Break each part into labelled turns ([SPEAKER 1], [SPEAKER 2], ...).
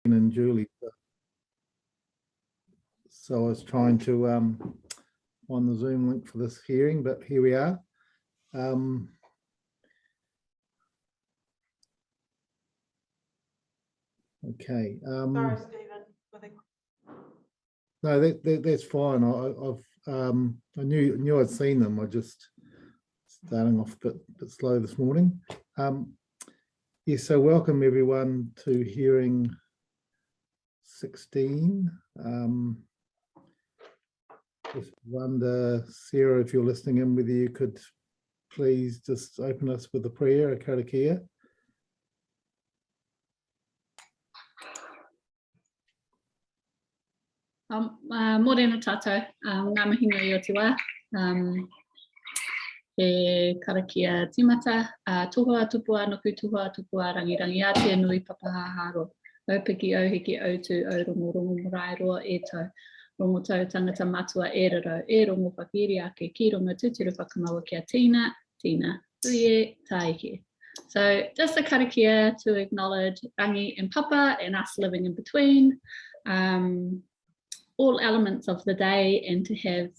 [SPEAKER 1] and Julie. So I was trying to find the Zoom link for this hearing, but here we are. Okay.
[SPEAKER 2] Sorry, Stephen.
[SPEAKER 1] No, that's fine. I knew I'd seen them. I just starting off a bit slow this morning. Yes, so welcome everyone to hearing 16. Just wonder, Sarah, if you're listening in, whether you could please just open us with a prayer, a karakia.
[SPEAKER 3] Morena tātou, ngā mihi nui o te wā, e karakia timata, tuhua tupua nuku tuhua tupua rangirangi a te nui papahaharo, aupiki auhiki autu au rongo rongo marae roa e tau, rongo tau tangata matua e raro, e rongo pakiri ake ki rongo tuturu whakamaua kia tina, uie, taike. So just a karakia to acknowledge rangi and papa and us living in between, all elements of the day, and to have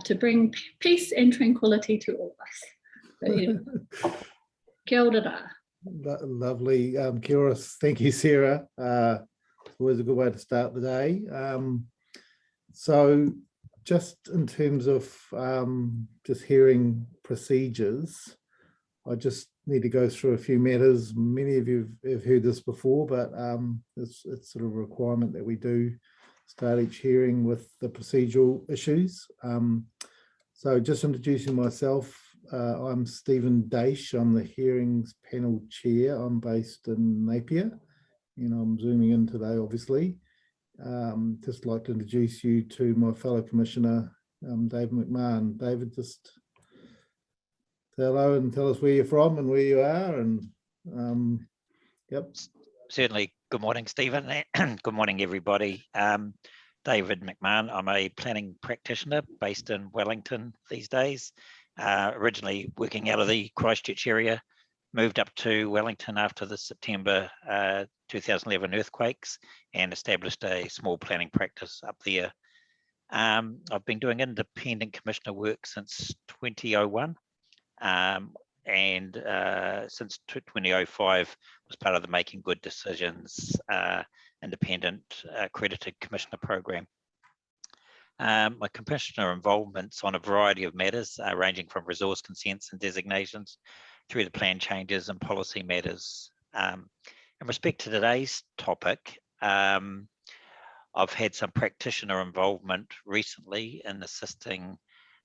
[SPEAKER 3] to bring peace and tranquility to all of us. So, yeah. Kia ora.
[SPEAKER 1] Lovely. Kia ora. Thank you, Sarah. Always a good way to start the day. So just in terms of just hearing procedures, I just need to go through a few matters. Many of you have heard this before, but it's sort of a requirement that we do start each hearing with the procedural issues. So just introducing myself, I'm Stephen Daish. I'm the hearings panel chair. I'm based in Napier, and I'm zooming in today, obviously. Just like to introduce you to my fellow commissioner, David McMahon. David, just say hello and tell us where you're from and where you are. And yep.
[SPEAKER 4] Certainly. Good morning, Stephen. Good morning, everybody. David McMahon. I'm a planning practitioner based in Wellington these days. Originally working out of the Christchurch area, moved up to Wellington after the September 2011 earthquakes and established a small planning practice up there. I've been doing independent commissioner work since 2001. And since 2005 was part of the Making Good Decisions independent accredited commissioner program. My commissioner involvement's on a variety of matters ranging from resource consents and designations through the plan changes and policy matters. In respect to today's topic, I've had some practitioner involvement recently in assisting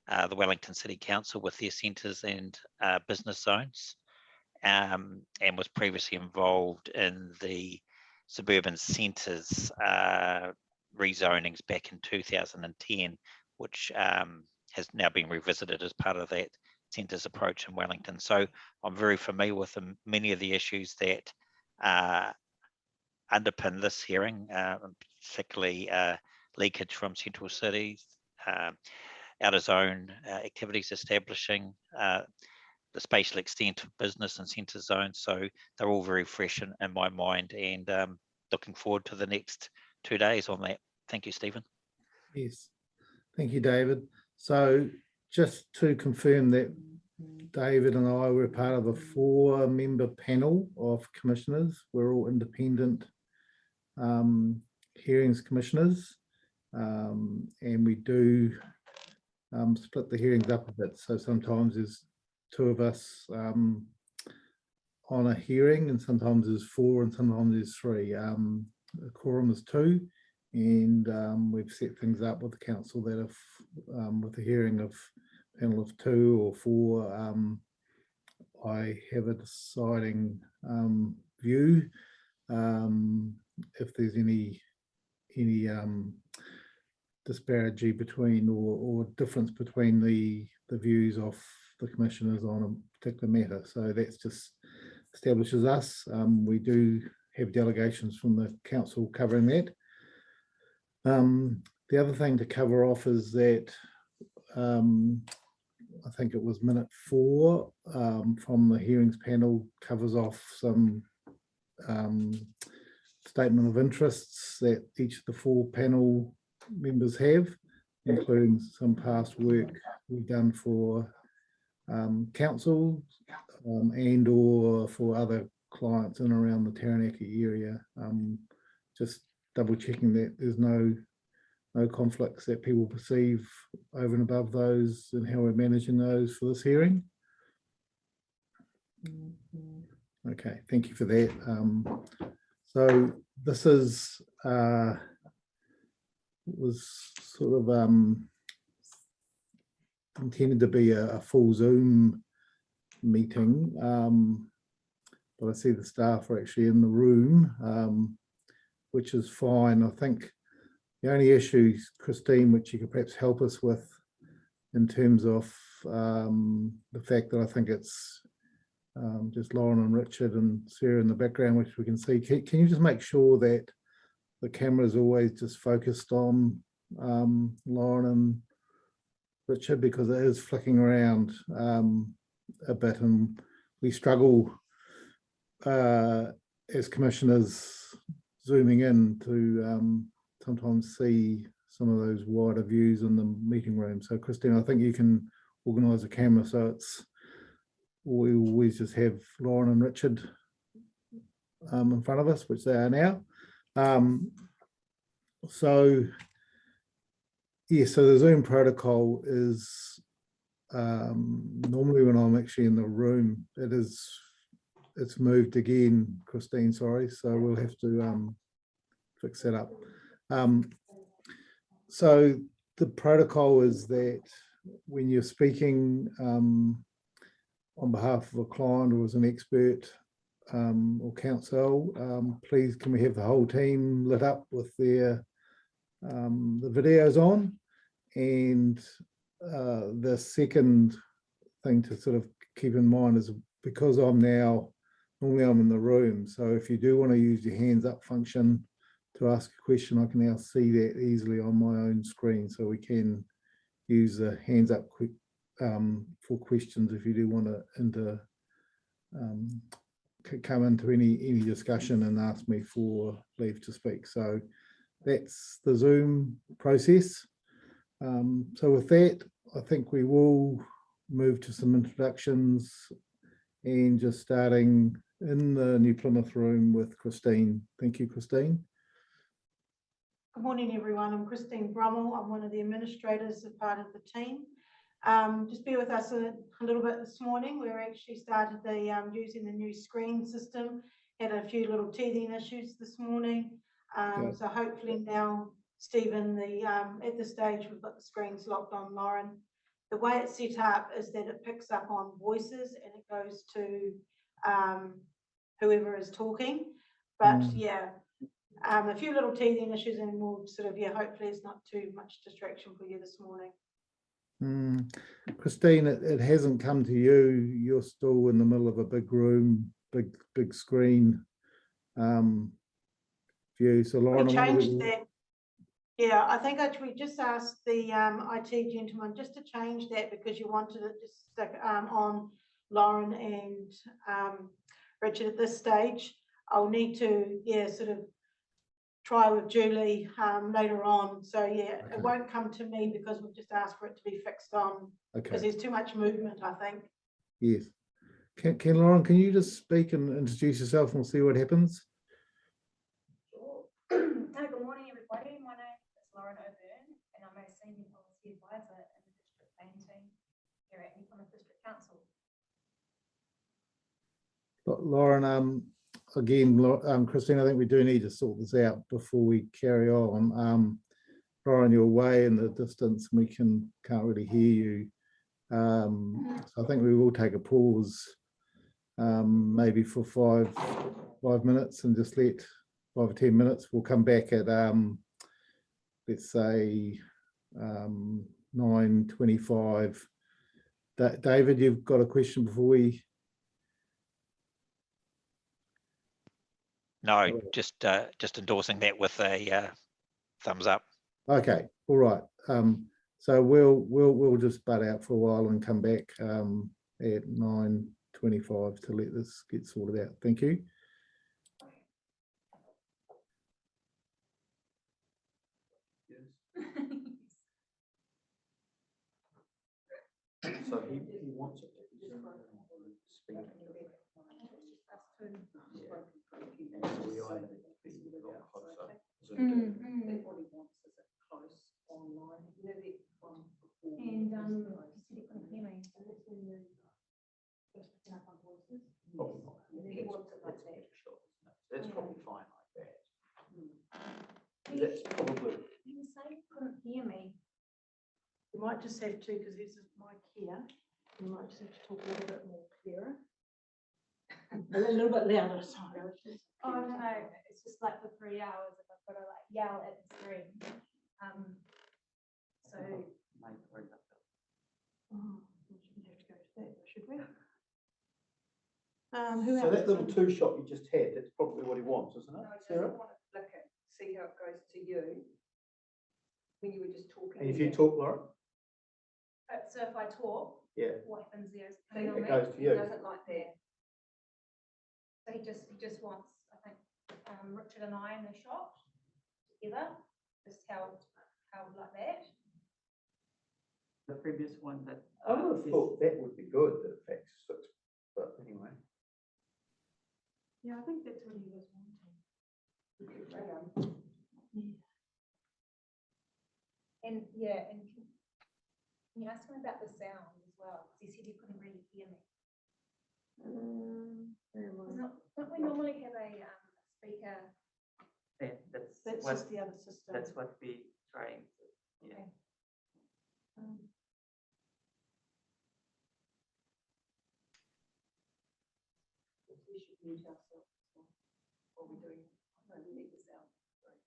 [SPEAKER 4] the Wellington City Council with their centres and business zones, and was previously involved in the suburban centres rezonings back in 2010, which has now been revisited as part of that centres approach in Wellington. So I'm very familiar with many of the issues that underpin this hearing, particularly leakage from central cities, out of zone activities establishing the spatial extent of business and centre zones. So they're all very fresh in my mind, and looking forward to the next 2 days on that. Thank you, Stephen.
[SPEAKER 1] Yes, thank you, David. So just to confirm that David and I were part of a 4-member panel of commissioners. We're all independent hearings commissioners, and we do split the hearings up a bit. So sometimes there's 2 of us on a hearing, and sometimes there's 4, and sometimes there's 3. The quorum is 2, and we've set things up with the council that if with a hearing of panel of 2 or 4, I have a deciding view. If there's any disparity between or difference between the views of the commissioners on a particular matter. So that's just establishes us. We do have delegations from the council covering that. The other thing to cover off is that I think it was minute 4 from the hearings panel covers off some statement of interests that each of the 4 panel members have, including some past work we've done for council and or for other clients in and around the Taranaki area. Just double checking that there's no conflicts that people perceive over and above those and how we're managing those for this hearing. Okay, thank you for that. So this is was sort of intended to be a full Zoom meeting, but I see the staff are actually in the room, which is fine. I think the only issue, Christine, which you could perhaps help us with in terms of the fact that I think it's just Lauren and Richard and Sarah in the background, which we can see. Can you just make sure that the camera is always just focused on Lauren and Richard, because it is flicking around a bit, and we struggle as commissioners zooming in to sometimes see some of those wider views in the meeting room. So Christine, I think you can organise a camera so we always just have Lauren and Richard in front of us, which they are now. So yeah, so the Zoom protocol is normally when I'm actually in the room, it's moved again, Christine, sorry, so we'll have to fix that up. So the protocol is that when you're speaking on behalf of a client or as an expert or counsel, please can we have the whole team lit up with their the videos on. And the second thing to sort of keep in mind is, because normally I'm in the room, so if you do want to use your hands up function to ask a question, I can now see that easily on my own screen, so we can use the hands up quick for questions if you do want to come into any discussion and ask me for leave to speak. So that's the Zoom process. So with that, I think we will move to some introductions, and just starting in the New Plymouth room with Christine. Thank you, Christine.
[SPEAKER 2] Good morning, everyone. I'm Christine Brummel. I'm one of the administrators as part of the team. Just bear with us a little bit this morning. We actually started using the new screen system, had a few little teething issues this morning. So hopefully now, Stephen, at this stage, we've got the screens locked on Lauren. The way it's set up is that it picks up on voices and it goes to whoever is talking. But yeah, a few little teething issues, and we'll sort of, yeah, hopefully it's not too much distraction for you this morning.
[SPEAKER 1] Christine, it hasn't come to you. You're still in the middle of a big room, big screen view. So Lauren,
[SPEAKER 2] we changed that. Yeah, I think we just asked the IT gentleman just to change that, because you wanted it to stick on Lauren and Richard at this stage. I'll need to, yeah, sort of try with Julie later on. So yeah, okay. It won't come to me because we've just asked for it to be fixed on, because there's too much movement, I think.
[SPEAKER 1] Yes. Can Lauren, can you just speak and introduce yourself and we'll see what happens?
[SPEAKER 5] Sure. Good morning, everybody. My name is Lauren O'Byrne, and I'm a senior policy advisor in the district planning team here at New Plymouth District Council.
[SPEAKER 1] Lauren, again, Christine, I think we do need to sort this out before we carry on. Lauren, you're way in the distance and we can't really hear you. So I think we will take a pause, maybe for five minutes, and just let 5 or 10 minutes. We'll come back at let's say 9:25. David, you've got a question before we?
[SPEAKER 4] No, just endorsing that with a thumbs up.
[SPEAKER 1] Okay, all right. So we'll just butt out for a while and come back at 9:25 to let this get sorted out. Thank you.
[SPEAKER 6] So he wants it to be speaking. And so we either need to be a lot closer. Zoomed in.
[SPEAKER 5] And you said you couldn't hear me.
[SPEAKER 6] Probably not. That's a better shot, isn't it? That's probably fine like that. That's probably,
[SPEAKER 5] You say you couldn't hear me.
[SPEAKER 2] You might just have to, because there's a mic here, you might just have to talk a little bit more clearer. A little bit louder, sorry.
[SPEAKER 5] Oh, no, it's just like for 3 hours if I've got to like yell at the screen. So,
[SPEAKER 6] make it very difficult.
[SPEAKER 2] Oh, we shouldn't have to go to that, should we? Who
[SPEAKER 6] So
[SPEAKER 2] else?
[SPEAKER 6] that little two shot you just had, that's probably what he wants, isn't
[SPEAKER 7] No,
[SPEAKER 6] it,
[SPEAKER 7] I just
[SPEAKER 6] Sarah?
[SPEAKER 7] want to flick it, see how it goes to you. When you were just talking.
[SPEAKER 6] And if you talk, Laura,
[SPEAKER 5] so if I talk,
[SPEAKER 6] yeah,
[SPEAKER 5] what happens there is
[SPEAKER 7] So
[SPEAKER 5] coming on
[SPEAKER 6] it
[SPEAKER 5] me.
[SPEAKER 6] goes to
[SPEAKER 7] He
[SPEAKER 6] you.
[SPEAKER 7] doesn't like that.
[SPEAKER 5] So he just wants, I think, Richard and I in the shot together, just held like that.
[SPEAKER 8] The previous one that.
[SPEAKER 6] I would have thought that would be good, the fact six, but anyway.
[SPEAKER 2] Yeah, I think that's what he was wanting.
[SPEAKER 5] And yeah, and can you ask him about the sound as well? Because he said he couldn't really hear me. Don't we normally have a speaker?
[SPEAKER 8] Yeah, that's
[SPEAKER 2] That's
[SPEAKER 8] what,
[SPEAKER 2] just the other system.
[SPEAKER 8] that's what we trying to, yeah.
[SPEAKER 5] Okay.
[SPEAKER 7] We should mute ourselves while we're doing, no, we need the sound. Sorry.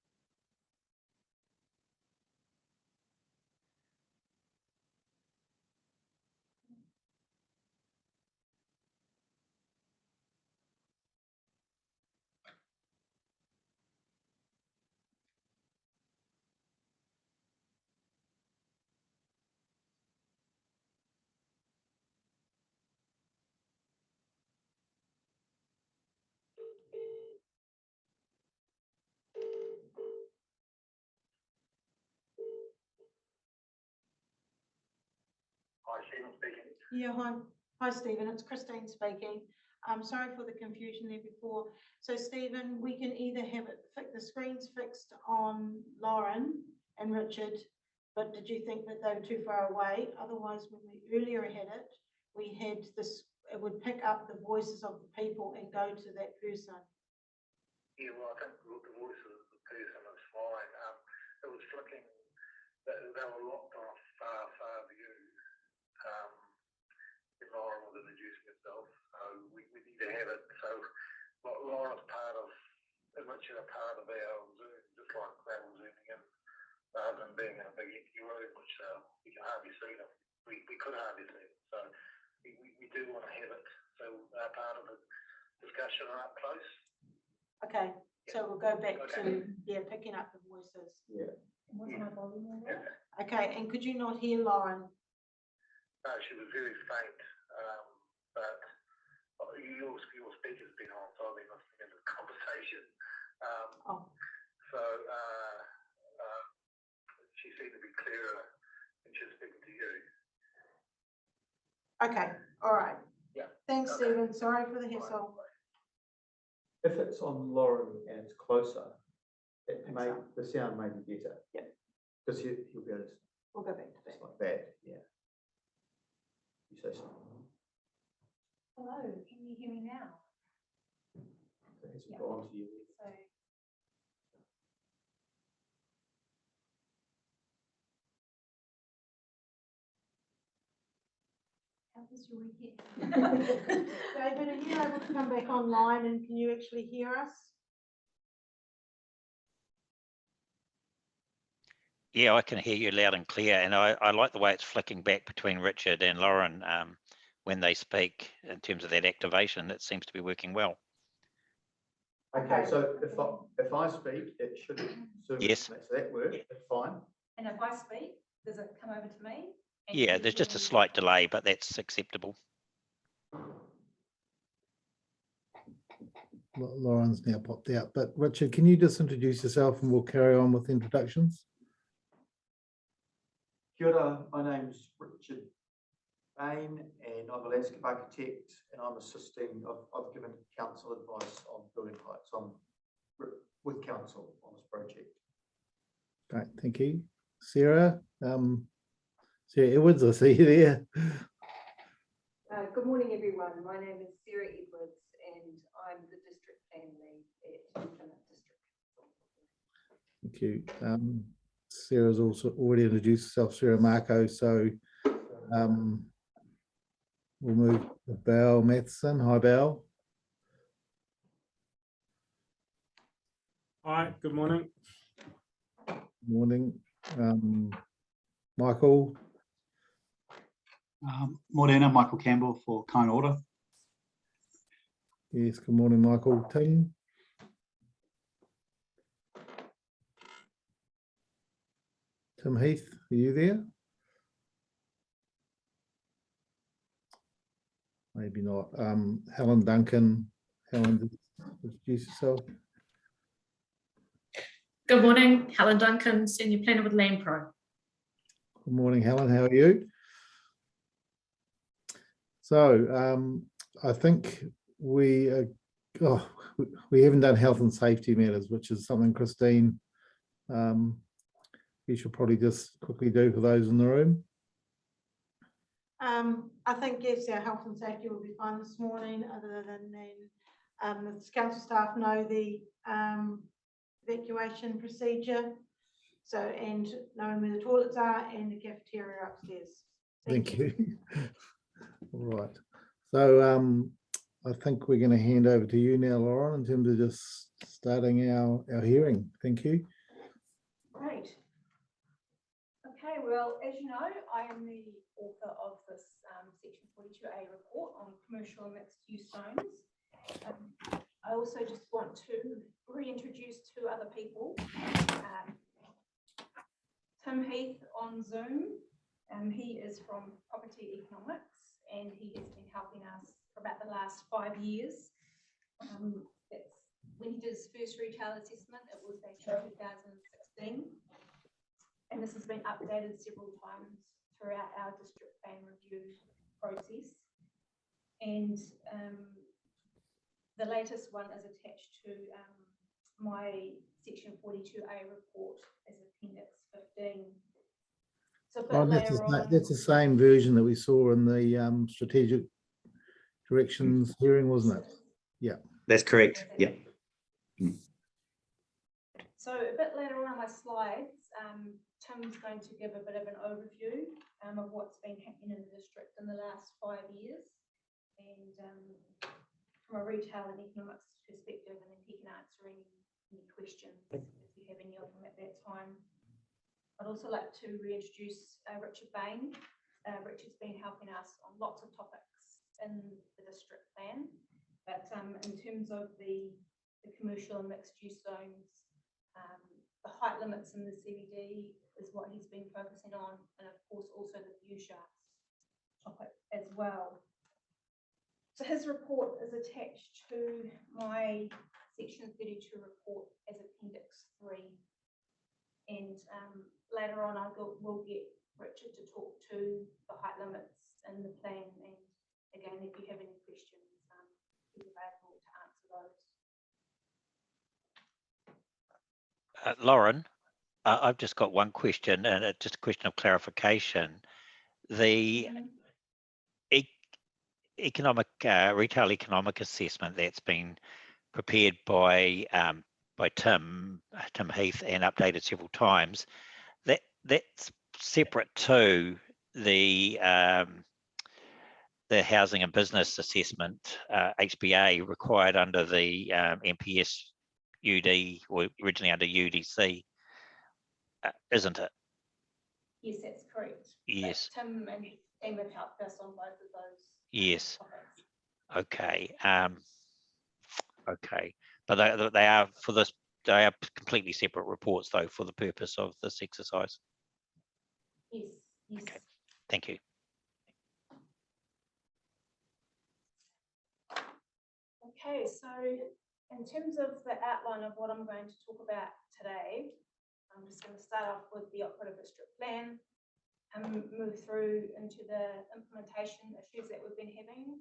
[SPEAKER 9] Hi, Stephen speaking.
[SPEAKER 2] Yeah, hi Stephen, it's Christine speaking. I'm sorry for the confusion there before. So Stephen, we can either have the screens fixed on Lauren and Richard, but did you think that they were too far away? Otherwise, when we earlier had it, we had this, it would pick up the voices of the people and go to that person.
[SPEAKER 9] Yeah, well, I think the voice of the person is fine. It was flicking, they were locked off far view. Lauren was introducing herself, so we need to have it. So Lauren's part of, and Richard are part of our Zoom, just like they were zooming in, rather than being in a big empty room, which we can hardly see them. We could hardly see them. So we do want to have it. So part of the discussion up close.
[SPEAKER 2] Okay, so we'll go back to,
[SPEAKER 9] Okay.
[SPEAKER 2] yeah, picking up the voices.
[SPEAKER 6] Yeah.
[SPEAKER 5] What's my volume on that?
[SPEAKER 2] Okay, and could you not hear Lauren?
[SPEAKER 9] No, she was very faint, but your speaker's been on, so I've been listening to the conversation.
[SPEAKER 2] Oh.
[SPEAKER 9] So she seemed to be clearer when she was speaking to you.
[SPEAKER 2] Okay, all right.
[SPEAKER 9] Yeah.
[SPEAKER 2] Thanks,
[SPEAKER 9] Okay.
[SPEAKER 2] Stephen. Sorry for the hassle.
[SPEAKER 6] If it's on Lauren and it's closer, it may, the sound may be better.
[SPEAKER 2] Yeah.
[SPEAKER 6] Because he'll be able to,
[SPEAKER 2] We'll go back to that.
[SPEAKER 6] just like that, yeah. You say something,
[SPEAKER 5] Hello, can you hear me now?
[SPEAKER 6] it hasn't
[SPEAKER 5] Yeah.
[SPEAKER 6] gone to you.
[SPEAKER 5] So. How was your weekend?
[SPEAKER 2] David, are you able to come back online and can you actually hear us?
[SPEAKER 4] Yeah, I can hear you loud and clear, and I like the way it's flicking back between Richard and Lauren when they speak in terms of that activation. It seems to be working well.
[SPEAKER 6] Okay,
[SPEAKER 2] Okay.
[SPEAKER 6] so if I speak, it should zoom.
[SPEAKER 4] Yes.
[SPEAKER 6] So that works, that's fine.
[SPEAKER 5] And if I speak, does it come over to me? And
[SPEAKER 4] Yeah,
[SPEAKER 5] you
[SPEAKER 4] there's
[SPEAKER 5] hear
[SPEAKER 4] just a
[SPEAKER 5] me?
[SPEAKER 4] slight delay, but that's acceptable.
[SPEAKER 1] Lauren's now popped out, but Richard, can you just introduce yourself and we'll carry on with introductions?
[SPEAKER 6] Kia ora, my name's Richard Bain and I'm a landscape architect and I'm assisting, I've given council advice on building heights. I'm with council on this project.
[SPEAKER 1] Great, thank you. Sarah, Sarah Edwards, I see you there.
[SPEAKER 7] Good morning, everyone. My name is Sarah Edwards and I'm the district plan lead at Plymouth District Council.
[SPEAKER 1] Thank you. Sarah's also already introduced herself, Sarah Marco, so we'll move to Belle Matheson. Hi, Belle.
[SPEAKER 10] Hi, good morning.
[SPEAKER 1] Morning. Michael.
[SPEAKER 11] Morning, I'm Michael Campbell for Kind Order.
[SPEAKER 1] Yes, good morning, Michael. Tim. Tim Heath, are you there? Maybe not. Helen Duncan. Helen, introduce yourself.
[SPEAKER 12] Good morning, Helen Duncan, Senior Planner with Land Pro.
[SPEAKER 1] Good morning, Helen. How are you? So I think we haven't done health and safety matters, which is something, Christine, you should probably just quickly do for those in the room.
[SPEAKER 2] I think, yes, our health and safety will be fine this morning, other than the council staff know the evacuation procedure. So, and knowing where the toilets are and the cafeteria upstairs.
[SPEAKER 1] Thank you. All right. So I think we're going to hand over to you now, Lauren, in terms of just starting our hearing. Thank you.
[SPEAKER 5] Great. Okay, well, as you know, I am the author of this Section 42A report on commercial and mixed-use zones. I also just want to reintroduce two other people. Tim Heath on Zoom. He is from Property Economics and he has been helping us for about the last 5 years. When he did his first retail assessment, it was back in 2016. And this has been updated several times throughout our district plan review process. And the latest one is attached to my Section 42A report as Appendix 15. So
[SPEAKER 1] that's the same version that we saw in the strategic directions hearing, wasn't it? Yeah.
[SPEAKER 11] That's correct. Yeah.
[SPEAKER 5] So a bit later on my slides, Tim's going to give a bit of an overview of what's been happening in the district in the last 5 years, and from a retail and economics perspective, and then he can answer any questions if you have any of them at that time. I'd also like to reintroduce Richard Bain. Richard's been helping us on lots of topics in the district plan, but in terms of the commercial and mixed use zones, the height limits in the CBD is what he's been focusing on, and of course also the view shafts topic as well. So his report is attached to my Section 32 report as Appendix 3. And later on, we'll get Richard to talk to the height limits and the plan. And again, if you have any questions, he's available to answer those.
[SPEAKER 4] Lauren, I've just got one question, and it's just a question of clarification. The retail economic assessment that's been prepared by Tim Heath and updated several times, that's separate to the housing and business assessment, HBA, required under the MPS UD, or originally under UDC, isn't it?
[SPEAKER 5] Yes, that's correct.
[SPEAKER 4] Yes.
[SPEAKER 5] But Tim and team have helped us on both of those.
[SPEAKER 4] Yes.
[SPEAKER 5] Topics.
[SPEAKER 4] Okay. Okay, but they are for this. They are completely separate reports, though, for the purpose of this exercise.
[SPEAKER 5] Yes. Yes.
[SPEAKER 4] Okay. Thank you.
[SPEAKER 5] Okay, so in terms of the outline of what I'm going to talk about today, I'm just going to start off with the operative district plan, move through into the implementation issues that we've been having,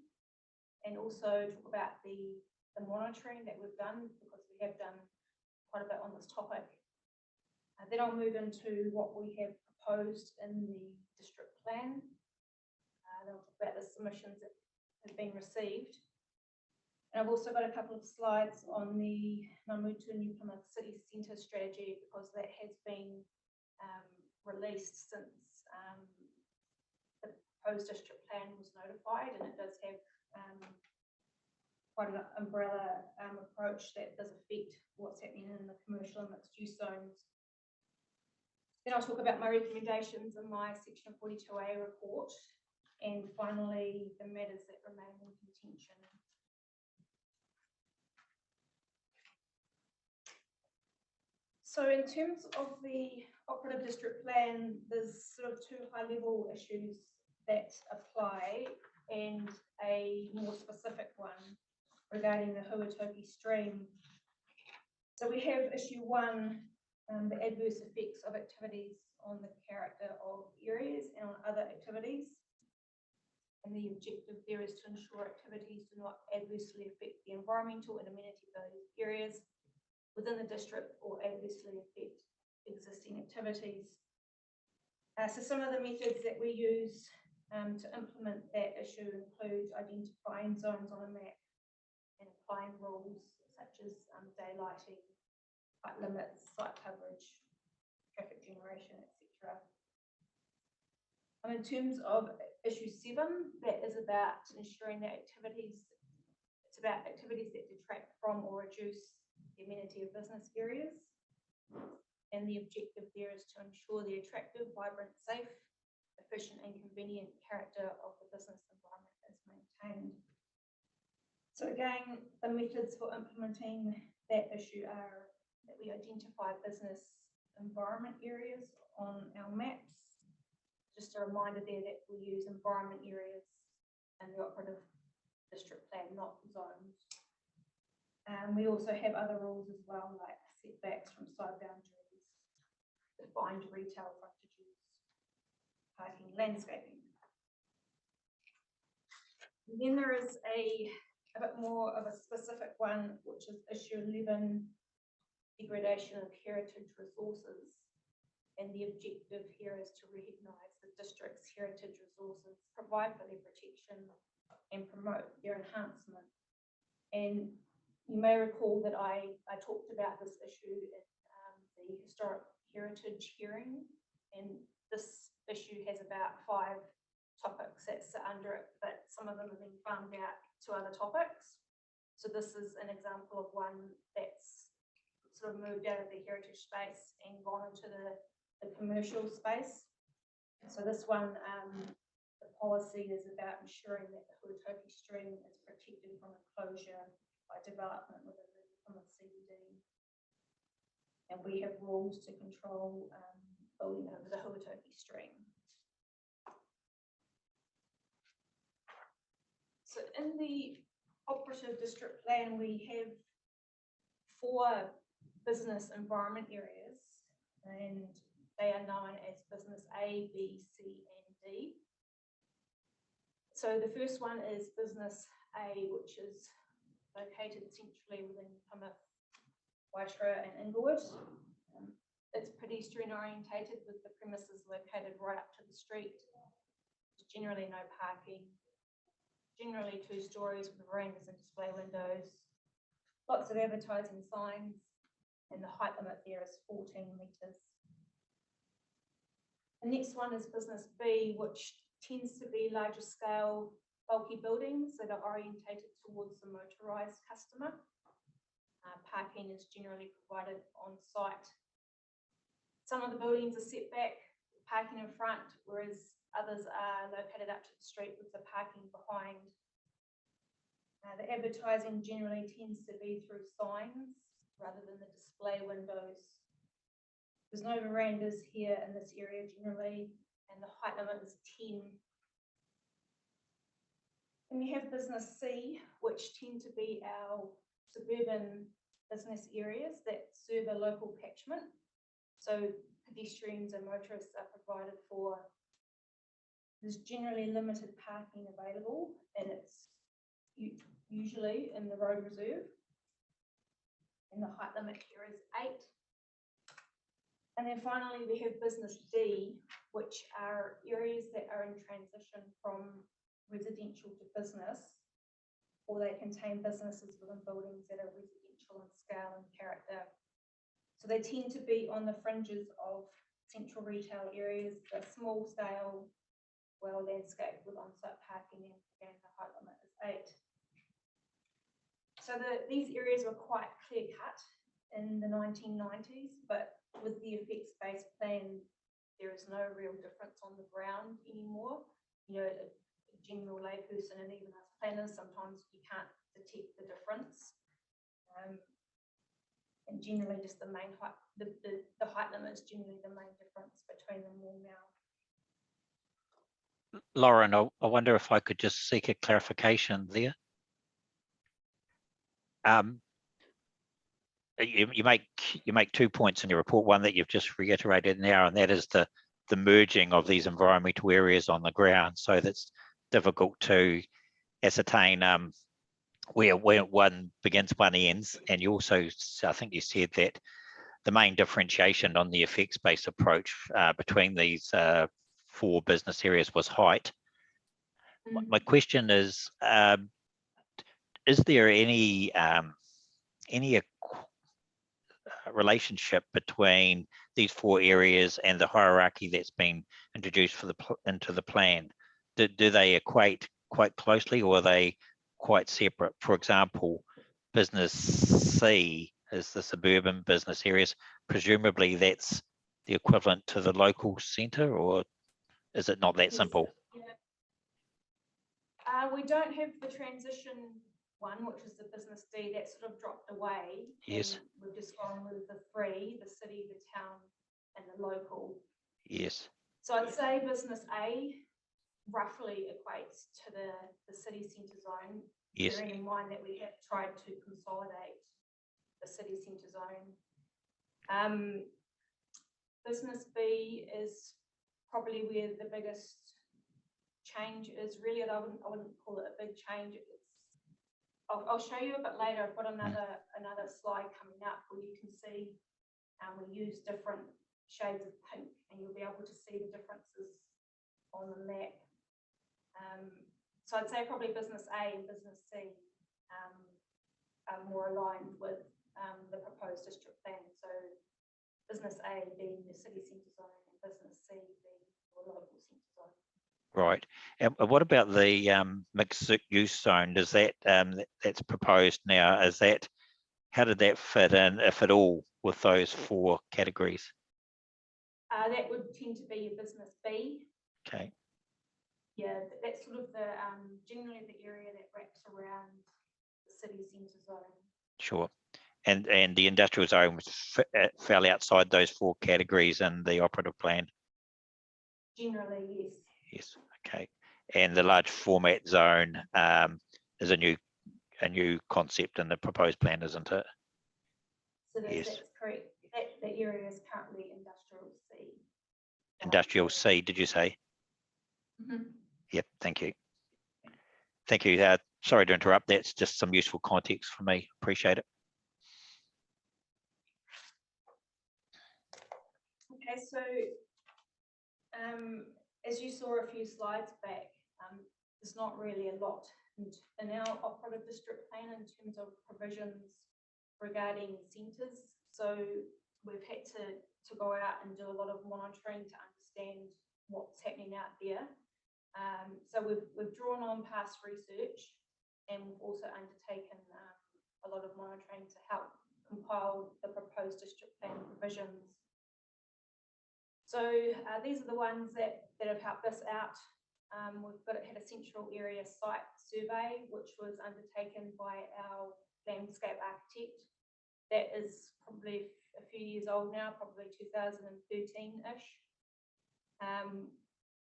[SPEAKER 5] and also talk about the monitoring that we've done, because we have done quite a bit on this topic. Then I'll move into what we have proposed in the district plan. Then I'll talk about the submissions that have been received. And I've also got a couple of slides on the Ngā Mutu New Plymouth City Centre strategy, because that has been released since the proposed district plan was notified, and it does have quite an umbrella approach that does affect what's happening in the commercial and mixed use zones. Then I'll talk about my recommendations in my section 42A report, and finally the matters that remain in contention. So in terms of the operative district plan, there's sort of two high-level issues that apply, and a more specific one regarding the Huatoki stream. So we have issue 1, the adverse effects of activities on the character of areas and on other activities. And the objective there is to ensure activities do not adversely affect the environmental and amenity value of areas within the district or adversely affect existing activities. So some of the methods that we use to implement that issue include identifying zones on a map and applying rules such as daylighting, height limits, site coverage, traffic generation, etc. In terms of issue 7, that is about ensuring that activities that detract from or reduce the amenity of business areas. And the objective there is to ensure the attractive, vibrant, safe, efficient and convenient character of the business environment is maintained. So again, the methods for implementing that issue are that we identify business environment areas on our maps. Just a reminder there that we use environment areas in the operative district plan, not zones. We also have other rules as well, like setbacks from side boundaries, defined retail frontages, parking, landscaping. And then there is a bit more of a specific one, which is issue 11, degradation of heritage resources. And the objective here is to recognise the district's heritage resources, provide for their protection and promote their enhancement. And you may recall that I talked about this issue in the historic heritage hearing, and this issue has about 5 topics that sit under it, but some of them have been farmed out to other topics. So this is an example of one that's sort of moved out of the heritage space and gone into the commercial space. So this one, the policy is about ensuring that the Huatoki stream is protected from enclosure by development within the CBD. And we have rules to control building over the Huatoki stream. So in the operative district plan, we have 4 business environment areas, and they are known as business A, B, C, and D. So the first one is business A, which is located centrally within Plymouth, Waitara and Inglewood. It's pedestrian orientated, with the premises located right up to the street. There's generally no parking, generally 2 stories with verandas and display windows, lots of advertising signs, and the height limit there is 14 metres. The next one is business B, which tends to be larger scale, bulky buildings that are orientated towards the motorised customer. Parking is generally provided on site. Some of the buildings are set back, parking in front, whereas others are located up to the street with the parking behind. The advertising generally tends to be through signs rather than the display windows. There's no verandas here in this area generally, and the height limit is 10. And we have business C, which tend to be our suburban business areas that serve a local catchment. So pedestrians and motorists are provided for There's generally limited parking available, and it's usually in the road reserve. And the height limit here is 8. And then finally, we have business D, which are areas that are in transition from residential to business, or they contain businesses within buildings that are residential in scale and character. So they tend to be on the fringes of central retail areas, they're small scale, well landscaped with on-site parking, and again, the height limit is 8. So these areas were quite clear cut in the 1990s, but with the effects-based plan, there is no real difference on the ground anymore. You know, a general layperson and even us planners, sometimes you can't detect the difference. And generally just the main height, the height limit is generally the main difference between them all now.
[SPEAKER 4] Lauren, I wonder if I could just seek a clarification there. You make 2 points in your report, one that you've just reiterated now, and that is the merging of these environmental areas on the ground. So that's difficult to ascertain where one begins, one ends. And you also, I think you said that the main differentiation on the effects-based approach between these 4 business areas was height. My question is there any relationship between these 4 areas and the hierarchy that's been introduced into the plan? Do they equate quite closely, or are they quite separate? For example, business C is the suburban business areas. Presumably that's the equivalent to the local centre, or is it not that simple?
[SPEAKER 5] Yeah. We don't have the transition one, which is the business D, that sort of dropped away.
[SPEAKER 4] Yes.
[SPEAKER 5] We've just gone with the 3, the city, the town, and the local.
[SPEAKER 4] Yes.
[SPEAKER 5] So I'd say business A roughly equates to the city centre zone.
[SPEAKER 4] Yes.
[SPEAKER 5] Bearing in mind that we have tried to consolidate the city centre zone. Business B is probably where the biggest change is. Really, I wouldn't call it a big change. I'll show you a bit later. I've got another slide coming up where you can see we use different shades of pink, and you'll be able to see the differences on the map. So I'd say probably business A and business C are more aligned with the proposed district plan. So business A being the city centre zone and business C being the local centre zone.
[SPEAKER 4] Right. And what about the mixed use zone? Does that that's proposed now? How did that fit in, if at all, with those 4 categories?
[SPEAKER 5] That would tend to be your business B.
[SPEAKER 4] Okay.
[SPEAKER 5] Yeah, that's sort of generally the area that wraps around the city centre zone.
[SPEAKER 4] Sure. And the industrial zone fell outside those 4 categories in the operative plan?
[SPEAKER 5] Generally, yes.
[SPEAKER 4] Yes. Okay. And the large format zone is a new concept in the proposed plan, isn't it?
[SPEAKER 5] So
[SPEAKER 4] Yes.
[SPEAKER 5] that's correct. That area is currently industrial C.
[SPEAKER 4] Industrial C, did you say?
[SPEAKER 5] Mm-hmm.
[SPEAKER 4] Yep. Thank you. Thank you. Sorry to interrupt. That's just some useful context for me. Appreciate it.
[SPEAKER 5] Okay, so as you saw a few slides back, there's not really a lot in our operative district plan in terms of provisions regarding centres. So we've had to go out and do a lot of monitoring to understand what's happening out there. So we've drawn on past research, and we've also undertaken a lot of monitoring to help compile the proposed district plan provisions. So these are the ones that have helped us out. We've had a central area site survey, which was undertaken by our landscape architect. That is probably a few years old now, probably 2013-ish.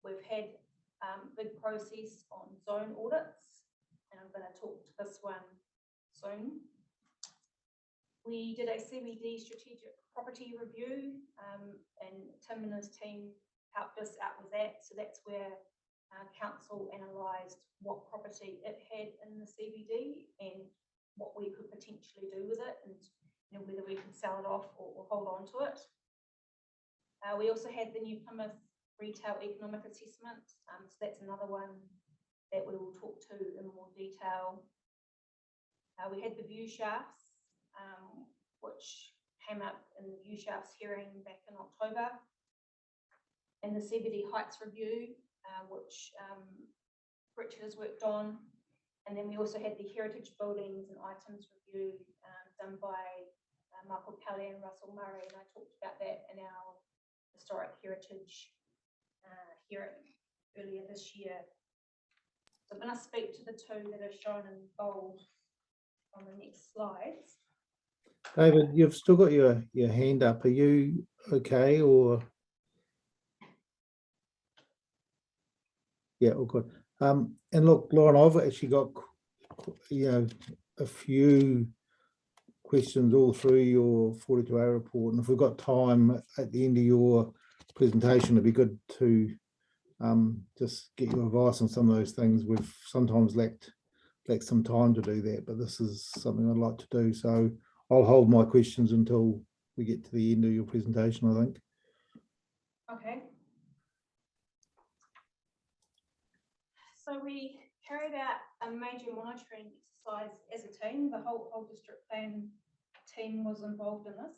[SPEAKER 5] We've had a big process on zone audits, and I'm going to talk to this one soon. We did a CBD strategic property review, and Tim and his team helped us out with that. So that's where council analysed what property it had in the CBD and what we could potentially do with it, and whether we could sell it off or hold on to it. We also had the New Plymouth Retail Economic Assessment, so that's another one that we will talk to in more detail. We had the view shafts, which came up in the view shafts hearing back in October, and the CBD Heights Review, which Richard has worked on. And then we also had the Heritage Buildings and Items Review done by Michael Kelly and Russell Murray, and I talked about that in our Historic Heritage hearing earlier this year. So I'm going to speak to the two that are shown in bold on the next slides.
[SPEAKER 1] David, you've still got your hand up. Are you okay, or? Yeah, all good. And look, Lauren, I've actually got, a few questions all through your 42A report, and if we've got time at the end of your presentation, it'd be good to just get your advice on some of those things. We've sometimes lacked some time to do that, but this is something I'd like to do. So I'll hold my questions until we get to the end of your presentation, I think.
[SPEAKER 5] Okay. So we carried out a major monitoring exercise as a team. The whole district plan team was involved in this,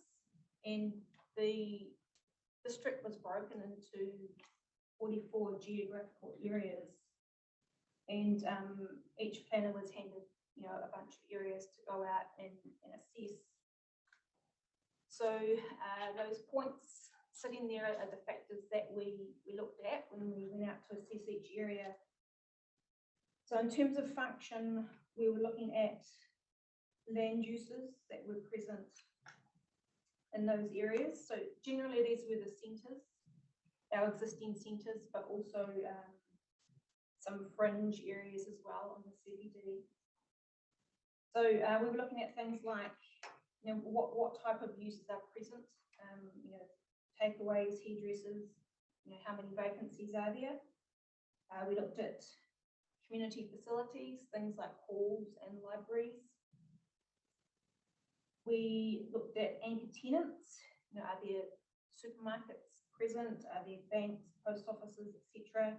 [SPEAKER 5] and the district was broken into 44 geographical areas, and each planner was handed, a bunch of areas to go out and assess. So those points sitting there are the factors that we looked at when we went out to assess each area. So in terms of function, we were looking at land uses that were present in those areas. So generally these were the centres, our existing centres, but also some fringe areas as well on the CBD. So we were looking at things like, what type of uses are present, takeaways, hairdressers, how many vacancies are there. We looked at community facilities, things like halls and libraries. We looked at anchor tenants, are there supermarkets present, are there banks, post offices, etc.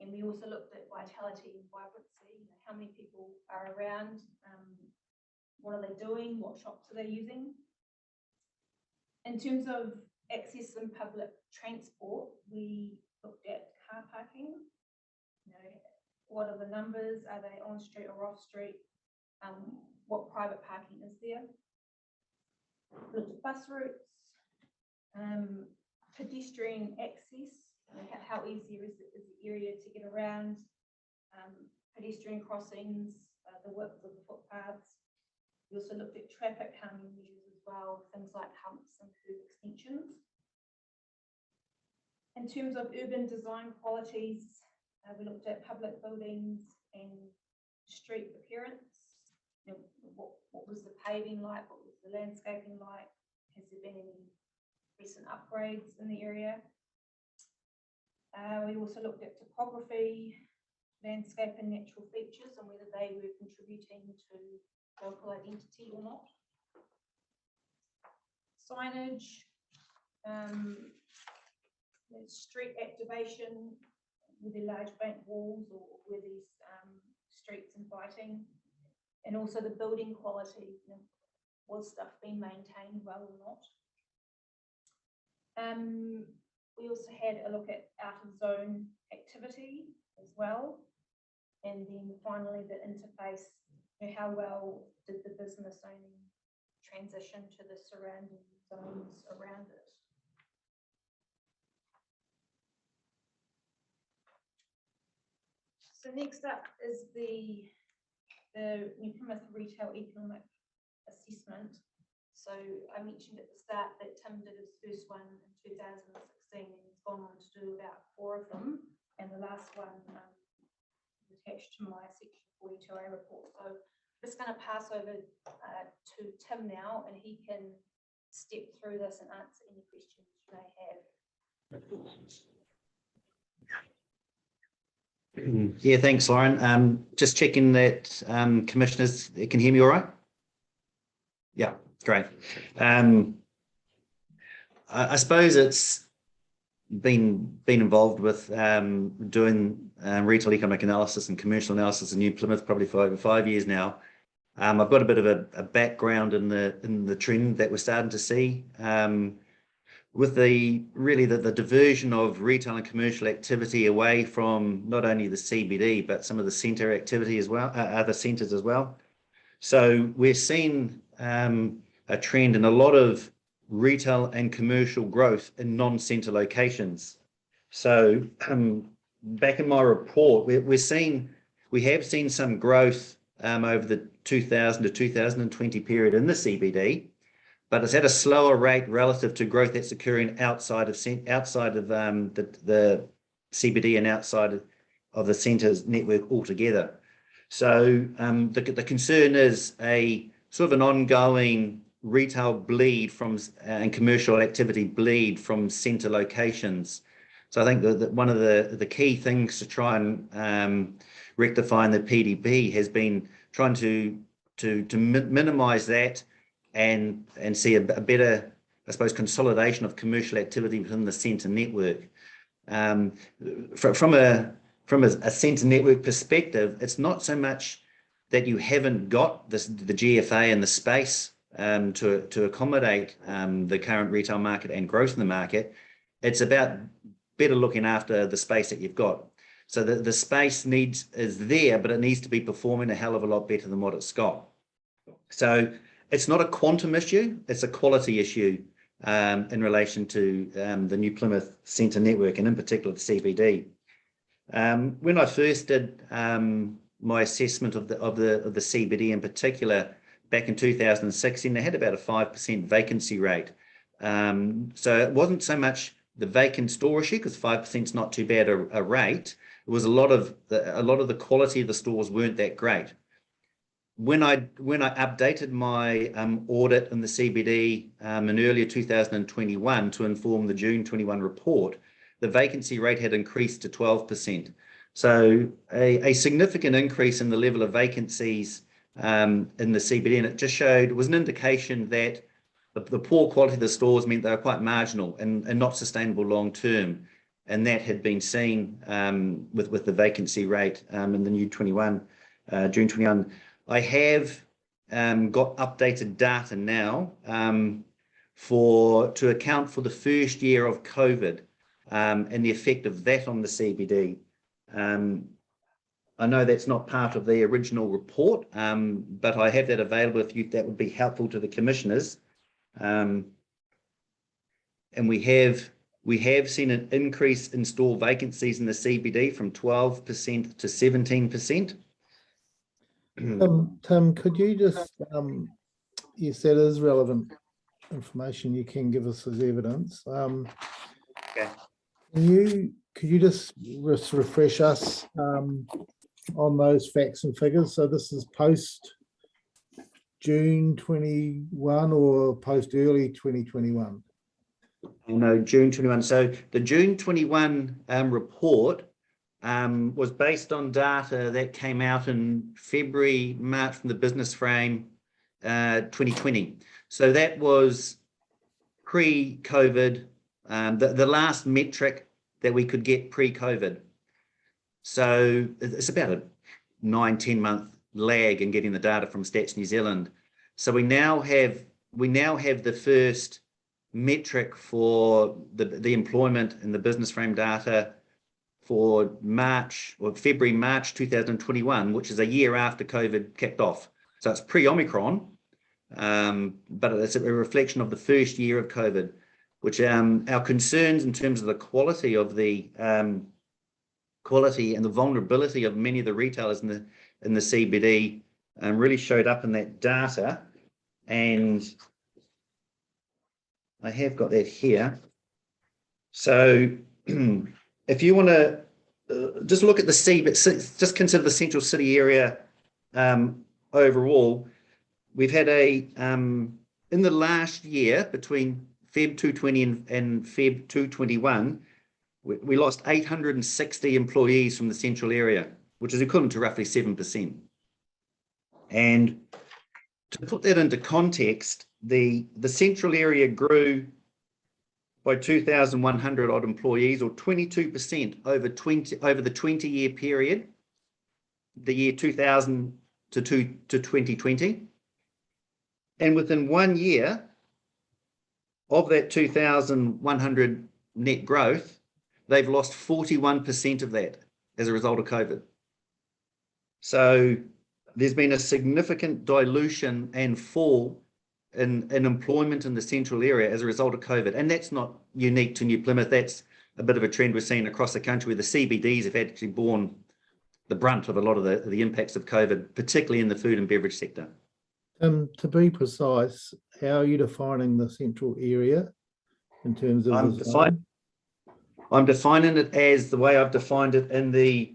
[SPEAKER 5] And we also looked at vitality and vibrancy, how many people are around, what are they doing, what shops are they using. In terms of access and public transport, we looked at car parking, what are the numbers, are they on street or off street, what private parking is there. Looked at bus routes, pedestrian access, how easy is the area to get around, pedestrian crossings, the width of the footpaths. We also looked at traffic calming measures as well, things like humps and curb extensions. In terms of urban design qualities, we looked at public buildings and street appearance. What was the paving like? What was the landscaping like? Has there been any recent upgrades in the area? We also looked at topography, landscape and natural features, and whether they were contributing to local identity or not. Signage, street activation, were there large bank walls, or were these streets inviting? And also the building quality, was stuff being maintained well or not? We also had a look at out of zone activity as well. And then finally the interface, how well did the business owning transition to the surrounding zones around it? So next up is the New Plymouth Retail Economic Assessment. So I mentioned at the start that Tim did his first one in 2016, and he's gone on to do about 4 of them, and the last one is attached to my section 42A report. So I'm just going to pass over to Tim now, and he can step through this and answer any questions you may have.
[SPEAKER 11] Yeah, thanks, Lauren. Just checking that commissioners can hear me all right? Yeah, great. I suppose it's been involved with doing retail economic analysis and commercial analysis in New Plymouth probably for over 5 years now. I've got a bit of a background in the trend that we're starting to see with the diversion of retail and commercial activity away from not only the CBD but some of the centre activity as well, other centres as well. So we're seeing a trend in a lot of retail and commercial growth in non-centre locations. So back in my report, we have seen some growth over the 2000 to 2020 period in the CBD, but it's at a slower rate relative to growth that's occurring outside of the CBD and outside of the centres network altogether. So the concern is a sort of an ongoing retail bleed from and commercial activity bleed from centre locations. So I think that one of the key things to try and rectify in the PDP has been trying to minimise that and see a better, I suppose, consolidation of commercial activity within the centre network. From a centre network perspective, it's not so much that you haven't got the GFA and the space to accommodate the current retail market and growth in the market. It's about better looking after the space that you've got. So the space is there, but it needs to be performing a hell of a lot better than what it's got. So it's not a quantum issue, it's a quality issue in relation to the New Plymouth Centre network and in particular the CBD. When I first did my assessment of the CBD in particular back in 2016, they had about a 5% vacancy rate. So it wasn't so much the vacant store issue, because 5% is not too bad a rate. It was a lot of the quality of the stores weren't that great. When I updated my audit in the CBD in earlier 2021 to inform the June 21 report, the vacancy rate had increased to 12%. So a significant increase in the level of vacancies in the CBD, and it was an indication that the poor quality of the stores meant they were quite marginal and not sustainable long term, and that had been seen with the vacancy rate in the new June 21. I have got updated data now to account for the first year of COVID and the effect of that on the CBD. I know that's not part of the original report, but I have that available if that would be helpful to the commissioners. And we have seen an increase in store vacancies in the CBD from 12% to 17%.
[SPEAKER 1] Tim, could you just, yes, that is relevant information you can give us as evidence.
[SPEAKER 11] Okay.
[SPEAKER 1] Could you just refresh us on those facts and figures? So this is post June 21 or post early 2021?
[SPEAKER 11] No, June 21. So the June 21 report was based on data that came out in February, March from the business frame 2020. So that was pre-COVID, the last metric that we could get pre-COVID. So it's about a 9-10 month lag in getting the data from Stats New Zealand. So we now have the first metric for the employment and the business frame data for February, March 2021, which is a year after COVID kicked off. So it's pre-Omicron, but it's a reflection of the first year of COVID, which our concerns in terms of the quality and the vulnerability of many of the retailers in the CBD really showed up in that data. And I have got that here. So if you want to just look at the CBD, just consider the central city area overall, we've had in the last year between Feb 2020 and Feb 2021, we lost 860 employees from the central area, which is equivalent to roughly 7%. And to put that into context, the central area grew by 2,100 odd employees, or 22% over the 20-year period, the year 2000 to 2020. And within 1 year of that 2,100 net growth, they've lost 41% of that as a result of COVID. So there's been a significant dilution and fall in employment in the central area as a result of COVID. And that's not unique to New Plymouth. That's a bit of a trend we're seeing across the country, where the CBDs have actually borne the brunt of a lot of the impacts of COVID, particularly in the food and beverage sector.
[SPEAKER 1] To be precise, how are you defining the central area in terms of the zone?
[SPEAKER 11] I'm defining it as the way I've defined it in the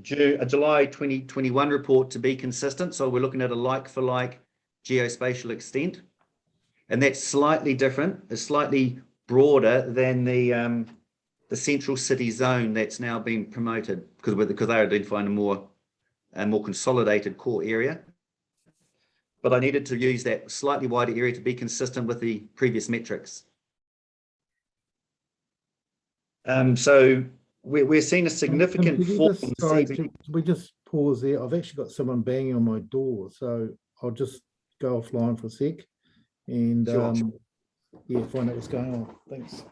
[SPEAKER 11] July 2021 report to be consistent. So we're looking at a like-for-like geospatial extent, and that's slightly different. It's slightly broader than the central city zone that's now been promoted, because they're identifying a more consolidated core area. But I needed to use that slightly wider area to be consistent with the previous metrics. So we're seeing a significant fall in the CBD.
[SPEAKER 1] We just pause there. I've actually got someone banging on my door, so I'll just go offline for a sec and
[SPEAKER 11] Sure.
[SPEAKER 1] Yeah, find out what's going on. Thanks.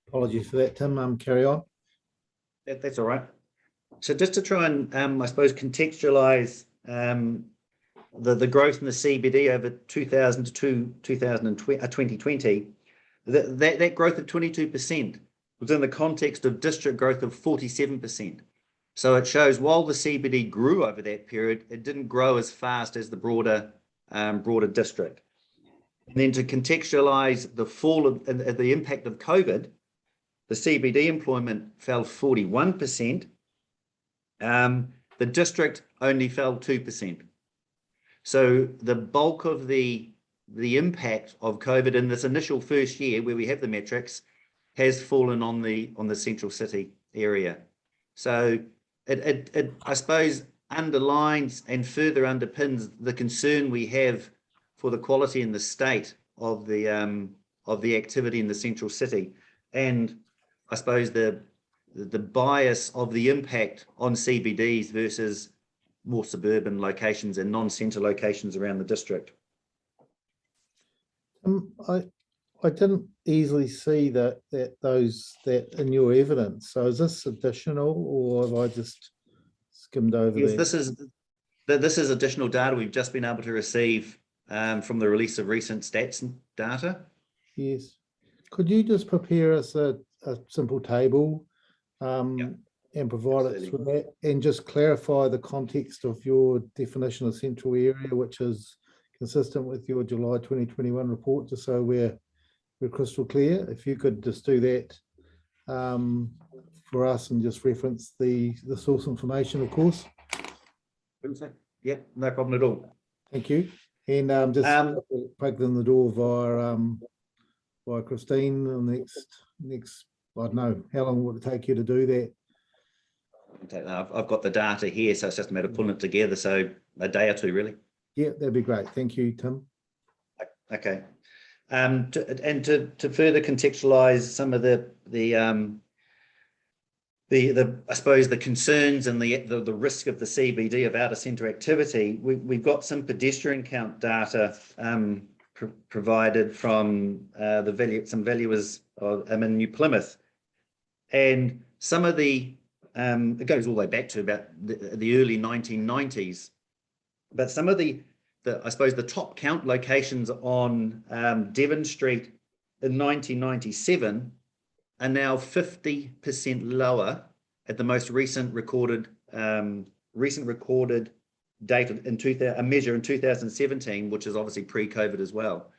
[SPEAKER 1] Apologies for that, Tim. Carry on.
[SPEAKER 11] That's all right. So just to try and, I suppose, contextualize the growth in the CBD over 2000 to 2020, that growth of 22% was in the context of district growth of 47%. So it shows while the CBD grew over that period, it didn't grow as fast as the broader district. And then to contextualize the fall of the impact of COVID, the CBD employment fell 41%. The district only fell 2%. So the bulk of the impact of COVID in this initial first year, where we have the metrics, has fallen on the central city area. So it I suppose underlines and further underpins the concern we have for the quality and the state of the activity in the central city, and I suppose the bias of the impact on CBDs versus more suburban locations and non-centre locations around the district.
[SPEAKER 1] I didn't easily see that in your evidence. So is this additional, or have I just skimmed over
[SPEAKER 11] Yes,
[SPEAKER 1] that?
[SPEAKER 11] this is additional data we've just been able to receive from the release of recent stats data.
[SPEAKER 1] Yes. Could you just prepare us a simple table and provide us with that, and just clarify the context of your definition of central area, which is consistent with your July 2021 report, just so we're crystal clear? If you could just do that for us and just reference the source information, of course.
[SPEAKER 11] Yeah, no problem at all.
[SPEAKER 1] Thank you. And just
[SPEAKER 11] Um,
[SPEAKER 1] plugged in the door via Christine. The next, I don't know, how long would it take you to do that?
[SPEAKER 11] I've got the data here, so it's just a matter of pulling it together. So a day or two, really.
[SPEAKER 1] Yeah, that'd be great. Thank you, Tim.
[SPEAKER 11] Okay. To further contextualize some of the I suppose the concerns and the risk of the CBD of outer centre activity, we've got some pedestrian count data provided from some valuers in New Plymouth, and some of the it goes all the way back to about the early 1990s, but some of the I suppose the top count locations on Devon Street in 1997 are now 50% lower at the most recent recorded date in a measure in 2017, which is obviously pre-COVID as well.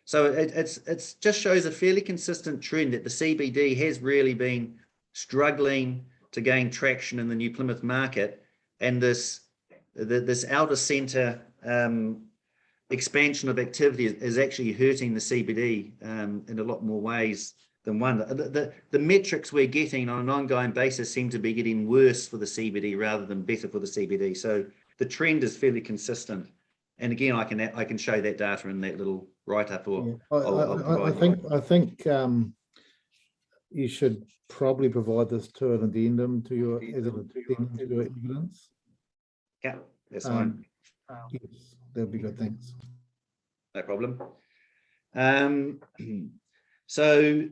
[SPEAKER 11] So it's just shows a fairly consistent trend that the CBD has really been struggling to gain traction in the New Plymouth market, and this outer centre expansion of activity is actually hurting the CBD in a lot more ways than one. The metrics we're getting on an ongoing basis seem to be getting worse for the CBD rather than better for the CBD. So the trend is fairly consistent. And again, I can show that data in that little write-up. Or
[SPEAKER 1] I think you should probably provide this to an addendum to your evidence.
[SPEAKER 11] Yeah, that's fine.
[SPEAKER 1] Yes, that'd be good. Thanks.
[SPEAKER 11] No problem. So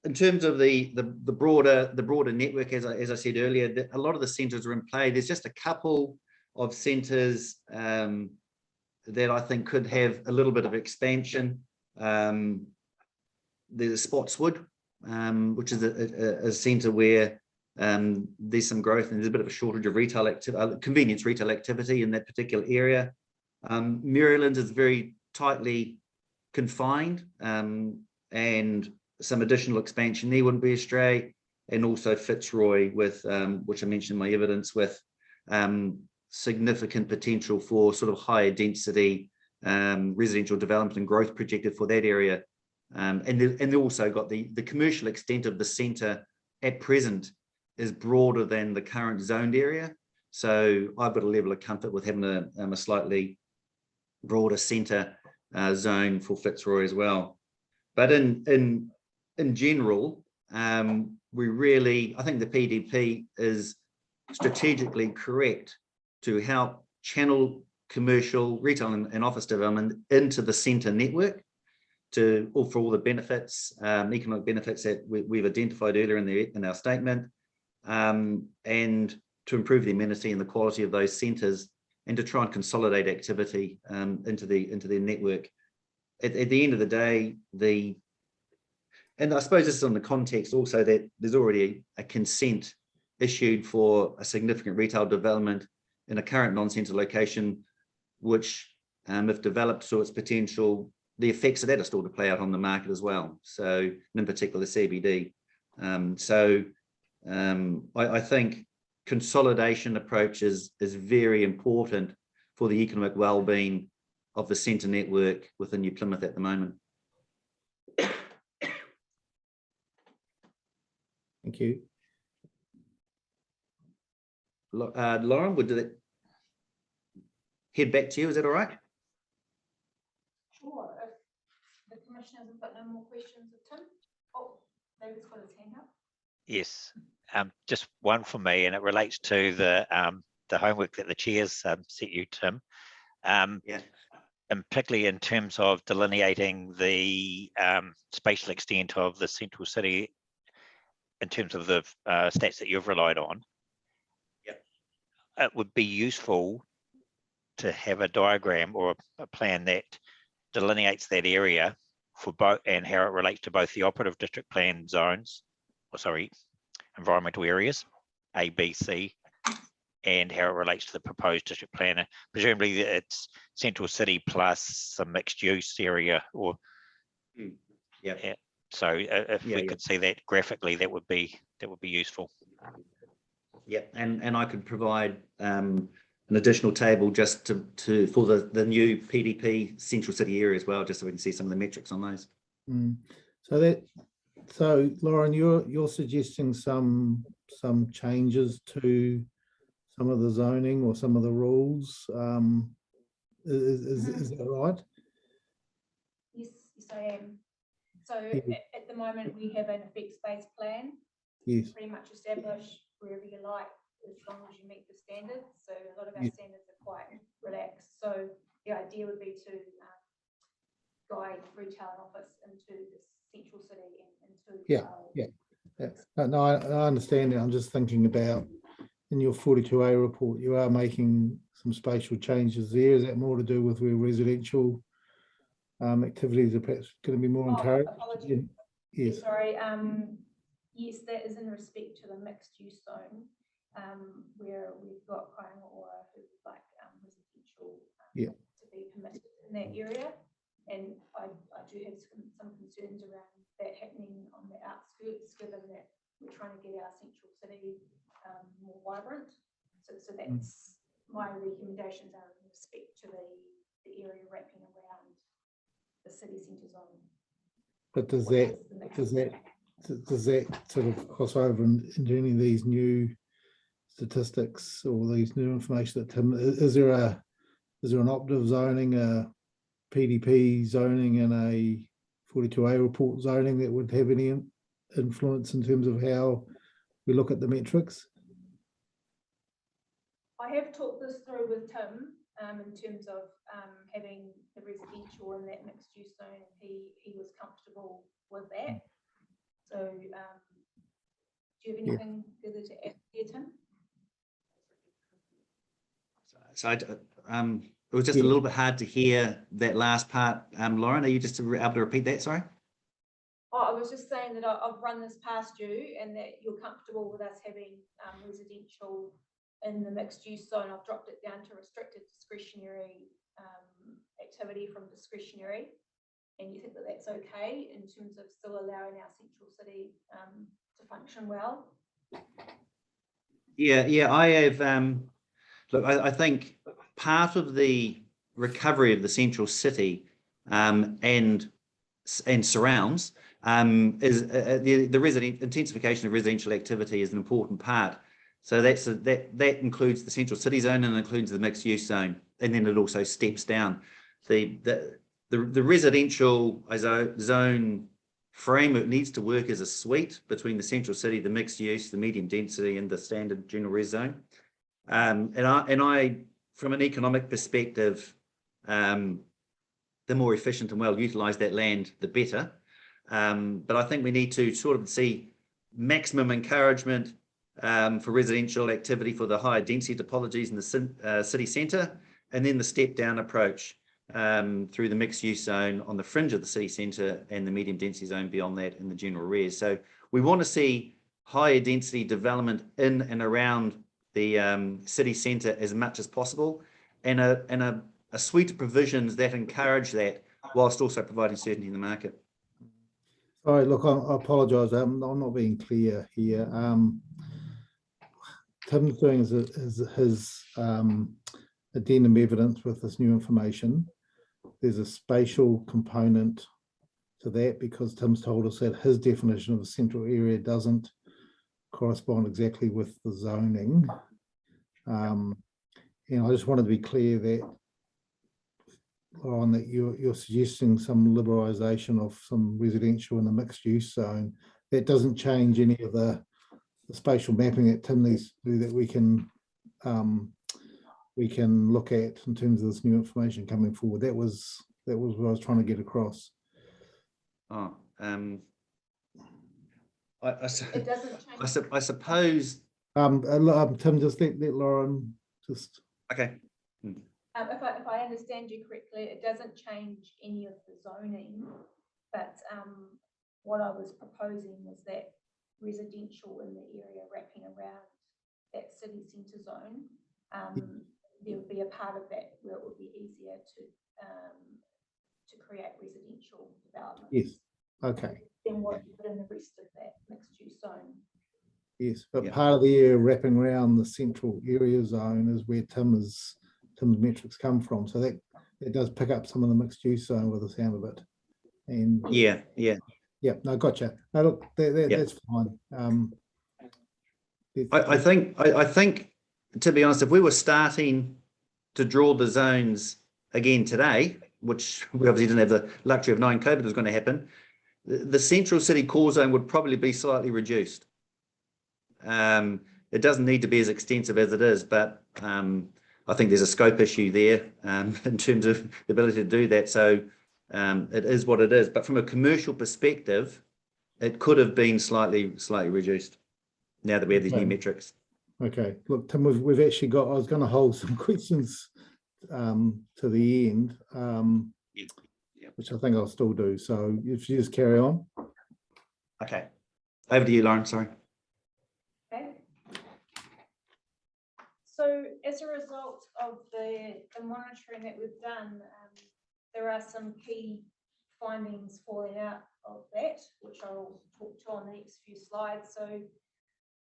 [SPEAKER 11] in terms of the broader network, as I said earlier, a lot of the centres are in play. There's just a couple of centres that I think could have a little bit of expansion. There's Spotswood, which is a centre where there's some growth and there's a bit of a shortage of retail activity, convenience retail activity in that particular area. Maryland is very tightly confined, and some additional expansion there wouldn't be a stray. And also Fitzroy, with which I mentioned in my evidence, with significant potential for sort of higher density residential development and growth projected for that area. And they also got the commercial extent of the centre at present is broader than the current zoned area. So I've got a level of comfort with having a slightly broader centre zone for Fitzroy as well. But in general, we really, I think the PDP is strategically correct to help channel commercial, retail and office development into the centre network for all the benefits, economic benefits that we've identified earlier in our statement, and to improve the amenity and the quality of those centres, and to try and consolidate activity into their network. At the end of the day, and I suppose this is on the context also that there's already a consent issued for a significant retail development in a current non-centre location, which, if developed to its potential, the effects of that are still to play out on the market as well. So, in particular, the CBD. I think consolidation approach is very important for the economic well-being of the centre network within New Plymouth at the moment.
[SPEAKER 1] Thank you.
[SPEAKER 11] Lauren, would it head back to you? Is that all right?
[SPEAKER 5] Sure, if the commissioners have got no more questions of Tim. Oh, David's got his hand up.
[SPEAKER 4] Yes, just one for me, and it relates to the homework that the chairs set you, Tim.
[SPEAKER 11] Yeah.
[SPEAKER 4] And particularly in terms of delineating the spatial extent of the central city in terms of the stats that you've relied on.
[SPEAKER 11] Yeah.
[SPEAKER 4] It would be useful to have a diagram or a plan that delineates that area for both, and how it relates to both the operative district plan zones, environmental areas, A, B, C, and how it relates to the proposed district plan. Presumably it's central city plus some mixed use area, or
[SPEAKER 11] yeah.
[SPEAKER 4] So if we could see that graphically, that would be useful.
[SPEAKER 11] Yeah, and I could provide an additional table just for the new PDP central city area as well, just so we can see some of the metrics on those.
[SPEAKER 1] So Lauren, you're suggesting some changes to some of the zoning or some of the rules. Is that right?
[SPEAKER 5] Yes, I am. So
[SPEAKER 1] Yeah.
[SPEAKER 5] at the moment, we have an effects-based plan.
[SPEAKER 1] Yes.
[SPEAKER 5] Pretty much established wherever you like, as long as you meet the standards. So a lot of our
[SPEAKER 1] Yeah.
[SPEAKER 5] standards are quite relaxed. So the idea would be to guide retail and office into the central city and into.
[SPEAKER 1] No, I understand it. I'm just thinking about in your 42A report, you are making some spatial changes there. Is that more to do with where residential activities are perhaps going to be more encouraged?
[SPEAKER 5] Apologies.
[SPEAKER 1] Yes.
[SPEAKER 5] Sorry. Yes, that is in respect to the mixed use zone, where we've got Kaingaora who would like residential to be permitted in that area. And I do have some concerns around that happening on the outskirts, given that we're trying to get our central city more vibrant. So that's my recommendations are in respect to the area wrapping around the city centre zone.
[SPEAKER 1] But does that sort of cross over into any of these new statistics or these new information that Tim, is there an operative zoning, a PDP zoning and a 42A report zoning that would have any influence in terms of how we look at the metrics?
[SPEAKER 5] I have talked this through with Tim in terms of having the residential in that mixed use zone. He was comfortable with that. So do you have anything further to add there, Tim?
[SPEAKER 11] So it was just a little bit hard to hear that last part. Lauren, are you just able to repeat that? Sorry.
[SPEAKER 5] Oh, I was just saying that I've run this past you and that you're comfortable with us having residential in the mixed use zone. I've dropped it down to restricted discretionary activity from discretionary. And you think that that's okay in terms of still allowing our central city to function well?
[SPEAKER 11] Yeah, I have. Look, I think part of the recovery of the central city and surrounds is the intensification of residential activity is an important part. So that includes the central city zone and includes the mixed use zone, and then it also steps down. The residential zone framework needs to work as a suite between the central city, the mixed use, the medium density, and the standard general res zone. And I, from an economic perspective, the more efficient and well utilised that land, the better. But I think we need to sort of see maximum encouragement for residential activity for the higher density topologies in the city centre, and then the step down approach through the mixed use zone on the fringe of the city centre and the medium density zone beyond that in the general res. So we want to see higher density development in and around the city centre as much as possible, and a suite of provisions that encourage that whilst also providing certainty in the market.
[SPEAKER 1] Sorry, look, I apologise. I'm not being clear here. Tim's doing his addendum evidence with this new information. There's a spatial component to that because Tim's told us that his definition of a central area doesn't correspond exactly with the zoning. And I just wanted to be clear that, Lauren, that you're suggesting some liberalisation of some residential in the mixed use zone. That doesn't change any of the spatial mapping that Tim needs to do that we can look at in terms of this new information coming forward. That was what I was trying to get across.
[SPEAKER 11] Oh,
[SPEAKER 5] It doesn't change.
[SPEAKER 11] I suppose.
[SPEAKER 1] Tim, just let Lauren just.
[SPEAKER 11] Okay.
[SPEAKER 5] If I understand you correctly, it doesn't change any of the zoning, but what I was proposing was that residential in the area wrapping around that city centre zone, there would be a part of that where it would be easier to create residential development.
[SPEAKER 1] Yes. Okay.
[SPEAKER 5] Than what you put in the rest of that mixed use zone.
[SPEAKER 1] Yes, but
[SPEAKER 11] Yeah.
[SPEAKER 1] part of the area wrapping around the central area zone is where Tim's metrics come from. So that does pick up some of the mixed use zone with the sound of it. And
[SPEAKER 11] Yeah.
[SPEAKER 1] no, gotcha. No, look,
[SPEAKER 11] Yeah.
[SPEAKER 1] that's fine.
[SPEAKER 11] I think, to be honest, if we were starting to draw the zones again today, which we obviously didn't have the luxury of knowing COVID was going to happen, the central city core zone would probably be slightly reduced. It doesn't need to be as extensive as it is, but I think there's a scope issue there in terms of the ability to do that. So it is what it is. But from a commercial perspective, it could have been slightly reduced now that we have these new
[SPEAKER 1] Okay.
[SPEAKER 11] metrics.
[SPEAKER 1] Okay, look, Tim, we've actually got, I was going to hold some questions to the end,
[SPEAKER 11] Yeah.
[SPEAKER 1] which I think I'll still do. So if you just carry on.
[SPEAKER 11] Okay. Over to you, Lauren. Sorry.
[SPEAKER 5] Okay. So as a result of the monitoring that we've done, there are some key findings falling out of that, which I'll talk to on the next few slides. So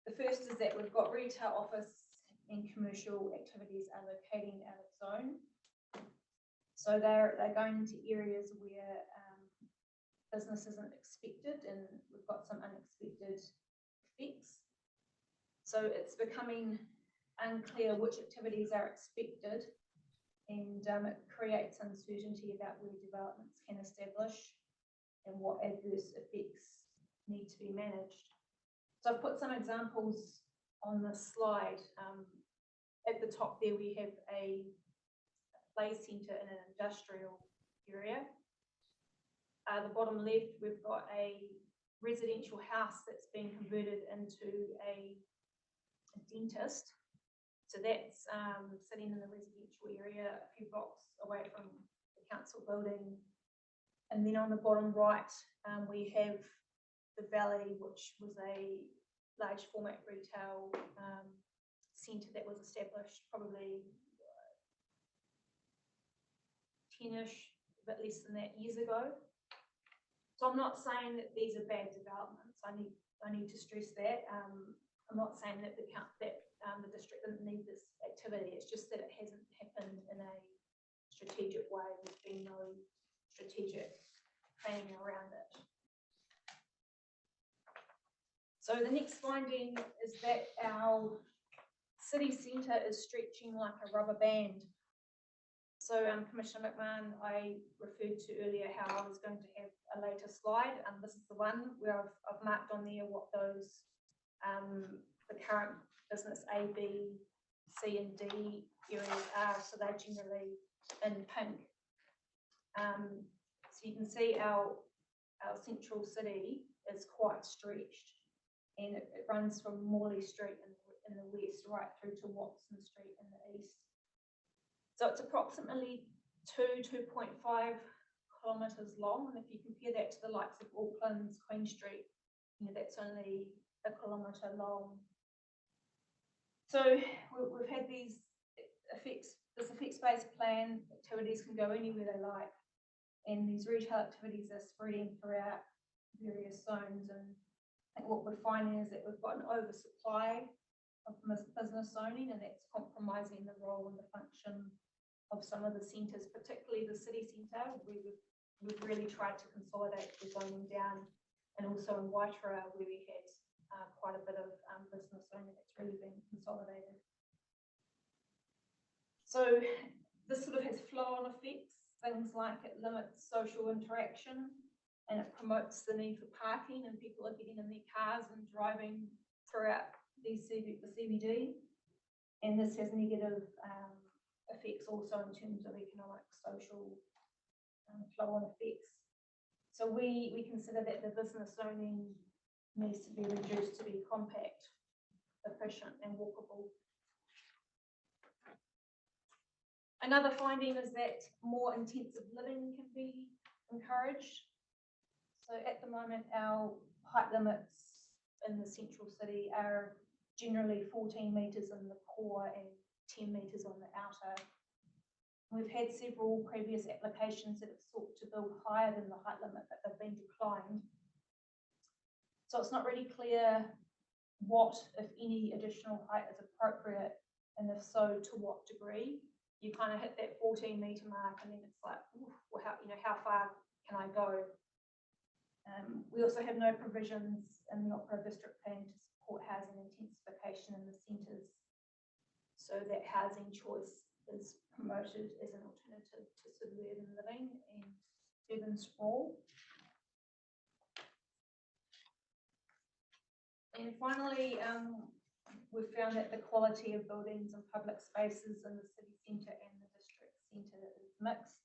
[SPEAKER 5] the first is that we've got retail, office and commercial activities are locating out of zone. So they're going into areas where business isn't expected, and we've got some unexpected effects. So it's becoming unclear which activities are expected, and it creates uncertainty about where developments can establish and what adverse effects need to be managed. So I've put some examples on this slide. At the top there, we have a play centre in an industrial area. The bottom left, we've got a residential house that's been converted into a dentist. So that's sitting in the residential area a few blocks away from the council building. And then on the bottom right, we have the Valley, which was a large format retail centre that was established probably 10-ish, a bit less than that, years ago. So I'm not saying that these are bad developments. I need to stress that. I'm not saying that the district doesn't need this activity. It's just that it hasn't happened in a strategic way. There's been no strategic planning around it. So the next finding is that our city centre is stretching like a rubber band. So Commissioner McMahon, I referred to earlier how I was going to have a later slide, and this is the one where I've marked on there what those the current business A, B, C and D areas are. So they're generally in pink. So you can see our central city is quite stretched, and it runs from Morley Street in the west right through to Watson Street in the east. So it's approximately 2.5 kilometres long, and if you compare that to the likes of Auckland's Queen Street, that's only a kilometre long. So we've had these this effects-based plan. Activities can go anywhere they like, and these retail activities are spreading throughout various zones. And I think what we're finding is that we've got an oversupply of business zoning, and that's compromising the role and the function of some of the centres, particularly the city centre. We've really tried to consolidate the zoning down, and also in Waitara where we had quite a bit of business zoning that's really been consolidated. So this sort of has flow-on effects, things like it limits social interaction, and it promotes the need for parking, and people are getting in their cars and driving throughout the CBD. And this has negative effects also in terms of economic, social flow-on effects. So we consider that the business zoning needs to be reduced to be compact, efficient and walkable. Another finding is that more intensive living can be encouraged. So at the moment, our height limits in the central city are generally 14 metres in the core and 10 metres on the outer. We've had several previous applications that have sought to build higher than the height limit, but they've been declined. So it's not really clear what, if any, additional height is appropriate, and if so, to what degree. You kind of hit that 14-metre mark, and then it's like, oof, well, how far can I go? We also have no provisions in the Opera District Plan to support housing intensification in the centres, so that housing choice is promoted as an alternative to suburban living and urban sprawl. And finally, we've found that the quality of buildings and public spaces in the city centre and the district centre is mixed.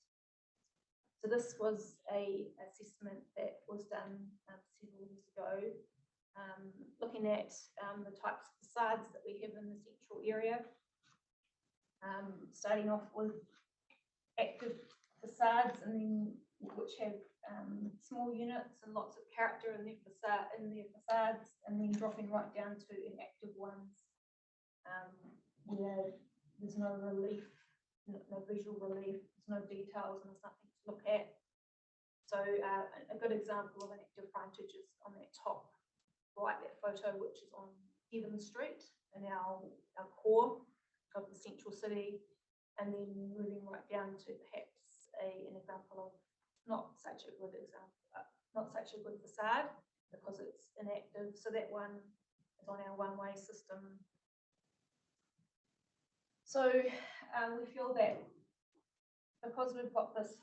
[SPEAKER 5] So this was a assessment that was done several years ago, looking at the types of facades that we have in the central area. Starting off with active facades, and then which have small units and lots of character in their facades, and then dropping right down to inactive ones, where there's no relief, no visual relief, there's no details, and there's nothing to look at. So a good example of an active frontage is on that top right, that photo, which is on Evans Street in our core of the central city, and then moving right down to perhaps an example of not such a good facade because it's inactive. So that one is on our one-way system. So we feel that because we've got this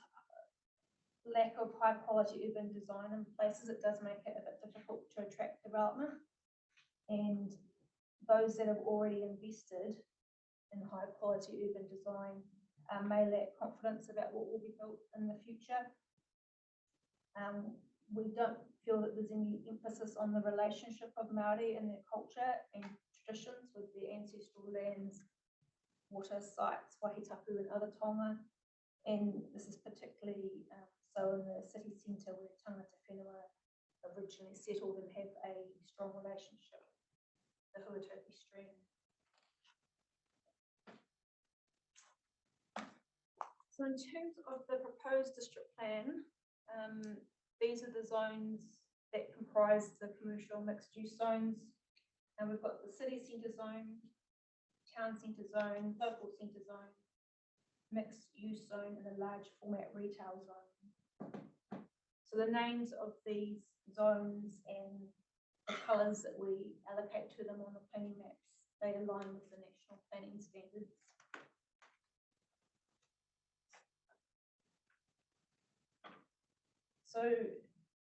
[SPEAKER 5] lack of high quality urban design in places, it does make it a bit difficult to attract development, and those that have already invested in high quality urban design may lack confidence about what will be built in the future. We don't feel that there's any emphasis on the relationship of Māori and their culture and traditions with their ancestral lands, water sites, wahitapu and other tonga. And this is particularly so in the city centre where tangata whenua originally settled and have a strong relationship with the Huatoki stream. So in terms of the proposed district plan, these are the zones that comprise the commercial mixed use zones. And we've got the city centre zone, town centre zone, local centre zone, mixed use zone, and a large format retail zone. So the names of these zones and the colours that we allocate to them on the planning maps, they align with the national planning standards. So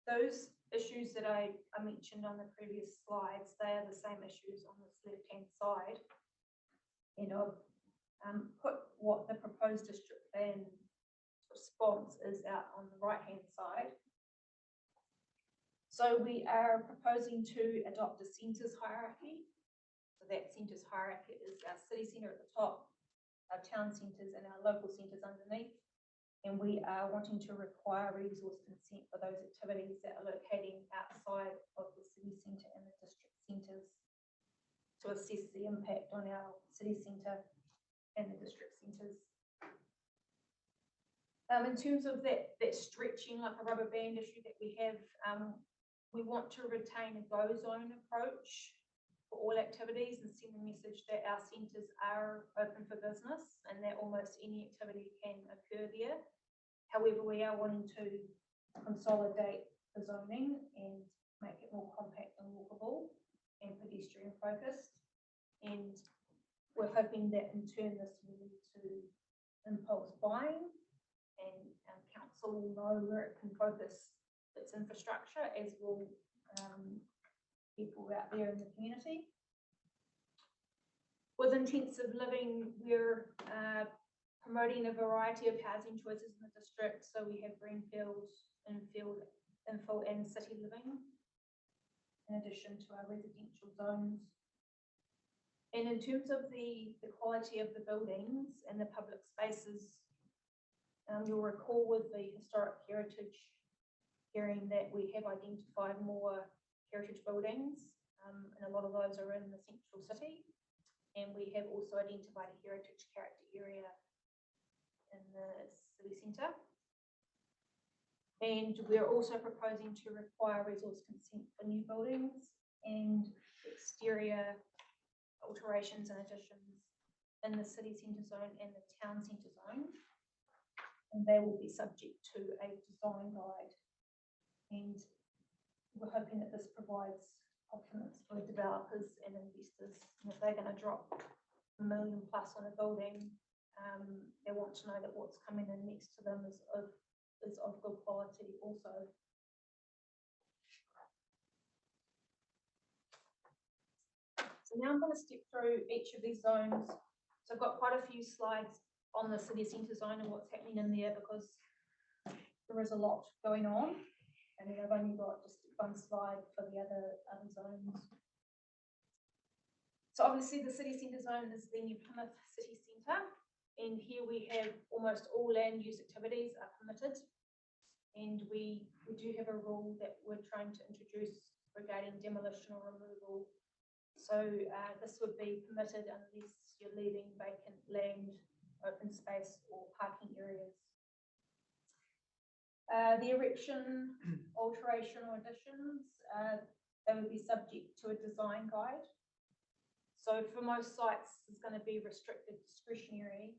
[SPEAKER 5] those issues that I mentioned on the previous slides, they are the same issues on this left-hand side. And I've put what the proposed district plan response is out on the right-hand side. So we are proposing to adopt a centres hierarchy. So that centres hierarchy is our city centre at the top, our town centres and our local centres underneath. And we are wanting to require resource consent for those activities that are locating outside of the city centre and the district centres to assess the impact on our city centre and the district centres. In terms of that stretching like a rubber band issue that we have, we want to retain a go zone approach for all activities and send the message that our centres are open for business and that almost any activity can occur there. However, we are wanting to consolidate the zoning and make it more compact and walkable and pedestrian focused. And we're hoping that in turn this will lead to impulse buying, and council will know where it can focus its infrastructure, as will people out there in the community. With intensive living, we're promoting a variety of housing choices in the district. So we have greenfield, infill, and city living, in addition to our residential zones. And in terms of the quality of the buildings and the public spaces, you'll recall with the historic heritage hearing that we have identified more heritage buildings, and a lot of those are in the central city. And we have also identified a heritage character area in the city centre. And we're also proposing to require resource consent for new buildings. And exterior alterations and additions in the city centre zone and the town centre zone. And they will be subject to a design guide. And we're hoping that this provides confidence for developers and investors. And if they're going to drop $1 million plus on a building, they want to know that what's coming in next to them is of good quality also. So now I'm going to step through each of these zones. So I've got quite a few slides on the city centre zone and what's happening in there because there is a lot going on. And then I've only got just one slide for the other zones. So obviously the city centre zone is the New Plymouth city centre. And here we have almost all land use activities are permitted. And we do have a rule that we're trying to introduce regarding demolition or removal. So this would be permitted unless you're leaving vacant land, open space or parking areas. The erection, alteration or additions, they would be subject to a design guide. So for most sites, it's going to be restricted discretionary,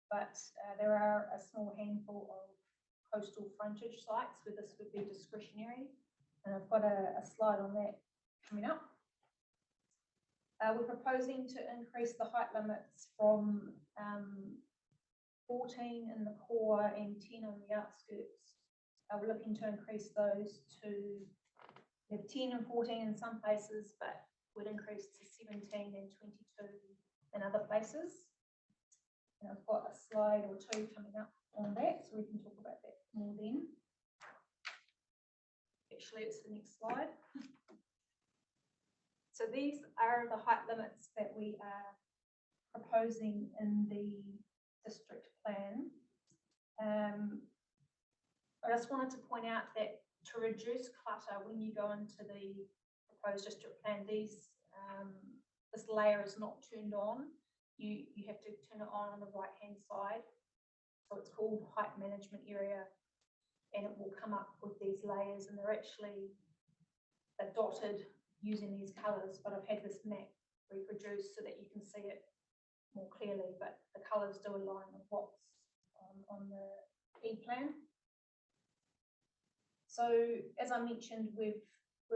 [SPEAKER 5] but there are a small handful of coastal frontage sites where this would be discretionary. And I've got a slide on that coming up. We're proposing to increase the height limits from 14 in the core and 10 on the outskirts. We're looking to increase those to 10 and 14 in some places, but would increase to 17 and 22 in other places. And I've got a slide or two coming up on that, so we can talk about that more then. Actually, it's the next slide. So these are the height limits that we are proposing in the district plan. I just wanted to point out that to reduce clutter when you go into the proposed district plan, this layer is not turned on. You have to turn it on the right hand side. So it's called height management area, and it will come up with these layers, and they're dotted using these colours, but I've had this map reproduced so that you can see it more clearly, but the colours do align with what's on the E-plan. So as I mentioned, we've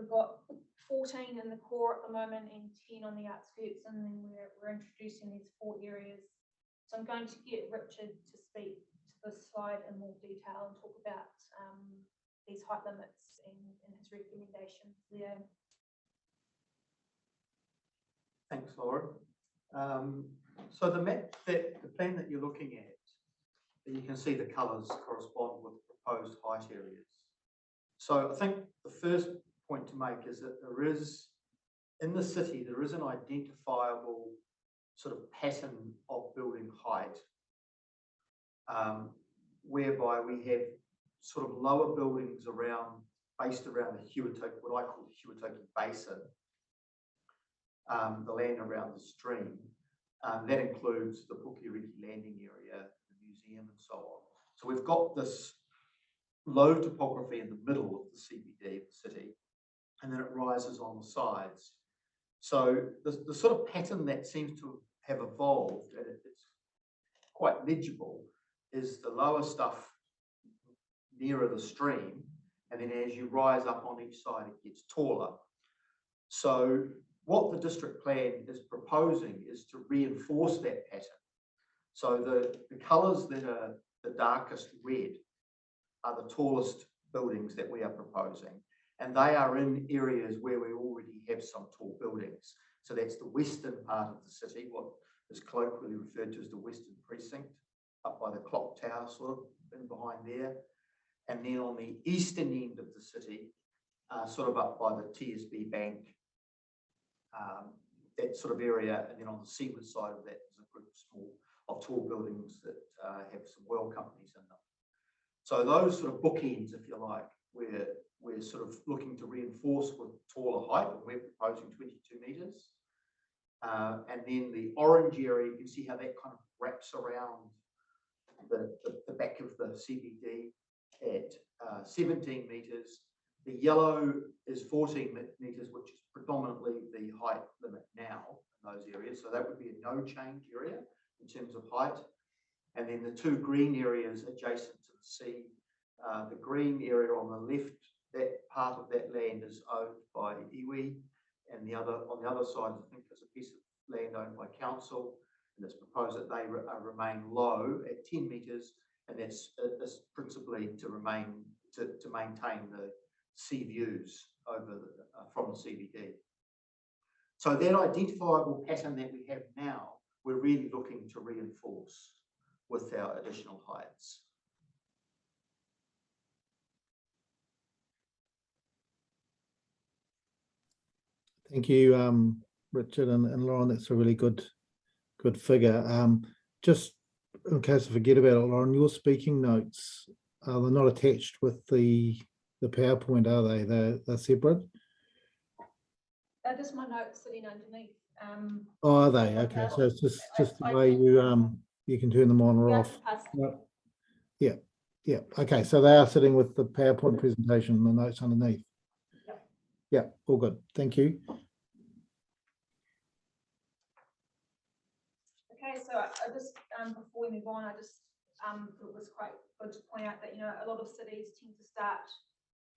[SPEAKER 5] got 14 in the core at the moment and 10 on the outskirts, and then we're introducing these 4 areas. So I'm going to get Richard to speak to this slide in more detail and talk about these height limits and his recommendations there.
[SPEAKER 6] Thanks, Laura. So the plan that you're looking at, you can see the colours correspond with proposed height areas. So I think the first point to make is that in the city, there is an identifiable sort of pattern of building height, whereby we have sort of lower buildings based around the Huatoki, what I call the Huatoki Basin, the land around the stream. That includes the Pukiriki landing area, the museum and so on. So we've got this low topography in the middle of the CBD of the city, and then it rises on the sides. So the sort of pattern that seems to have evolved, and it's quite legible, is the lower stuff nearer the stream, and then as you rise up on each side, it gets taller. So what the district plan is proposing is to reinforce that pattern. So the colours that are the darkest red are the tallest buildings that we are proposing, and they are in areas where we already have some tall buildings. So that's the western part of the city, what is colloquially referred to as the Western Precinct, up by the clock tower, sort of in behind there. And then on the eastern end of the city, sort of up by the TSB Bank, that sort of area, and then on the seaward side of that is a group of tall buildings that have some well companies in them. So those sort of bookends, if you like, we're sort of looking to reinforce with taller height, and we're proposing 22 metres. And then the orange area, you can see how that kind of wraps around the back of the CBD at 17 metres. The yellow is 14 metres, which is predominantly the height limit now in those areas. So that would be a no change area in terms of height. And then the two green areas adjacent to the sea, the green area on the left, that part of that land is owned by iwi, and on the other side, I think there's a piece of land owned by council, and it's proposed that they remain low at 10 metres, and that's principally to maintain the sea views over from the CBD. So that identifiable pattern that we have now, we're really looking to reinforce with our additional heights.
[SPEAKER 1] Thank you, Richard and Lauren. That's a really good figure. Just in case I forget about it, Lauren, your speaking notes, they're not attached with the PowerPoint, are they? They're separate?
[SPEAKER 5] Just my notes sitting underneath.
[SPEAKER 1] Oh, are they? Okay, so it's just the way you can turn them on or off. Yeah. Okay, so they are sitting with the PowerPoint presentation, the notes underneath. Yeah, all good. Thank you.
[SPEAKER 5] Okay, so I just, before we move on, I just thought it was quite good to point out that, you know, a lot of cities tend to start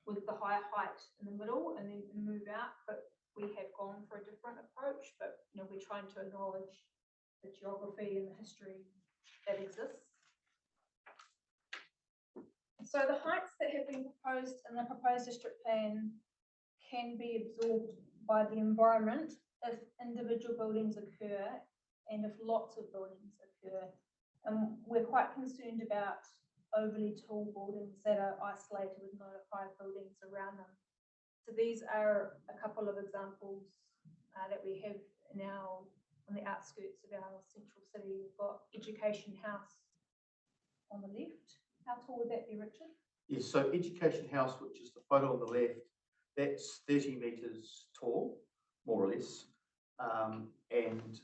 [SPEAKER 5] with the higher height in the middle and then move out, but we have gone for a different approach, but, you know, we're trying to acknowledge the geography and the history that exists. So the heights that have been proposed in the proposed district plan can be absorbed by the environment if individual buildings occur and if lots of buildings occur. And we're quite concerned about overly tall buildings that are isolated with no high buildings around them. So these are a couple of examples that we have now on the outskirts of our central city. We've got Education House on the left. How tall would that be, Richard?
[SPEAKER 6] Yes, so Education House, which is the photo on the left, that's 30 metres tall, more or less, and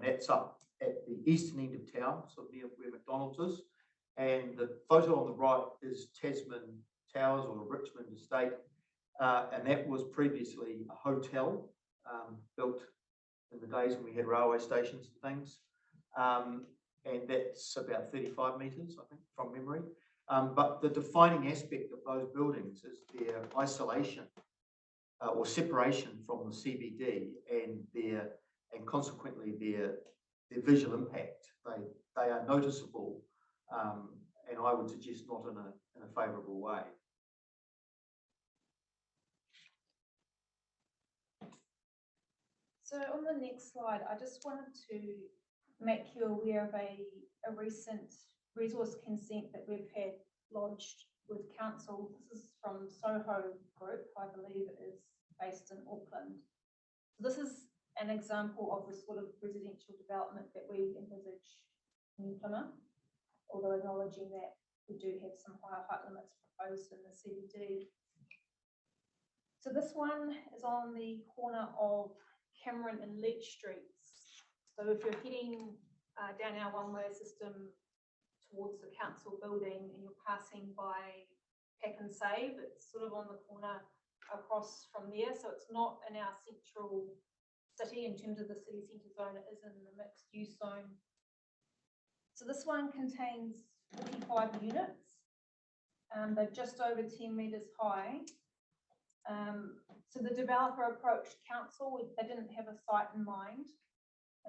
[SPEAKER 6] that's up at the eastern end of town, so near where McDonald's is. And the photo on the right is Tasman Towers or Richmond Estate, and that was previously a hotel built in the days when we had railway stations and things, and that's about 35 metres, I think, from memory. But the defining aspect of those buildings is their isolation or separation from the CBD and consequently their visual impact. They are noticeable, and I would suggest not in a favourable way.
[SPEAKER 5] So on the next slide, I just wanted to make you aware of a recent resource consent that we've had lodged with council. This is from Soho Group, I believe it is based in Auckland. So this is an example of the sort of residential development that we envisage in Plymouth, although acknowledging that we do have some higher height limits proposed in the CBD. So this one is on the corner of Cameron and Leach Streets. So if you're heading down our one-way system towards the council building and you're passing by Pack and Save, it's sort of on the corner across from there. So it's not in our central city in terms of the city centre zone, it is in the mixed use zone. So this one contains 45 units. They're just over 10 metres high. So the developer approached council. They didn't have a site in mind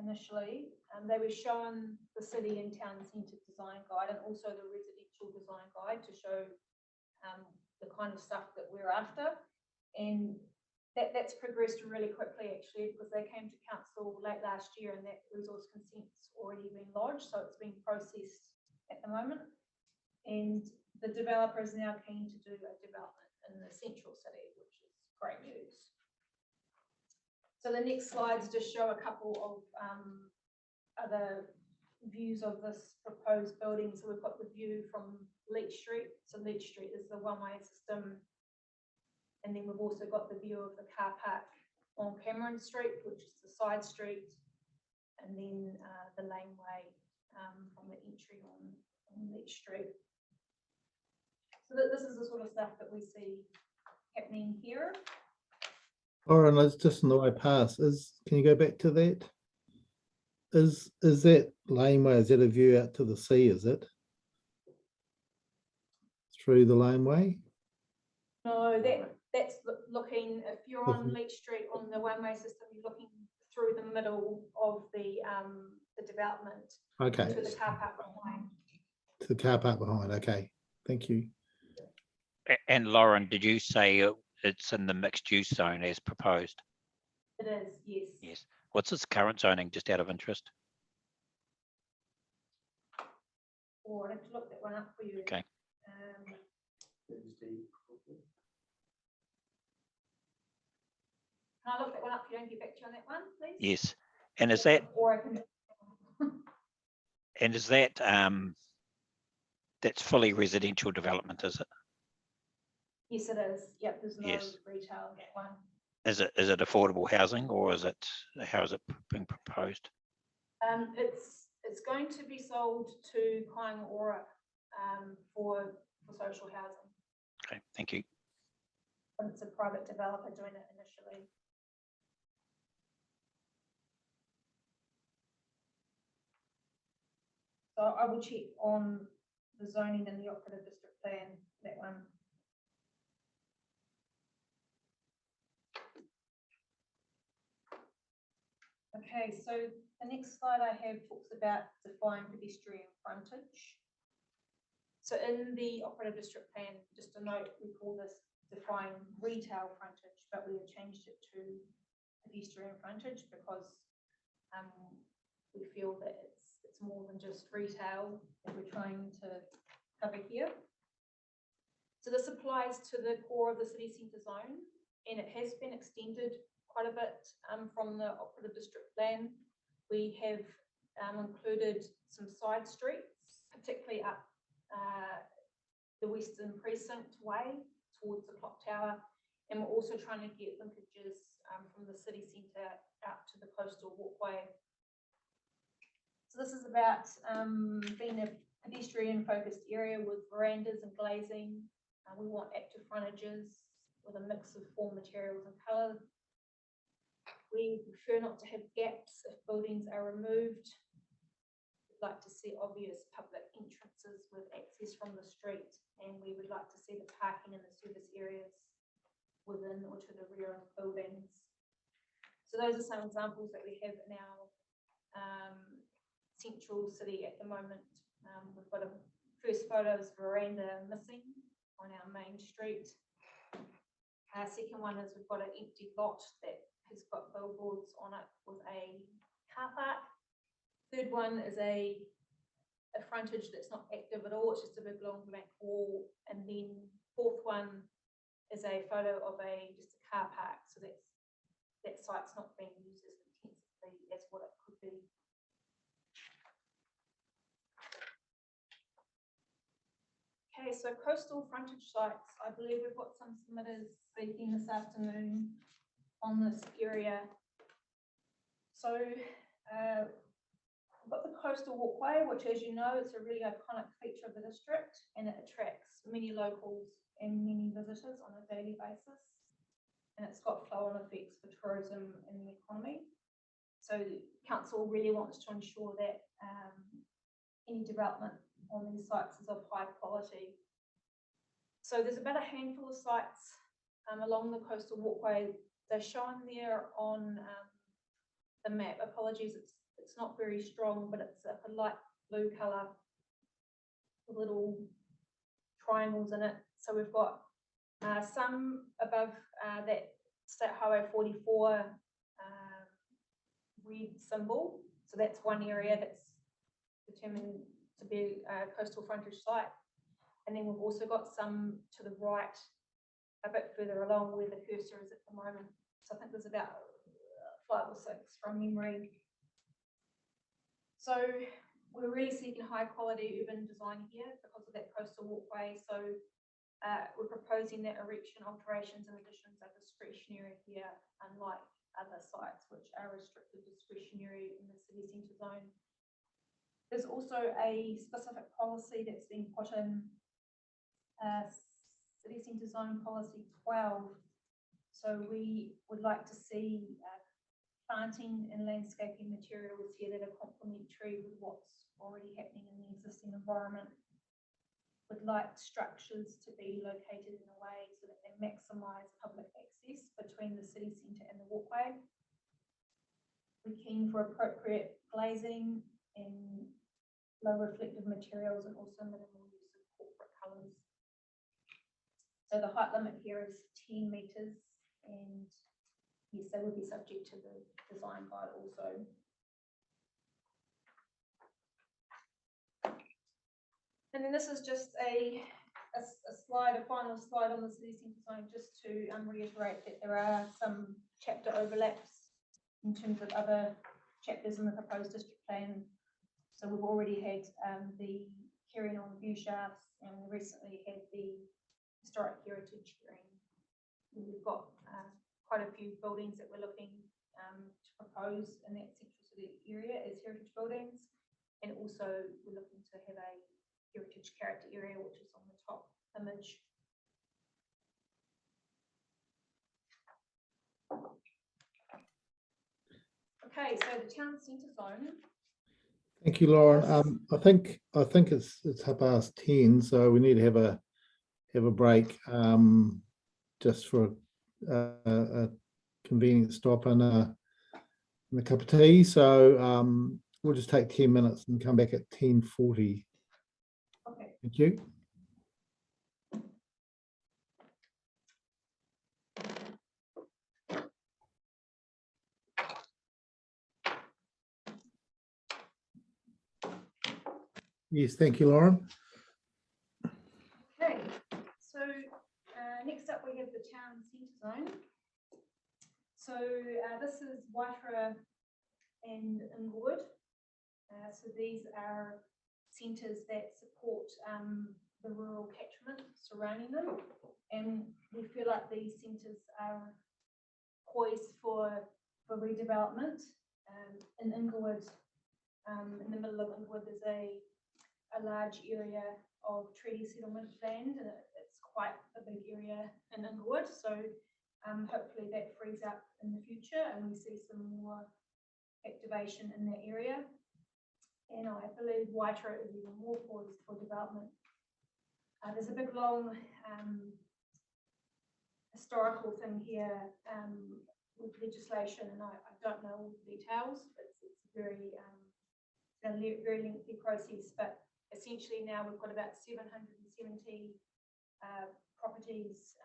[SPEAKER 5] initially. They were shown the city and town centre design guide and also the residential design guide to show the kind of stuff that we're after. And that's progressed really quickly actually, because they came to council late last year and that resource consent's already been lodged, so it's being processed at the moment. And the developer is now keen to do a development in the central city, which is great news. So the next slides just show a couple of other views of this proposed building. So we've got the view from Leach Street. So Leach Street is the one-way system. And then we've also got the view of the car park on Cameron Street, which is the side street. And then the laneway from the entry on Leach Street. So this is the sort of stuff that we see happening here.
[SPEAKER 1] Lauren, it's just on the way past. Can you go back to that? Is that laneway, is that a view out to the sea, is it? Through the laneway?
[SPEAKER 5] No, that's looking, if you're on Leach Street on the one-way system, you're looking through the middle of the development
[SPEAKER 1] Okay,
[SPEAKER 5] to the car park behind.
[SPEAKER 1] to the car park behind. Okay, thank you.
[SPEAKER 4] And Lauren, did you say it's in the mixed use zone as proposed?
[SPEAKER 5] It is, yes.
[SPEAKER 4] Yes. What's its current zoning, just out of interest?
[SPEAKER 5] Or I have to look that one up for you.
[SPEAKER 4] Okay.
[SPEAKER 5] Can I look that one up for you and get back to you on that one, please?
[SPEAKER 4] Yes. And is that,
[SPEAKER 5] Or I can,
[SPEAKER 4] and is that, that's fully residential development, is it?
[SPEAKER 5] yes, it is. Yep, there's no
[SPEAKER 4] Yes.
[SPEAKER 5] retail in that one.
[SPEAKER 4] Is it affordable housing, or is it, how is it being proposed?
[SPEAKER 5] It's going to be sold to Kāinga Ora for social housing.
[SPEAKER 4] Okay, thank you.
[SPEAKER 5] But it's a private developer doing it initially. So I will check on the zoning and the operative district plan, that one. Okay, so the next slide I have talks about defined pedestrian frontage. So in the operative district plan, just a note, we call this defined retail frontage, but we have changed it to pedestrian frontage because we feel that it's more than just retail that we're trying to cover here. So this applies to the core of the city centre zone, and it has been extended quite a bit from the operative district plan. We have included some side streets, particularly up the Western Precinct Way towards the clock tower, and we're also trying to get linkages from the city centre out to the coastal walkway. So this is about being a pedestrian focused area with verandas and glazing. We want active frontages with a mix of form, materials and colour. We prefer not to have gaps if buildings are removed. We'd like to see obvious public entrances with access from the street, and we would like to see the parking in the service areas within or to the rear of buildings. So those are some examples that we have in our central city at the moment. We've got a first photo is veranda missing on our main street. Second one is we've got an empty lot that has got billboards on it with a car park. Third one is a frontage that's not active at all, it's just a big long blank wall. And then fourth one is a photo of just a car park, so that site's not being used as intensively as what it could be. Okay, so coastal frontage sites, I believe we've got some submitters speaking this afternoon on this area. So we've got the coastal walkway, which, as you know, it's a really iconic feature of the district, and it attracts many locals and many visitors on a daily basis. And it's got flow-on effects for tourism and the economy. So council really wants to ensure that any development on these sites is of high quality. So there's about a handful of sites along the coastal walkway. They're shown there on the map. Apologies, it's not very strong, but it's a light blue colour with little triangles in it. So we've got some above that State Highway 44 red symbol. So that's one area that's determined to be a coastal frontage site. And then we've also got some to the right, a bit further along where the cursor is at the moment. So I think there's about 5 or 6 from memory. So we're really seeking high quality urban design here because of that coastal walkway. So we're proposing that erection, alterations and additions are discretionary here, unlike other sites which are restricted discretionary in the city centre zone. There's also a specific policy that's been put in, City Centre Zone Policy 12. So we would like to see planting and landscaping materials here that are complementary with what's already happening in the existing environment. Would like structures to be located in a way so that they maximise public access between the city centre and the walkway. We're keen for appropriate glazing and low reflective materials and also minimal use of corporate colours. So the height limit here is 10 metres, and yes, they would be subject to the design guide also. And then this is just a slide, a final slide on the city centre zone, just to reiterate that there are some chapter overlaps in terms of other chapters in the proposed district plan. So we've already had the hearing on view shafts, and we recently had the historic heritage hearing. We've got quite a few buildings that we're looking to propose in that central city area as heritage buildings, and also we're looking to have a heritage character area, which is on the top image. Okay, so the town centre zone.
[SPEAKER 1] Thank you, Lauren. I think it's 10:30, so we need to have a break just for a convenient stop and a cup of tea. So we'll just take 10 minutes and come back at 10:40.
[SPEAKER 5] Okay.
[SPEAKER 1] Thank you. Yes, thank you, Lauren.
[SPEAKER 5] Okay, so next up we have the town centre zone. So this is Waitara and Inglewood. So these are centres that support the rural catchment surrounding them, and we feel like these centres are poised for redevelopment. In Inglewood, in the middle of Inglewood, there's a large area of treaty settlement land, and it's quite a big area in Inglewood. So hopefully that frees up in the future and we see some more activation in that area. And I believe Waitara is even more poised for development. There's a big long historical thing here with legislation, and I don't know all the details, but it's a very lengthy process. But essentially now we've got about 770 properties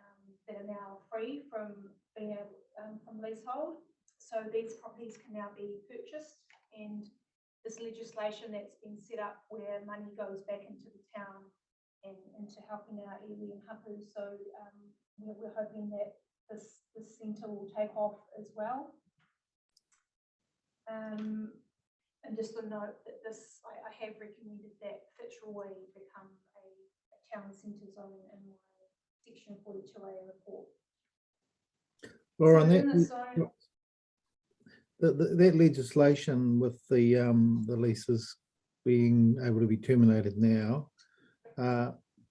[SPEAKER 5] that are now free from being able, from leasehold. So these properties can now be purchased, and this legislation that's been set up where money goes back into the town and into helping our iwi and hapu. So we're hoping that this centre will take off as well. And just a note that this, I have recommended that Fitzroy become a town centre zone in my section 42A report.
[SPEAKER 1] Lauren,
[SPEAKER 5] So in the zone,
[SPEAKER 1] that legislation with the leases being able to be terminated now,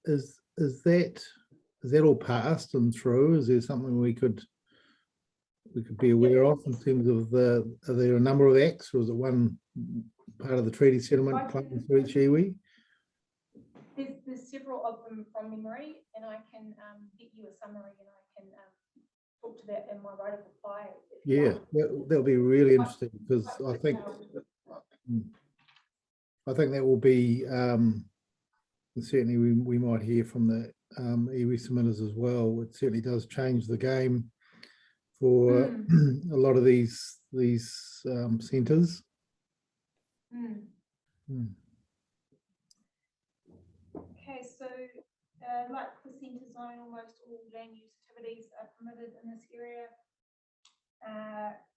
[SPEAKER 1] is that all passed and through? Is there something we could be aware of in terms of are there a number of acts, or is it one part of the treaty settlement claim for each iwi?
[SPEAKER 5] there's several of them from memory, and I can get you a summary, and I can talk to that in my right of reply.
[SPEAKER 1] Yeah, that'll be really interesting, because I think that will be certainly we might hear from the iwi submitters as well. It certainly does change the game for a lot of these centres.
[SPEAKER 5] Okay, so like the centre zone, almost all land use activities are permitted in this area.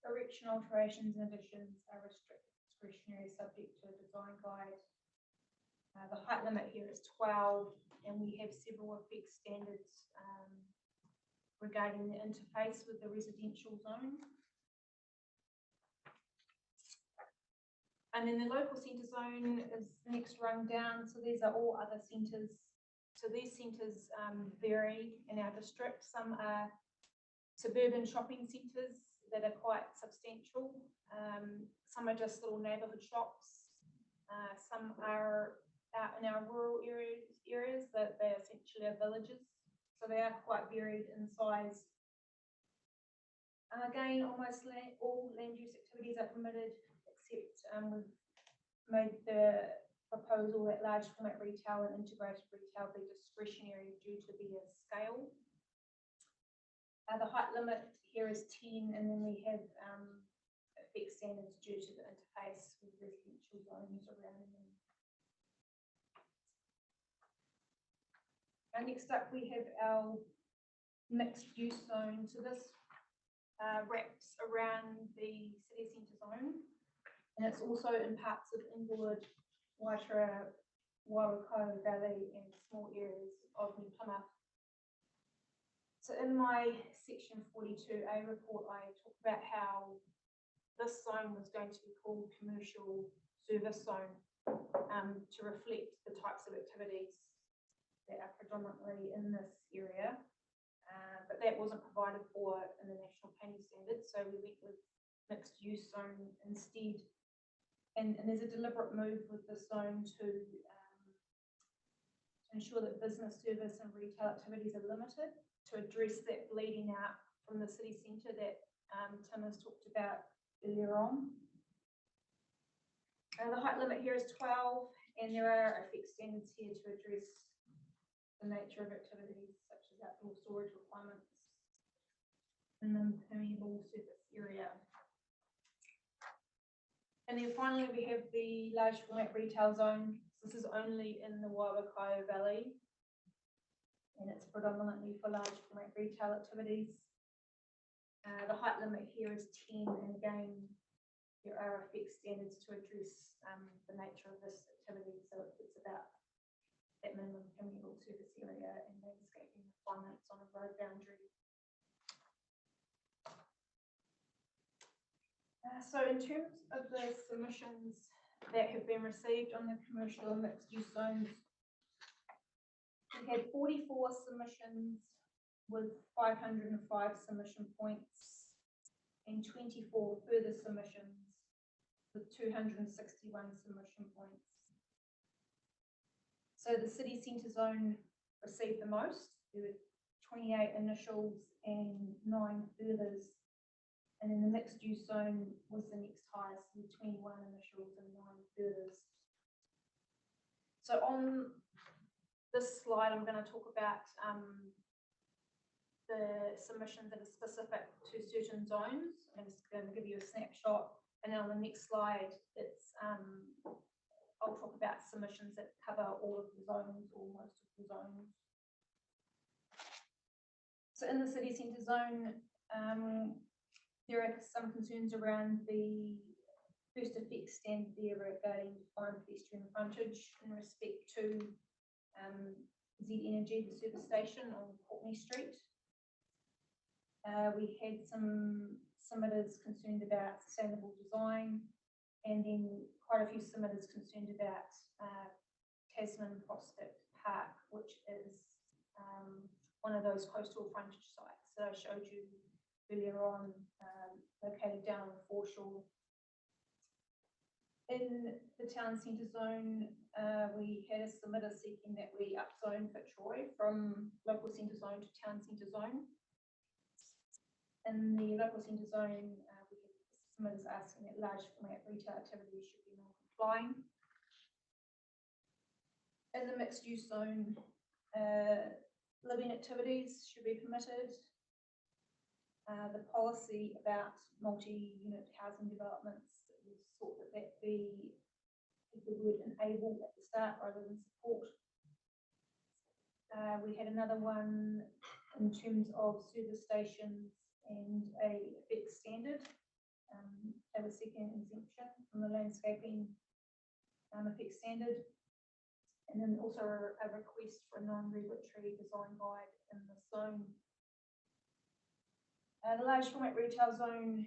[SPEAKER 5] Erection alterations and additions are restricted, discretionary, subject to a design guide. The height limit here is 12, and we have several effect standards regarding the interface with the residential zone. And then the local centre zone is the next rung down. So these are all other centres. So these centres vary in our district. Some are suburban shopping centres that are quite substantial. Some are just little neighbourhood shops. Some are out in our rural areas that they essentially are villages. So they are quite varied in size. Again, almost all land use activities are permitted, except we've made the proposal that large format retail and integrated retail be discretionary due to their scale. The height limit here is 10, and then we have fixed standards due to the interface with residential zones around them. Next up, we have our mixed use zone. So this wraps around the city centre zone, and it's also in parts of Inglewood, Waitara, Waiwakaio Valley, and small areas of New Plymouth. So in my section 42A report, I talk about how this zone was going to be called commercial service zone to reflect the types of activities that are predominantly in this area. But that wasn't provided for in the National Planning Standards, so we went with mixed use zone instead. And there's a deliberate move with this zone to ensure that business, service and retail activities are limited, to address that bleeding out from the city centre that Tim has talked about earlier on. The height limit here is 12, and there are fixed standards here to address the nature of activities such as outdoor storage requirements in the permeable surface area. And then finally, we have the large format retail zone. This is only in the Waiwakaio Valley, and it's predominantly for large format retail activities. The height limit here is 10, and again, there are fixed standards to address the nature of this activity. So it's about that minimum permeable surface area and landscaping requirements on a road boundary. So in terms of the submissions that have been received on the commercial and mixed use zones, we had 44 submissions with 505 submission points and 24 further submissions with 261 submission points. So the city centre zone received the most. There were 28 initials and 9 furthers. And then the mixed use zone was the next highest with 21 initials and 9 furthers. So on this slide, I'm going to talk about the submissions that are specific to certain zones. I'm just going to give you a snapshot. And then on the next slide, it's I'll talk about submissions that cover all of the zones or most of the zones. So in the city centre zone, there are some concerns around the first effect standard there regarding defined pedestrian frontage in respect to Z Energy, the service station on Courtney Street. We had some submitters concerned about sustainable design, and then quite a few submitters concerned about Tasman Prospect Park, which is one of those coastal frontage sites that I showed you earlier on, located down on the foreshore. In the town centre zone, we had a submitter seeking that we upzone Fitzroy from local centre zone to town centre zone. In the local centre zone, we had submitters asking that large format retail activities should be non-complying. In the mixed use zone, living activities should be permitted. The policy about multi-unit housing developments, we thought that be the word enable at the start rather than support. We had another one in terms of service stations and a fixed standard. They were seeking an exemption from the landscaping fixed standard. And then also a request for a non-regulatory design guide in the zone. The large format retail zone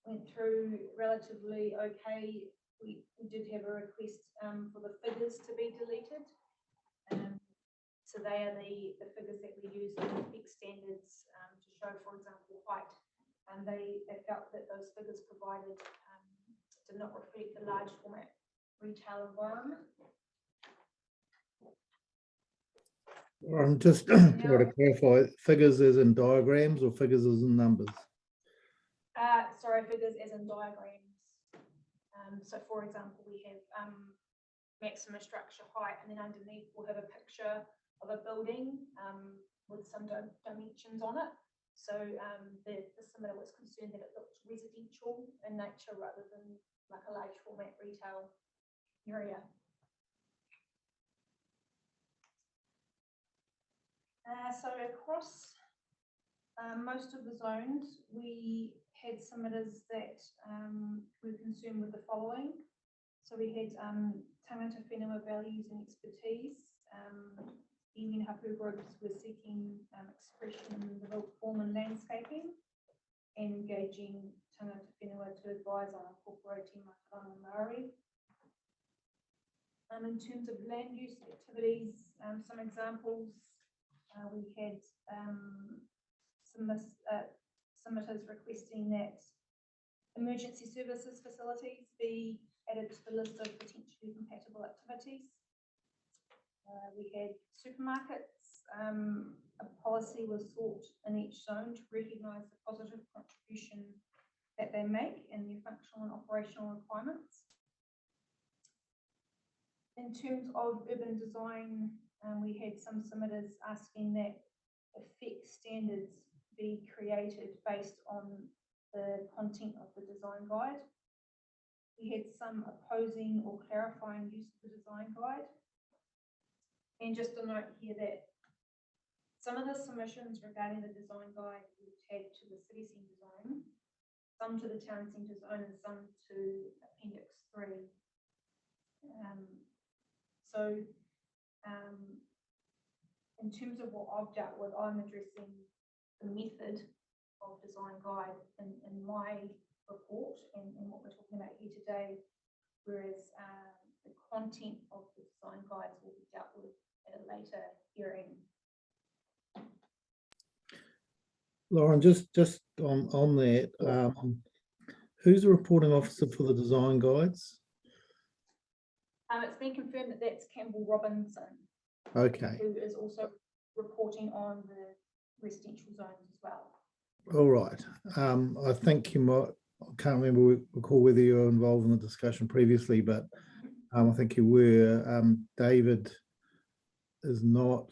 [SPEAKER 5] went through relatively okay. We did have a request for the figures to be deleted. So they are the figures that we use in the fixed standards to show, for example, height. And they felt that those figures provided did not reflect the large format retail environment.
[SPEAKER 1] Just trying to clarify, figures as in diagrams or figures as in numbers?
[SPEAKER 5] Sorry, figures as in diagrams. So for example, we have maximum structure height, and then underneath we'll have a picture of a building with some dimensions on it. So the submitter was concerned that it looked residential in nature rather than like a large format retail area. So across most of the zones, we had submitters that were concerned with the following. So we had tangata whenua values and expertise. Iwi hapu groups were seeking expression in the built form and landscaping, and engaging tangata whenua to advise on incorporating Matarana Māori. In terms of land use activities, some examples, we had submitters requesting that emergency services facilities be added to the list of potentially compatible activities. We had supermarkets. A policy was sought in each zone to recognise the positive contribution that they make and their functional and operational requirements. In terms of urban design, we had some submitters asking that effect standards be created based on the content of the design guide. We had some opposing or clarifying use of the design guide. And just a note here that some of the submissions regarding the design guide were tagged to the city centre zone, some to the town centre zone, and some to Appendix 3. In terms of what I've dealt with, I'm addressing the method of design guide in my report and what we're talking about here today, whereas the content of the design guides will be dealt with at a later hearing.
[SPEAKER 1] Lauren, just on that, who's the reporting officer for the design guides?
[SPEAKER 5] It's been confirmed that that's Campbell Robinson,
[SPEAKER 1] Okay,
[SPEAKER 5] who is also reporting on the residential zones as well.
[SPEAKER 1] all right. I think you might, I can't recall whether you were involved in the discussion previously, but I think you were. David is not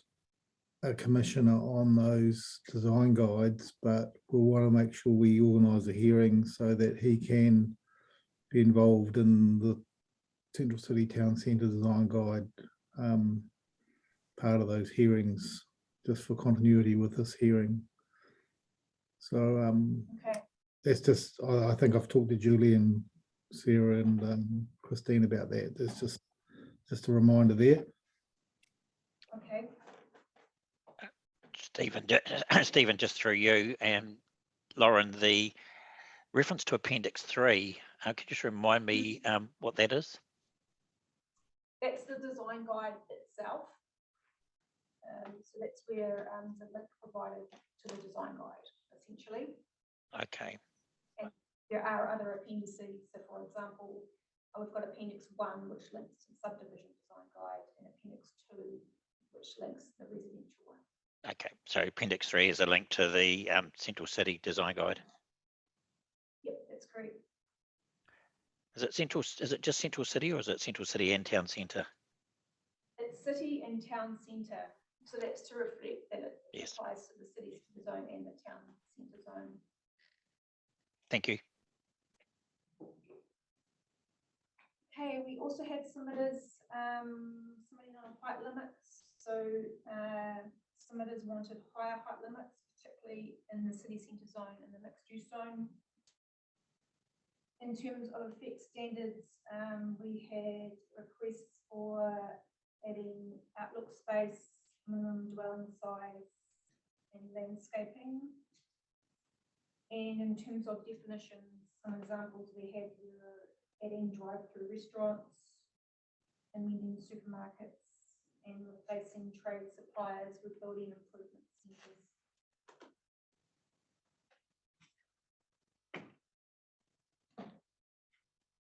[SPEAKER 1] a commissioner on those design guides, but we'll want to make sure we organise a hearing so that he can be involved in the Central City Town Centre Design Guide part of those hearings, just for continuity with this hearing. So
[SPEAKER 5] Okay.
[SPEAKER 1] that's just, I think I've talked to Julie and Sarah and Christine about that. There's just a reminder there.
[SPEAKER 5] Okay.
[SPEAKER 4] Stephen, just through you and Lauren, the reference to Appendix 3, could you just remind me what that is?
[SPEAKER 5] That's the design guide itself. So that's where the link provided to the design guide, essentially.
[SPEAKER 4] Okay.
[SPEAKER 5] And there are other appendices. So, for example, we've got Appendix 1, which links to the subdivision design guide, and Appendix 2, which links to the residential one.
[SPEAKER 4] Okay, so Appendix 3 is a link to the Central City Design Guide.
[SPEAKER 5] Yep, that's correct.
[SPEAKER 4] Is it just Central City, or is it Central City and Town Centre?
[SPEAKER 5] It's city and town centre. So that's to reflect that it
[SPEAKER 4] Yes.
[SPEAKER 5] applies to the city centre zone and the town centre zone.
[SPEAKER 4] Thank you.
[SPEAKER 5] Okay, we also had submitters submitting on height limits. So submitters wanted higher height limits, particularly in the city centre zone and the mixed use zone. In terms of effect standards, we had requests for adding outlook space, minimum dwelling size, and landscaping. And in terms of definitions, some examples we had were adding drive-through restaurants, amending supermarkets, and replacing trade suppliers with building improvement centres.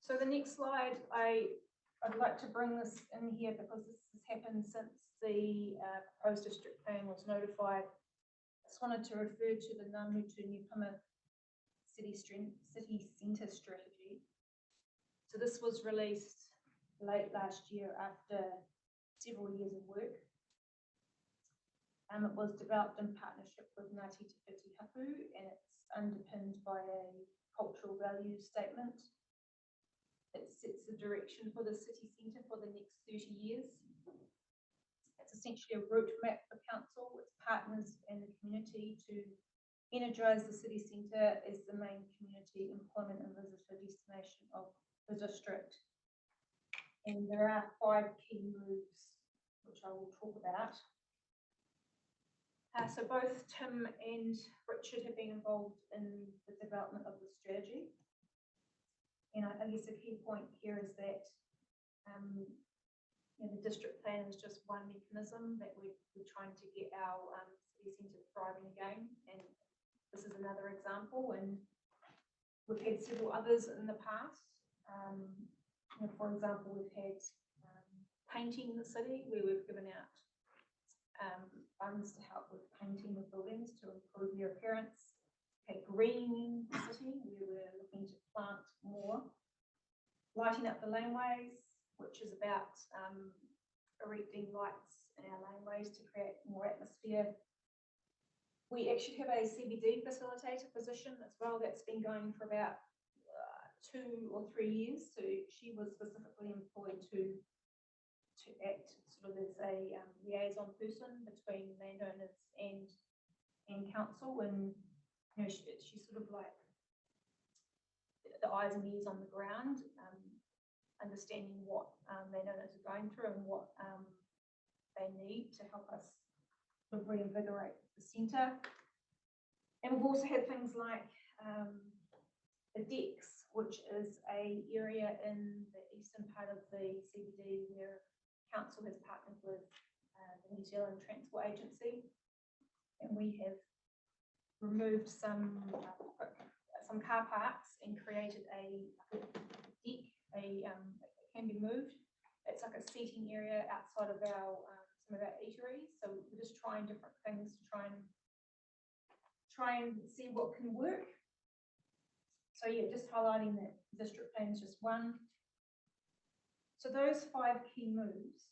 [SPEAKER 5] So the next slide, I'd like to bring this in here because this has happened since the proposed district plan was notified. I just wanted to refer to the Ngāmutu New Plymouth City Centre strategy. So this was released late last year after several years of work. It was developed in partnership with Ngāti Te Whiti Hapu, and it's underpinned by a cultural values statement. It sets the direction for the city centre for the next 30 years. It's essentially a route map for council, its partners and the community to energise the city centre as the main community employment and visitor destination of the district. And there are 5 key moves, which I will talk about. So both Tim and Richard have been involved in the development of the strategy. And I guess a key point here is that the district plan is just one mechanism that we're trying to get our city centre thriving again. And this is another example. And we've had several others in the past. For example, we've had painting the city, where we've given out funds to help with painting of buildings to improve their appearance. Okay, greening the city, where we're looking to plant more. Lighting up the laneways, which is about erecting lights in our laneways to create more atmosphere. We actually have a CBD facilitator position as well that's been going for about 2 or 3 years. So she was specifically employed to act sort of as a liaison person between landowners and council, and she's sort of like the eyes and ears on the ground, understanding what landowners are going through and what they need to help us sort of reinvigorate the centre. And we've also had things like the decks, which is a area in the eastern part of the CBD where council has partnered with the New Zealand Transport Agency, and we have removed some car parks and created a deck. It can be moved. It's like a seating area outside of our some of our eateries. So we're just trying different things to try and see what can work. So yeah, just highlighting that district plan is just one. So those 5 key moves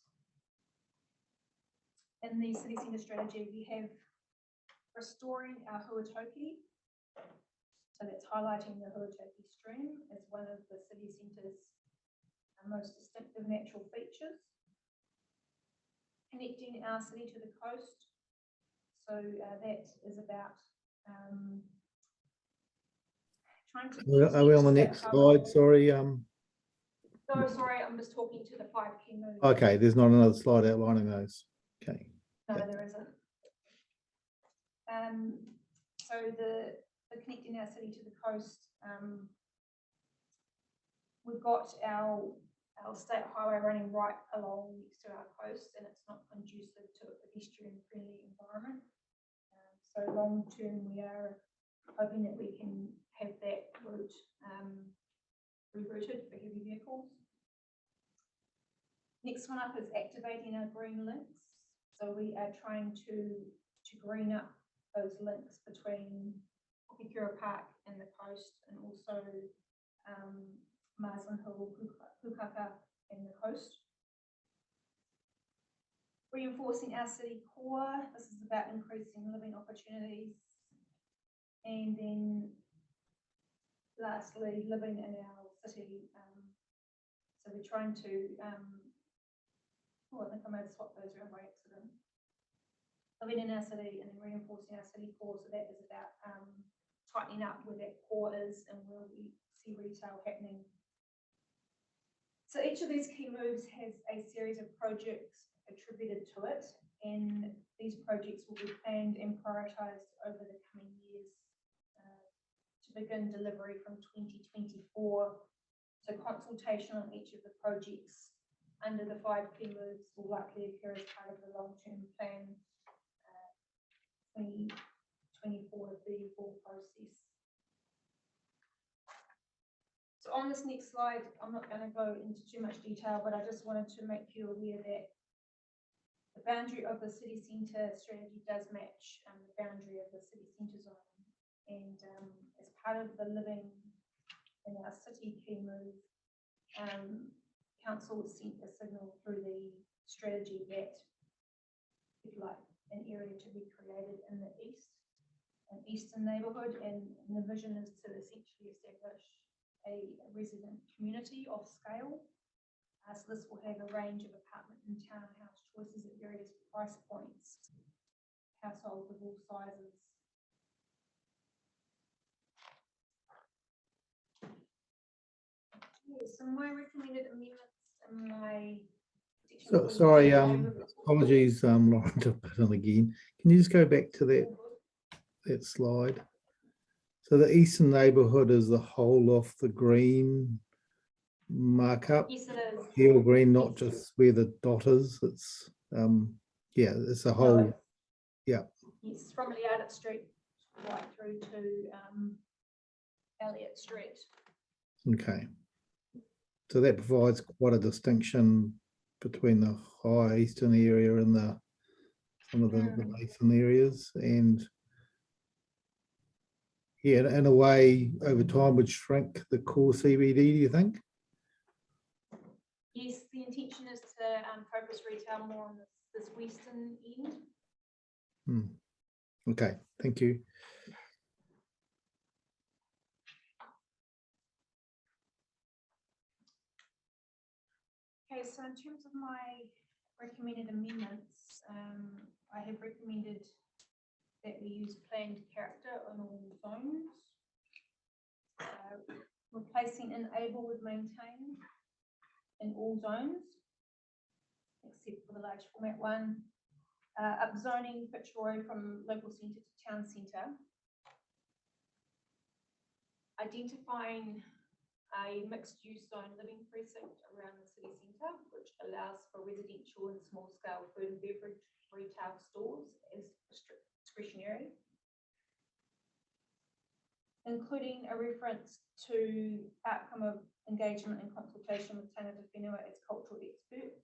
[SPEAKER 5] in the city centre strategy, we have restoring our Huatoki. So that's highlighting the Huatoki stream as one of the city centre's most distinctive natural features. Connecting our city to the coast. So that is about trying to...
[SPEAKER 1] Are we on the next slide? Sorry.
[SPEAKER 5] No, sorry, I'm just talking to the 5 key moves.
[SPEAKER 1] Okay, there's not another slide outlining those. Okay.
[SPEAKER 5] No, there isn't. So the connecting our city to the coast, we've got our state highway running right along next to our coast, and it's not conducive to a pedestrian friendly environment. So long term, we are hoping that we can have that route rerouted for heavy vehicles. Next one up is activating our green links. So we are trying to green up those links between Pukekura Park and the coast, and also Marsland Hill, Pukaka and the coast. Reinforcing our city core. This is about increasing living opportunities. And then lastly, living in our city. So we're trying to, I think I might have swapped those around by accident. Living in our city and then reinforcing our city core. So that is about tightening up where that core is and where we see retail happening. So each of these key moves has a series of projects attributed to it, and these projects will be planned and prioritised over the coming years to begin delivery from 2024. So consultation on each of the projects under the 5 key moves will likely occur as part of the long-term plan 2024-34 process. So on this next slide, I'm not going to go into too much detail, but I just wanted to make you aware that the boundary of the city centre strategy does match the boundary of the city centre zone. And as part of the living in our city key move, council sent a signal through the strategy that we'd like an area to be created in the east, an eastern neighbourhood, and the vision is to essentially establish a resident community of scale. So this will have a range of apartment and townhouse choices at various price points, households of all sizes. Okay, so my recommended amendments in my section
[SPEAKER 1] So,
[SPEAKER 5] 42
[SPEAKER 1] sorry,
[SPEAKER 5] overview-
[SPEAKER 1] apologies, Lauren, to put on again. Can you just go back to that slide? So the eastern neighbourhood is the whole of the green markup,
[SPEAKER 5] Yes, it is.
[SPEAKER 1] pale green, not
[SPEAKER 5] Yes.
[SPEAKER 1] just where the dot is. It's yeah, it's a whole.
[SPEAKER 5] No,
[SPEAKER 1] Yeah.
[SPEAKER 5] Yes, from Leardit Street right through to Elliott Street.
[SPEAKER 1] Okay. So that provides quite a distinction between the high eastern area and some of the basin areas, and yeah, in a way, over time would shrink the core CBD, do you think?
[SPEAKER 5] Yes, the intention is to focus retail more on this western end.
[SPEAKER 1] Okay, thank you.
[SPEAKER 5] Okay, so in terms of my recommended amendments, I have recommended that we use planned character on all zones. Replacing enable with maintain in all zones, except for the large format one. Upzoning Fitzroy from local centre to town centre. Identifying a mixed-use zone living precinct around the city centre, which allows for residential and small-scale food and beverage retail stores as discretionary. Including a reference to outcome of engagement and consultation with tangata whenua as cultural experts.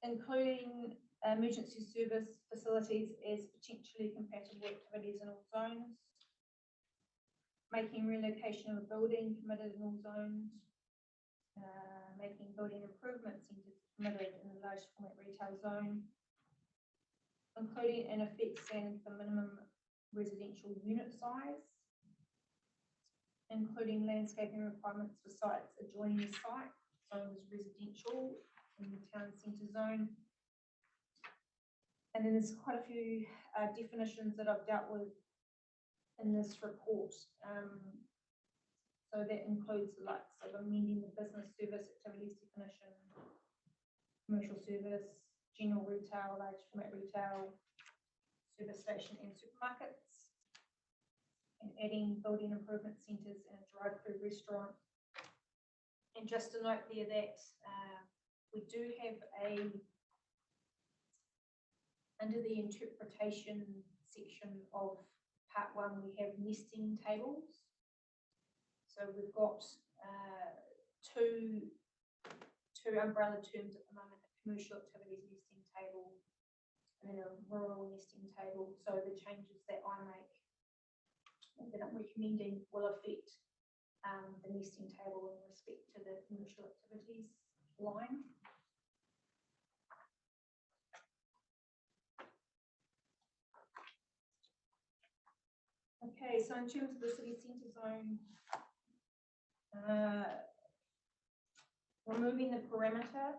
[SPEAKER 5] Including emergency service facilities as potentially compatible activities in all zones. Making relocation of a building permitted in all zones. Making building improvement centres permitted in the large format retail zone. Including an effect standard for minimum residential unit size. Including landscaping requirements for sites adjoining the site, zoned as residential in the town centre zone. And then there's quite a few definitions that I've dealt with in this report. So that includes the likes of amending the business service activities definition, commercial service, general retail, large format retail, service station and supermarkets, and adding building improvement centres and a drive-through restaurant. And just to note there that we do have under the interpretation section of part 1, we have nesting tables. So we've got two umbrella terms at the moment: a commercial activities nesting table and then a rural nesting table. So the changes that I make, that I'm recommending, will affect the nesting table in respect to the commercial activities line. Okay, so in terms of the city centre zone, removing the parameter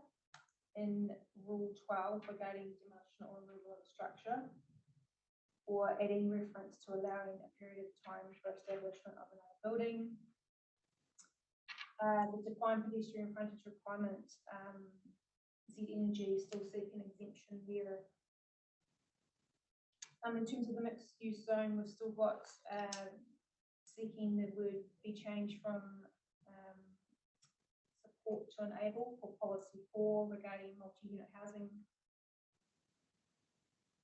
[SPEAKER 5] in Rule 12 regarding demolition or removal of a structure, or adding reference to allowing a period of time for establishment of another building. The defined pedestrian frontage requirement, Z Energy still seeking exemption there. In terms of the mixed use zone, we've still got seeking the word be changed from support to enable for policy 4 regarding multi-unit housing.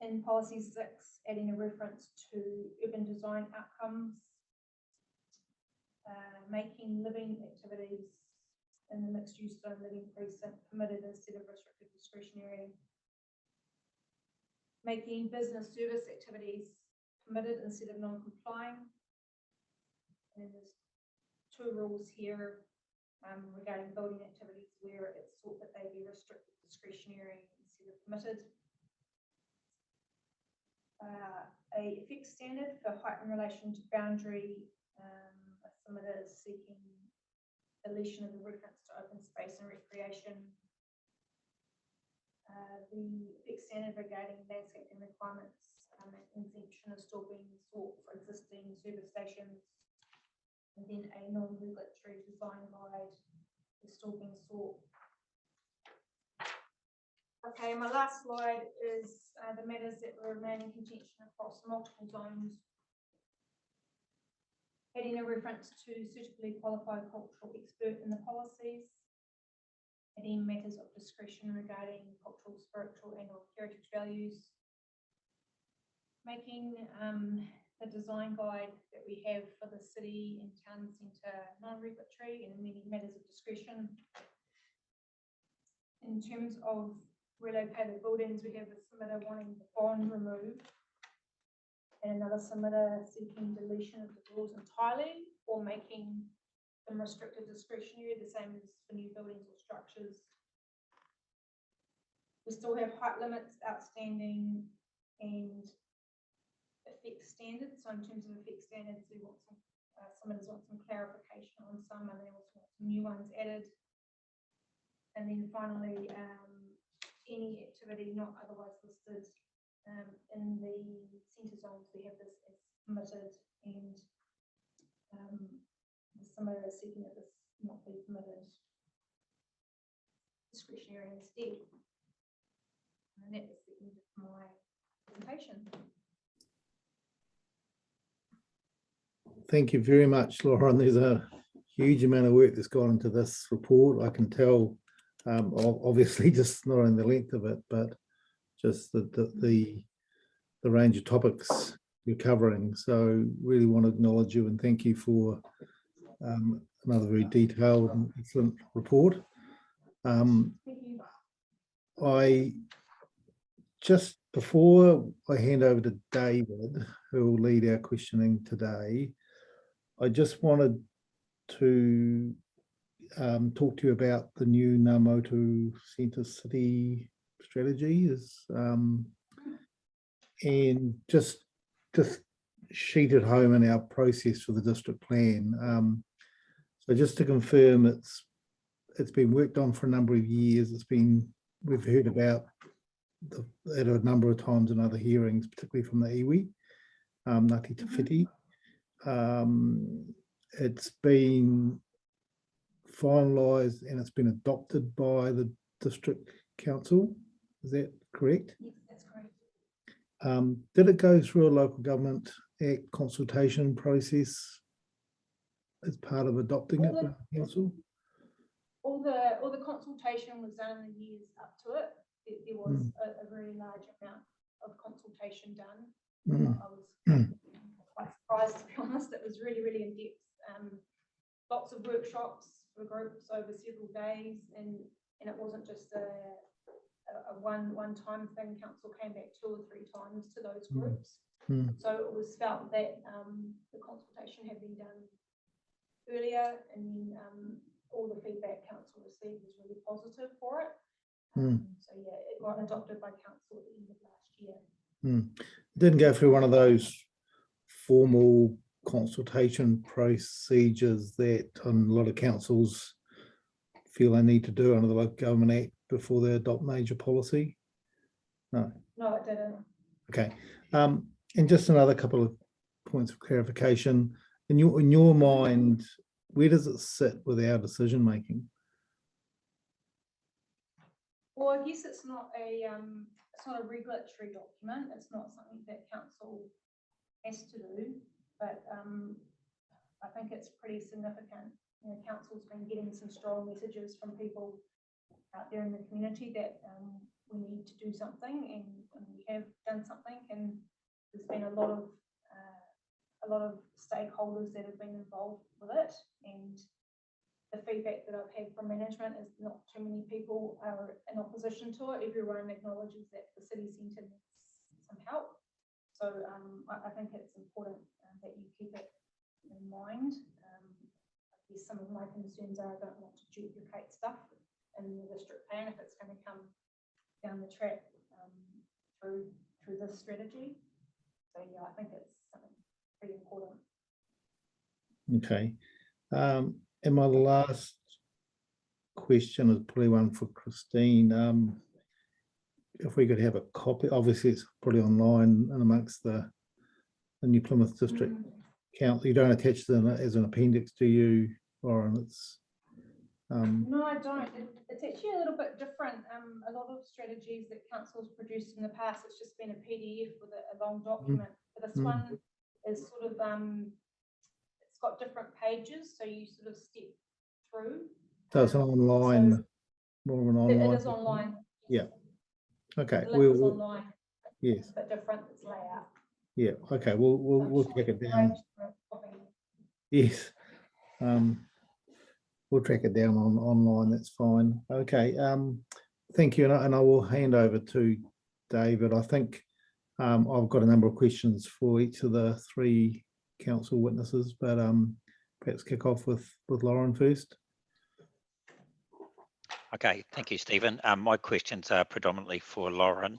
[SPEAKER 5] In policy 6, adding a reference to urban design outcomes, making living activities in the mixed use zone living precinct permitted instead of restricted discretionary. Making business service activities permitted instead of non-complying. And there's 2 rules here regarding building activities where it's thought that they be restricted discretionary instead of permitted. A fixed standard for height in relation to boundary. A submitter is seeking deletion of the reference to open space and recreation. The fixed standard regarding landscaping requirements, exemption is still being sought for existing service stations. And then a non-regulatory design guide is still being sought. Okay, my last slide is the matters that remain in contention across multiple zones. Adding a reference to suitably qualified cultural expert in the policies. Adding matters of discretion regarding cultural, spiritual and or heritage values. Making the design guide that we have for the city and town centre non-regulatory and many matters of discretion. In terms of relocated buildings, we have a submitter wanting the bond removed and another submitter seeking deletion of the rules entirely or making them restricted discretionary, the same as for new buildings or structures. We still have height limits outstanding and effect standards. So in terms of effect standards, we want some submitters want some clarification on some, and they also want some new ones added. And then finally, any activity not otherwise listed in the centre zones, we have this as permitted, and the submitter is seeking that this not be permitted discretionary instead. And that is the end of my presentation.
[SPEAKER 1] Thank you very much, Lauren. There's a huge amount of work that's gone into this report. I can tell, obviously, just not only the length of it, but just the range of topics you're covering. So really want to acknowledge you and thank you for another very detailed and excellent report.
[SPEAKER 5] Thank you.
[SPEAKER 1] I just, before I hand over to David, who will lead our questioning today, I just wanted to talk to you about the new Ngā Motu Centre City strategy and just sheet it home in our process for the district plan. So just to confirm, it's been worked on for a number of years. We've heard about it a number of times in other hearings, particularly from the iwi, Ngāti Te Whiti. It's been finalised and it's been adopted by the district council. Is that correct?
[SPEAKER 5] Yes, that's correct.
[SPEAKER 1] Did it go through a local government act consultation process as part of adopting it by the council?
[SPEAKER 5] All the consultation was done in the years up to it. There was a very large amount of consultation done. I was quite surprised, to be honest. It was really, really in depth. Lots of workshops for groups over several days, and it wasn't just a one-time thing. Council came back 2 or 3 times to those groups. So it was felt that the consultation had been done earlier, and then all the feedback council received was really positive for it. So yeah, it got adopted by council at the end of last year.
[SPEAKER 1] Didn't go through one of those formal consultation procedures that a lot of councils feel they need to do under the Local Government Act before they adopt major policy? No.
[SPEAKER 5] No, it didn't.
[SPEAKER 1] Okay. And just another couple of points of clarification. In your mind, where does it sit with our decision making?
[SPEAKER 5] Well, I guess it's not a regulatory document. It's not something that council has to do, but I think it's pretty significant council's been getting some strong messages from people out there in the community that we need to do something, and we have done something, and there's been a lot of stakeholders that have been involved with it, and the feedback that I've had from management is not too many people are in opposition to it. Everyone acknowledges that the city centre needs some help. So I think it's important that you keep it in mind. I guess some of my concerns are I don't want to duplicate stuff in the district plan if it's going to come down the track through this strategy. So yeah, I think it's something pretty important.
[SPEAKER 1] Okay. And my last question is probably one for Christine. If we could have a copy, obviously it's probably online and amongst the New Plymouth District Council. You don't attach them as an appendix, do you, Lauren? It's
[SPEAKER 5] No, I don't. It's actually a little bit different. A lot of strategies that council's produced in the past, it's just been a PDF with a long document. But this one is sort of it's got different pages, so you sort of step through.
[SPEAKER 1] So it's an online,
[SPEAKER 5] so
[SPEAKER 1] more of an online.
[SPEAKER 5] It is online.
[SPEAKER 1] Yeah. Okay.
[SPEAKER 5] The link is online.
[SPEAKER 1] Yes.
[SPEAKER 5] It's a bit different. It's layout.
[SPEAKER 1] Yeah. Okay. We'll track it down. Yes. We'll track it down online. That's fine. Okay. Thank you. And I will hand over to David. I think I've got a number of questions for each of the three council witnesses, but perhaps kick off with Lauren first.
[SPEAKER 4] Okay, thank you, Stephen. My questions are predominantly for Lauren,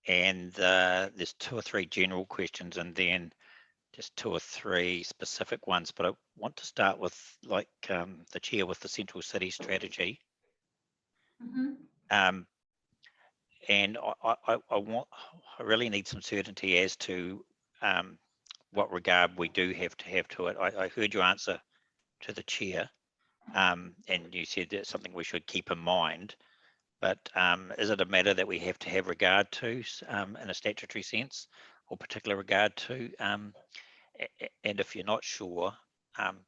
[SPEAKER 4] and there's 2 or 3 general questions and then just 2 or 3 specific ones, but I want to start with like the chair with the Central City strategy. And I really need some certainty as to what regard we do have to it. I heard your answer to the chair, and you said that's something we should keep in mind, but is it a matter that we have to have regard to in a statutory sense, or particular regard to? And if you're not sure,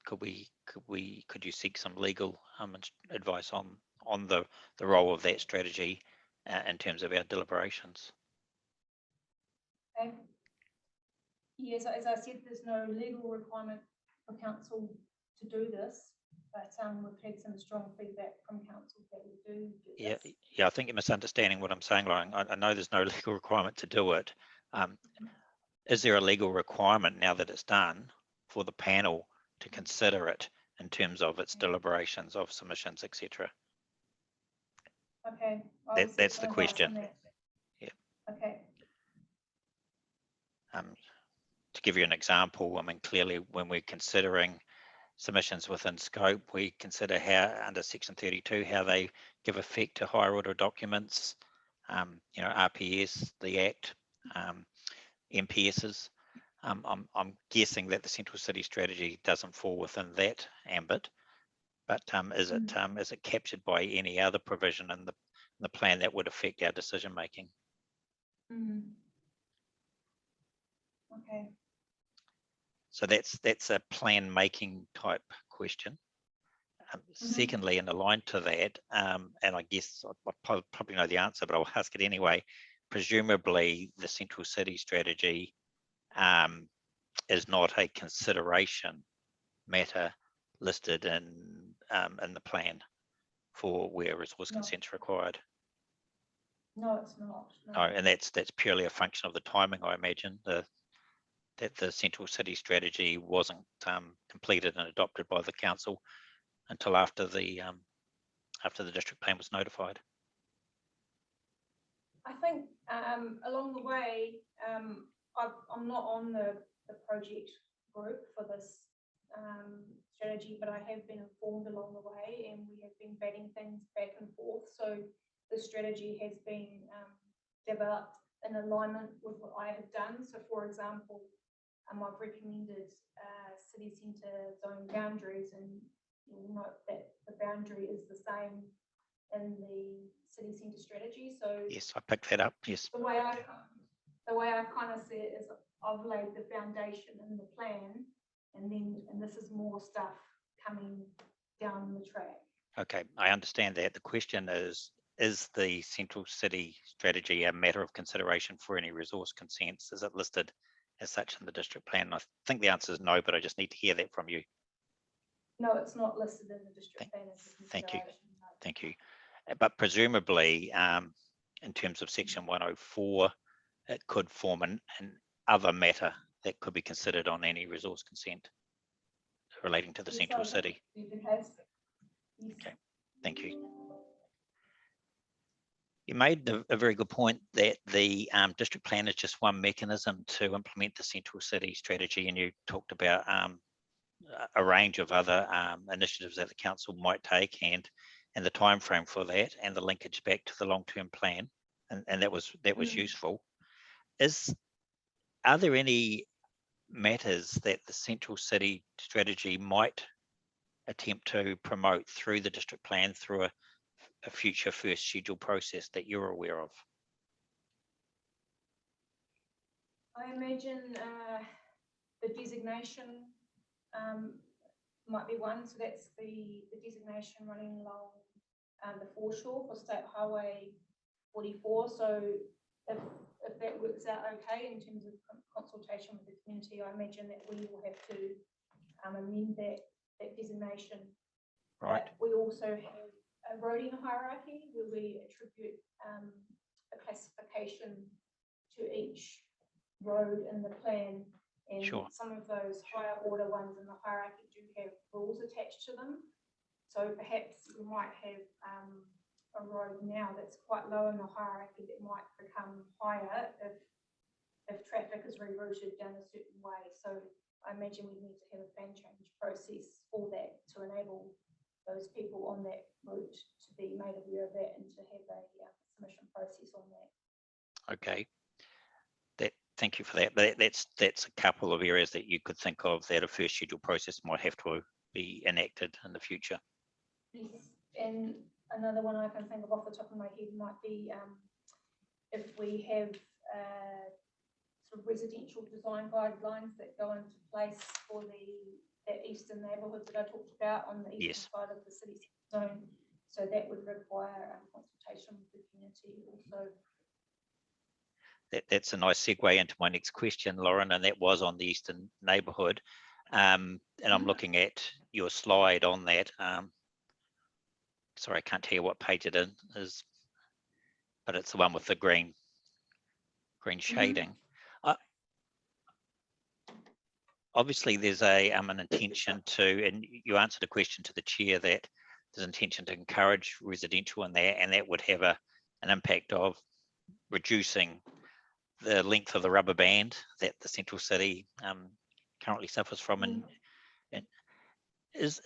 [SPEAKER 4] could you seek some legal advice on the role of that strategy in terms of our deliberations?
[SPEAKER 5] Okay. Yes, as I said, there's no legal requirement for council to do this, but we've had some strong feedback from council that we do this.
[SPEAKER 4] Yeah, I think you're misunderstanding what I'm saying, Lauren. I know there's no legal requirement to do it. Is there a legal requirement now that it's done for the panel to consider it in terms of its deliberations of submissions, etc.?
[SPEAKER 5] Okay.
[SPEAKER 4] That's the question. Yeah.
[SPEAKER 5] Okay.
[SPEAKER 4] To give you an example, I mean, clearly when we're considering submissions within scope, we consider how under section 32, how they give effect to higher order documents, RPS, the Act, MPSs. I'm guessing that the Central City strategy doesn't fall within that ambit, but is it captured by any other provision in the plan that would affect our decision making?
[SPEAKER 5] Okay.
[SPEAKER 4] So that's a plan making type question. Secondly, and aligned to that, and I guess I probably know the answer, but I'll ask it anyway. Presumably, the Central City strategy is not a consideration matter listed in the plan for where resource consent is required.
[SPEAKER 5] No, it's not.
[SPEAKER 4] No, and that's purely a function of the timing, I imagine. That the Central City strategy wasn't completed and adopted by the council until after the district plan was notified.
[SPEAKER 5] I think along the way, I'm not on the project group for this strategy, but I have been informed along the way, and we have been batting things back and forth. So the strategy has been developed in alignment with what I have done. So, for example, I've recommended city centre zone boundaries, and you'll note that the boundary is the same in the city centre strategy. So
[SPEAKER 4] yes, I picked that up. Yes.
[SPEAKER 5] The way I kind of see it is I've laid the foundation in the plan, and this is more stuff coming down the track.
[SPEAKER 4] Okay, I understand that. The question is the central city strategy a matter of consideration for any resource consents? Is it listed as such in the district plan? And I think the answer is no, but I just need to hear that from you.
[SPEAKER 5] No, it's not listed in the district plan as a
[SPEAKER 4] Thank you.
[SPEAKER 5] consideration, no.
[SPEAKER 4] Thank you. But presumably, in terms of section 104, it could form an other matter that could be considered on any resource consent relating to the
[SPEAKER 5] Yes,
[SPEAKER 4] central
[SPEAKER 5] I
[SPEAKER 4] city.
[SPEAKER 5] believe it has. Yes.
[SPEAKER 4] Okay. Thank you. You made a very good point that the district plan is just one mechanism to implement the central city strategy, and you talked about a range of other initiatives that the council might take, and the time frame for that, and the linkage back to the long-term plan, and that was useful. Are there any matters that the central city strategy might attempt to promote through the district plan through a future first schedule process that you're aware of?
[SPEAKER 5] I imagine the designation might be one, so that's the designation running along the foreshore for State Highway 44. So if that works out okay in terms of consultation with the community, I imagine that we will have to amend that designation.
[SPEAKER 4] Right.
[SPEAKER 5] But we also have a roading hierarchy where we attribute a classification to each road in the plan, and
[SPEAKER 4] Sure.
[SPEAKER 5] some of those higher order ones in the hierarchy do have rules attached to them. So perhaps we might have a road now that's quite low in the hierarchy that might become higher if traffic is rerouted down a certain way. So I imagine we need to have a plan change process for that to enable those people on that route to be made aware of that and to have a submission process on that.
[SPEAKER 4] Okay. Thank you for that. But that's a couple of areas that you could think of that a first schedule process might have to be enacted in the future.
[SPEAKER 5] Yes, and another one I can think of off the top of my head might be if we have sort of residential design guidelines that go into place for that eastern neighbourhood that I talked about on the eastern
[SPEAKER 4] Yes.
[SPEAKER 5] side of the city zone. So that would require consultation with the community also.
[SPEAKER 4] That's a nice segue into my next question, Lauren, and that was on the eastern neighbourhood. And I'm looking at your slide on that. Sorry, I can't tell you what page it is, but it's the one with the green shading. Obviously, there's an intention to, and you answered a question to the chair that there's intention to encourage residential in there, and that would have an impact of reducing the length of the rubber band that the central city currently suffers from. And does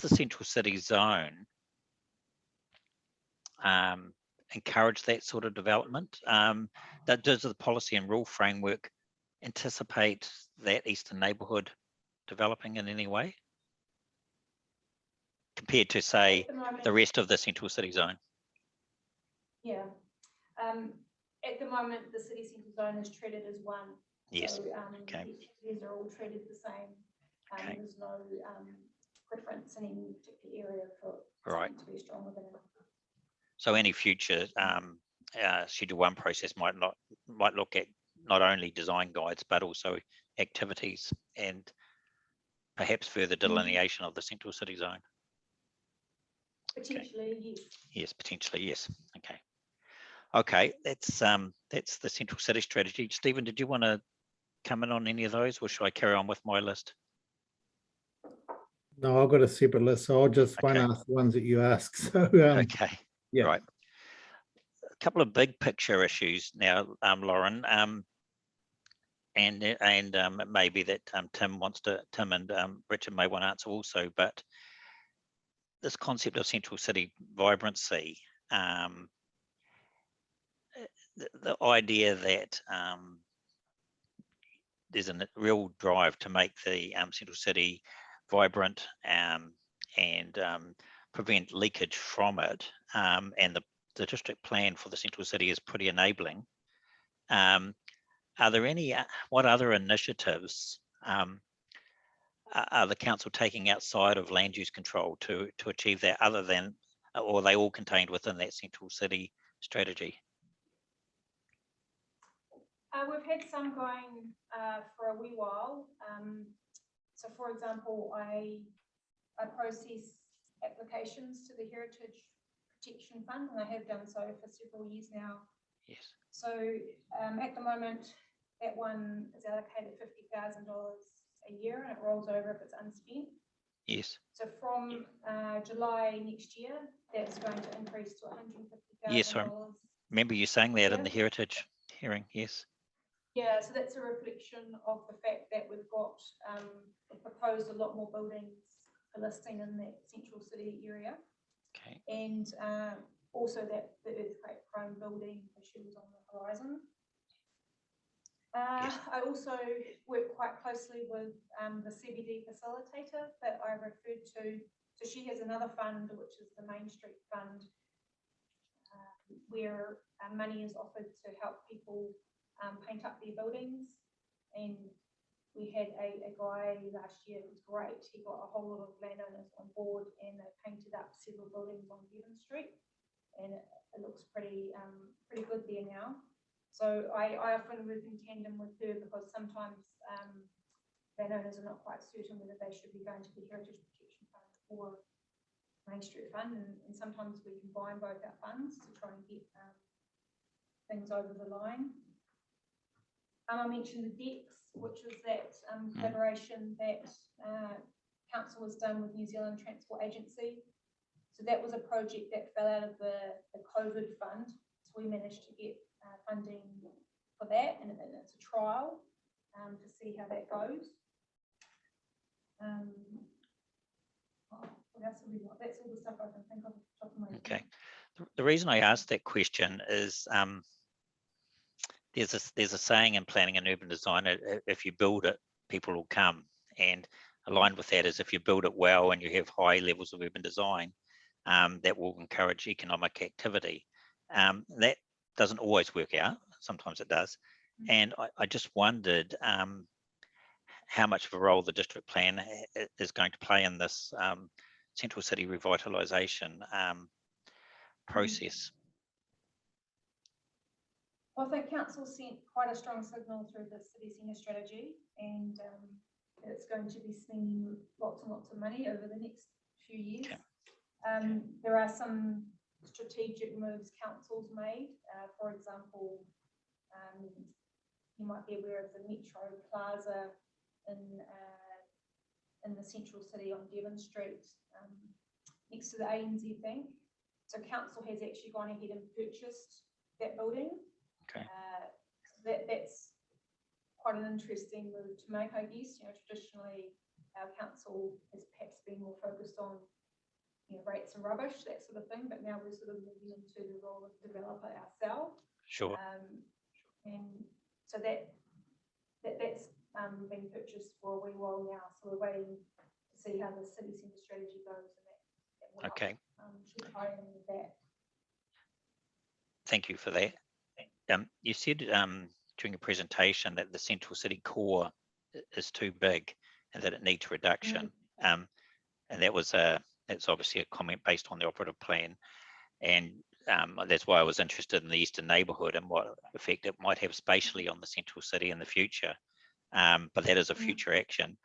[SPEAKER 4] the central city zone encourage that sort of development? Does the policy and rule framework anticipate that eastern neighbourhood developing in any way compared to, say, the rest of the central city zone?
[SPEAKER 5] Yeah. At the moment, the city centre zone is treated as one.
[SPEAKER 4] Yes.
[SPEAKER 5] So,
[SPEAKER 4] Okay.
[SPEAKER 5] these are all treated the same.
[SPEAKER 4] Okay.
[SPEAKER 5] There's no preference in any particular area for
[SPEAKER 4] Right.
[SPEAKER 5] something to be stronger than another.
[SPEAKER 4] So any future Schedule 1 process might look at not only design guides, but also activities and perhaps further delineation of the central city zone.
[SPEAKER 5] Potentially, yes.
[SPEAKER 4] Yes, potentially, yes. Okay. Okay, that's the central city strategy. Stephen, did you want to come in on any of those, or should I carry on with my list?
[SPEAKER 1] No, I've got a separate list, so I'll just won't
[SPEAKER 4] Okay.
[SPEAKER 1] ask the ones that you ask. So
[SPEAKER 4] Okay.
[SPEAKER 1] yeah.
[SPEAKER 4] Right. A couple of big picture issues now, Lauren, and it may be that Tim and Richard may want to answer also, but this concept of central city vibrancy, the idea that there's a real drive to make the central city vibrant and prevent leakage from it, and the district plan for the central city is pretty enabling. Are there any, what other initiatives are the council taking outside of land use control to achieve that, other than, or are they all contained within that central city strategy?
[SPEAKER 5] We've had some going for a wee while. So for example, I process applications to the Heritage Protection Fund, and I have done so for several years now.
[SPEAKER 4] Yes.
[SPEAKER 5] So at the moment, that one is allocated $50,000 a year, and it rolls over if it's unspent.
[SPEAKER 4] Yes.
[SPEAKER 5] So from July next year, that's going to increase to $150,000.
[SPEAKER 4] Yes, I remember you saying that in
[SPEAKER 5] Yeah.
[SPEAKER 4] the Heritage hearing. Yes.
[SPEAKER 5] Yeah, so that's a reflection of the fact that we've got we've proposed a lot more buildings for listing in that central city area,
[SPEAKER 4] Okay.
[SPEAKER 5] and also that the earthquake prone building issues on the horizon.
[SPEAKER 4] Yes.
[SPEAKER 5] I also work quite closely with the CBD facilitator that I referred to. So she has another fund, which is the Main Street Fund, where money is offered to help people paint up their buildings. And we had a guy last year who was great. He got a whole lot of landowners on board, and they painted up several buildings on Devon Street, and it looks pretty good there now. So I often work in tandem with her, because sometimes landowners are not quite certain whether they should be going to the Heritage Protection Fund or Main Street Fund, and sometimes we combine both our funds to try and get things over the line. I mentioned the DEX, which is that collaboration that council has done with New Zealand Transport Agency. So that was a project that fell out of the COVID fund. So we managed to get funding for that, and it's a trial to see how that goes. What else have we got? That's all the stuff I can think of off the top of my head.
[SPEAKER 4] Okay. The reason I asked that question is there's a saying in planning and urban design: if you build it, people will come. And aligned with that is, if you build it well and you have high levels of urban design, that will encourage economic activity. That doesn't always work out. Sometimes it does. And I just wondered how much of a role the district plan is going to play in this central city revitalisation process.
[SPEAKER 5] Well, I think council sent quite a strong signal through the city centre strategy, and it's going to be spending lots and lots of money over the next few years.
[SPEAKER 4] Okay.
[SPEAKER 5] There are some strategic moves council's made. For example, you might be aware of the Metro Plaza in the central city on Devon Street, next to the ANZ Bank. So council has actually gone ahead and purchased that building.
[SPEAKER 4] Okay.
[SPEAKER 5] That's quite an interesting move to make, I guess. You know, traditionally our council has perhaps been more focused on, you know, rates and rubbish, that sort of thing, but now we're sort of moving into the role of developer ourselves.
[SPEAKER 4] Sure.
[SPEAKER 5] And so that's been purchased for a wee while now. So we're waiting to see how the city centre strategy goes, and that will
[SPEAKER 4] Okay.
[SPEAKER 5] should tie in with that.
[SPEAKER 4] Thank you for that. You said during your presentation that the central city core is too big and that it needs reduction. And that's obviously a comment based on the operative plan. And that's why I was interested in the eastern neighbourhood and what effect it might have spatially on the central city in the future. But that is a future action.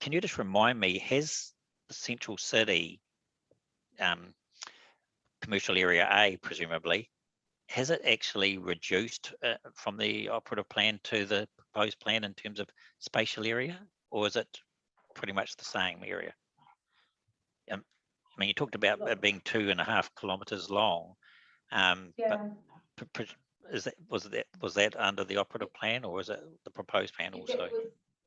[SPEAKER 4] Can you just remind me, has the central city, commercial area A, presumably, has it actually reduced from the operative plan to the proposed plan in terms of spatial area, or is it pretty much the same area? I mean, you talked about it being 2.5 kilometres long.
[SPEAKER 5] Yeah.
[SPEAKER 4] But was that under the operative plan, or is it the proposed plan also?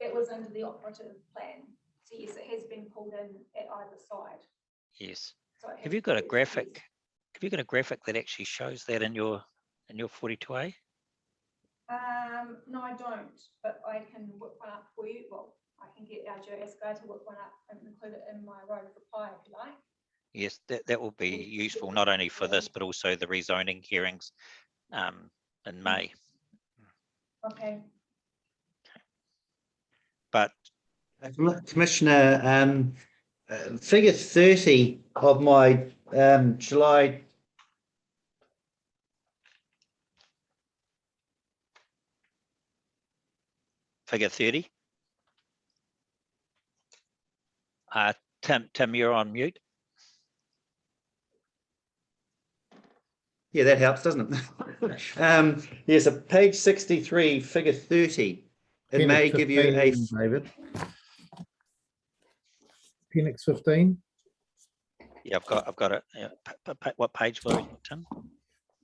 [SPEAKER 5] That was under the operative plan. So yes, it has been pulled in at either side.
[SPEAKER 4] Yes.
[SPEAKER 5] So it
[SPEAKER 4] Have
[SPEAKER 5] has
[SPEAKER 4] you got a
[SPEAKER 5] reduced,
[SPEAKER 4] graphic?
[SPEAKER 5] yes.
[SPEAKER 4] Have you got a graphic that actually shows that in your 42A?
[SPEAKER 5] No, I don't, but I can whip one up for you. Well, I can get our GIS guy to whip one up and include it in my right of reply if you like.
[SPEAKER 4] Yes, that will be useful, not only for this, but also the rezoning hearings in May.
[SPEAKER 5] Okay.
[SPEAKER 4] But
[SPEAKER 11] Commissioner, figure 30 of my July
[SPEAKER 4] Figure 30. Tim, you're on mute.
[SPEAKER 11] Yeah, that helps, doesn't it? Yes, a page 63, figure 30. It
[SPEAKER 1] Appendix
[SPEAKER 11] may give you a
[SPEAKER 1] 15, David. Appendix 15.
[SPEAKER 4] Yeah, I've got it. Yeah. What page was it, Tim?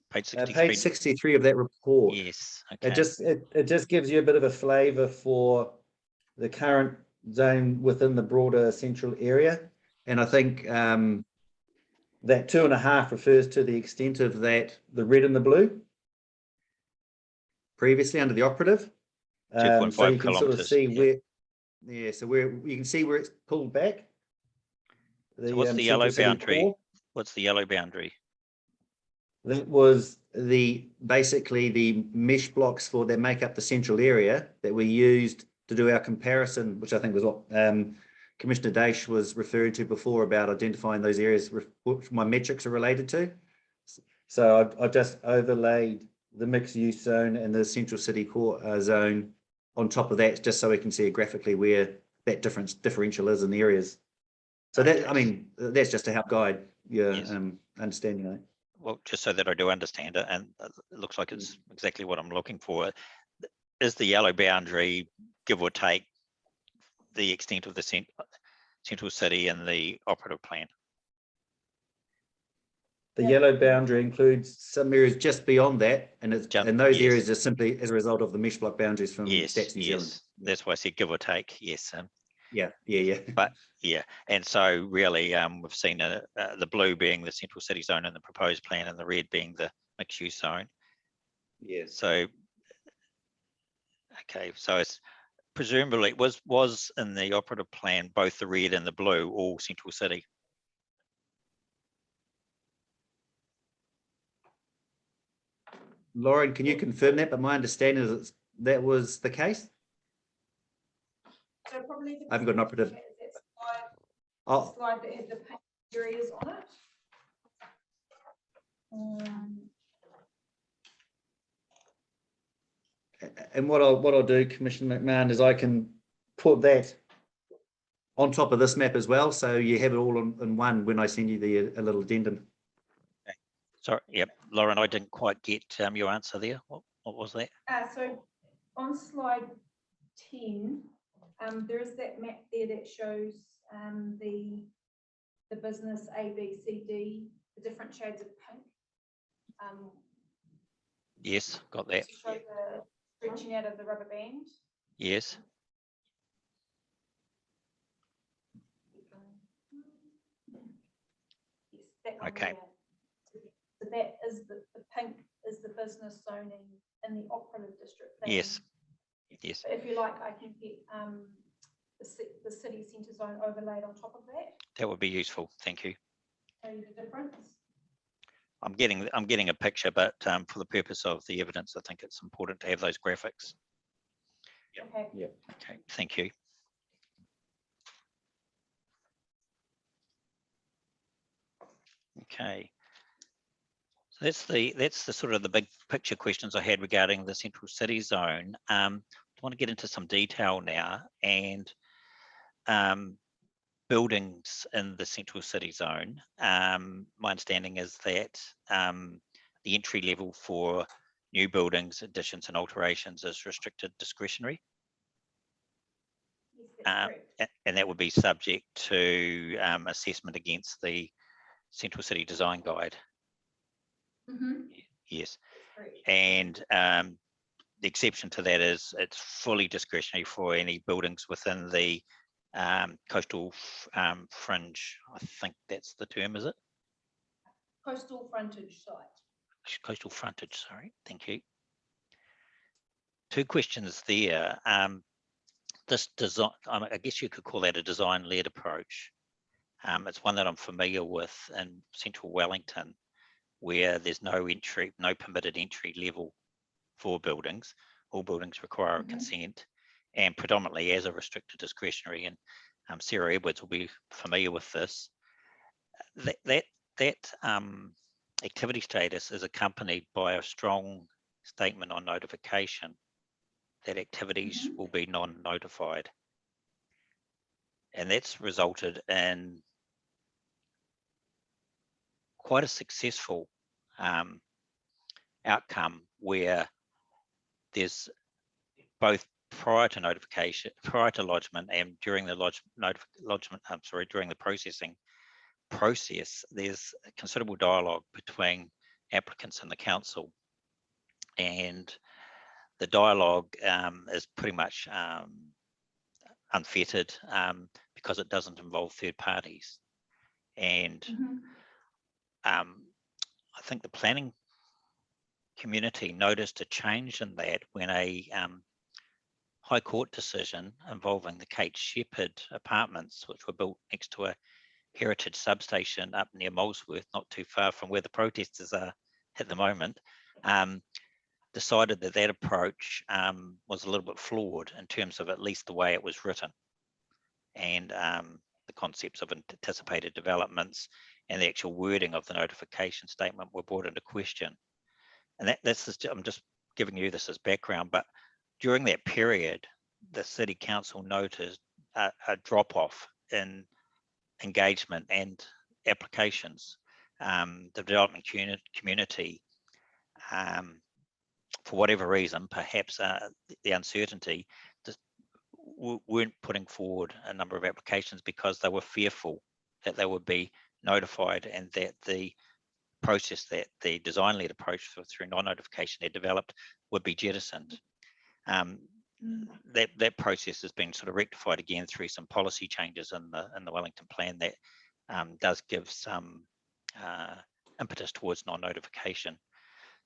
[SPEAKER 4] Page 63.
[SPEAKER 11] page 63 of that report.
[SPEAKER 4] Yes.
[SPEAKER 11] It
[SPEAKER 4] Okay.
[SPEAKER 11] it just gives you a bit of a flavour for the current zone within the broader central area. And I think that 2.5 refers to the extent of that, the red and the blue. Previously under the operative.
[SPEAKER 4] 2.5
[SPEAKER 11] so you can sort of
[SPEAKER 4] kilometres,
[SPEAKER 11] see
[SPEAKER 4] yeah.
[SPEAKER 11] where, yeah, so where you can see where it's pulled back.
[SPEAKER 4] So what's the yellow
[SPEAKER 11] Central City
[SPEAKER 4] boundary?
[SPEAKER 11] core.
[SPEAKER 4] What's the yellow boundary?
[SPEAKER 11] That was basically the mesh blocks that make up the central area that we used to do our comparison, which I think was what Commissioner Daish was referring to before about identifying those areas which my metrics are related to. So I just overlaid the mixed use zone and the central city core zone on top of that, just so we can see graphically where that differential is in the areas. So that, I mean, that's just to help guide your
[SPEAKER 4] Yes.
[SPEAKER 11] understanding of it.
[SPEAKER 4] Well, just so that I do understand it, and it looks like it's exactly what I'm looking for. Is the yellow boundary, give or take, the extent of the central city and the operative plan?
[SPEAKER 11] The
[SPEAKER 2] Yeah.
[SPEAKER 11] yellow boundary includes some areas just beyond that, and it's
[SPEAKER 4] Jump-
[SPEAKER 11] and those
[SPEAKER 4] yes.
[SPEAKER 11] areas are simply as a result of the mesh block boundaries from
[SPEAKER 4] Yes,
[SPEAKER 11] Stats New Zealand.
[SPEAKER 4] yes. That's why I said give or take. Yes.
[SPEAKER 11] Yeah.
[SPEAKER 4] But yeah, and so really, we've seen the blue being the central city zone in the proposed plan, and the red being the mixed use zone.
[SPEAKER 11] Yes.
[SPEAKER 4] So, okay, so it's presumably was in the operative plan both the red and the blue all central city.
[SPEAKER 11] Lauren, can you confirm that? But my understanding is that was the case.
[SPEAKER 5] So probably. the
[SPEAKER 11] I haven't got an
[SPEAKER 5] best
[SPEAKER 11] operative.
[SPEAKER 5] is that slide-
[SPEAKER 11] Oh,
[SPEAKER 5] Slide that had the pink areas on it.
[SPEAKER 11] and what I'll do, Commissioner McMahon, is I can put that on top of this map as well, so you have it all in one when I send you a little addendum.
[SPEAKER 4] Sorry, yep, Lauren, I didn't quite get your answer there. What was that?
[SPEAKER 5] So on slide 10, there is that map there that shows the business A, B, C, D, the different shades of pink.
[SPEAKER 4] Yes, got that.
[SPEAKER 5] To show the stretching out of the rubber band.
[SPEAKER 4] Yes.
[SPEAKER 5] Yes, that one
[SPEAKER 4] Okay.
[SPEAKER 5] there. So that is the pink is the business zoning in the operative district plan.
[SPEAKER 4] Yes. Yes.
[SPEAKER 5] So if you like, I can get the city centre zone overlaid on top of that.
[SPEAKER 4] That would be useful. Thank you.
[SPEAKER 5] Show you the difference.
[SPEAKER 4] I'm getting a picture, but for the purpose of the evidence, I think it's important to have those graphics.
[SPEAKER 5] Okay.
[SPEAKER 4] Okay, thank you. Okay. So that's the sort of the big picture questions I had regarding the central city zone. I want to get into some detail now, and buildings in the central city zone. My understanding is that the entry level for new buildings, additions and alterations is restricted discretionary.
[SPEAKER 5] Yes, that's correct.
[SPEAKER 4] And that would be subject to assessment against the Central City Design Guide.
[SPEAKER 5] Mhm.
[SPEAKER 4] Yes,
[SPEAKER 5] Correct.
[SPEAKER 4] and the exception to that is it's fully discretionary for any buildings within the coastal fringe. I think that's the term, is it?
[SPEAKER 5] Coastal frontage site.
[SPEAKER 4] Coastal frontage, sorry, thank you. Two questions there. This design, I guess you could call that a design-led approach. It's one that I'm familiar with in central Wellington, where there's no permitted entry level for buildings. All buildings require a consent, and predominantly as a restricted discretionary, and Sarah Edwards will be familiar with this. That activity status is accompanied by a strong statement on notification that activities will be non-notified. And that's resulted in quite a successful outcome where there's both prior to notification, prior to lodgement, and during the during the processing process, there's a considerable dialogue between applicants and the council. And the dialogue is pretty much unfettered because it doesn't involve third parties. And I think the planning community noticed a change in that when a High Court decision involving the Kate Shepherd apartments, which were built next to a heritage substation up near Molesworth, not too far from where the protesters are at the moment, decided that that approach was a little bit flawed in terms of at least the way it was written, and the concepts of anticipated developments and the actual wording of the notification statement were brought into question. And that's just, I'm just giving you this as background, but during that period, the City Council noticed a drop-off in engagement and applications. The development community, for whatever reason, perhaps the uncertainty, just weren't putting forward a number of applications because they were fearful that they would be notified and that the process that the design-led approach through non-notification they developed would be jettisoned. That process has been sort of rectified again through some policy changes in the Wellington plan that does give some impetus towards non-notification.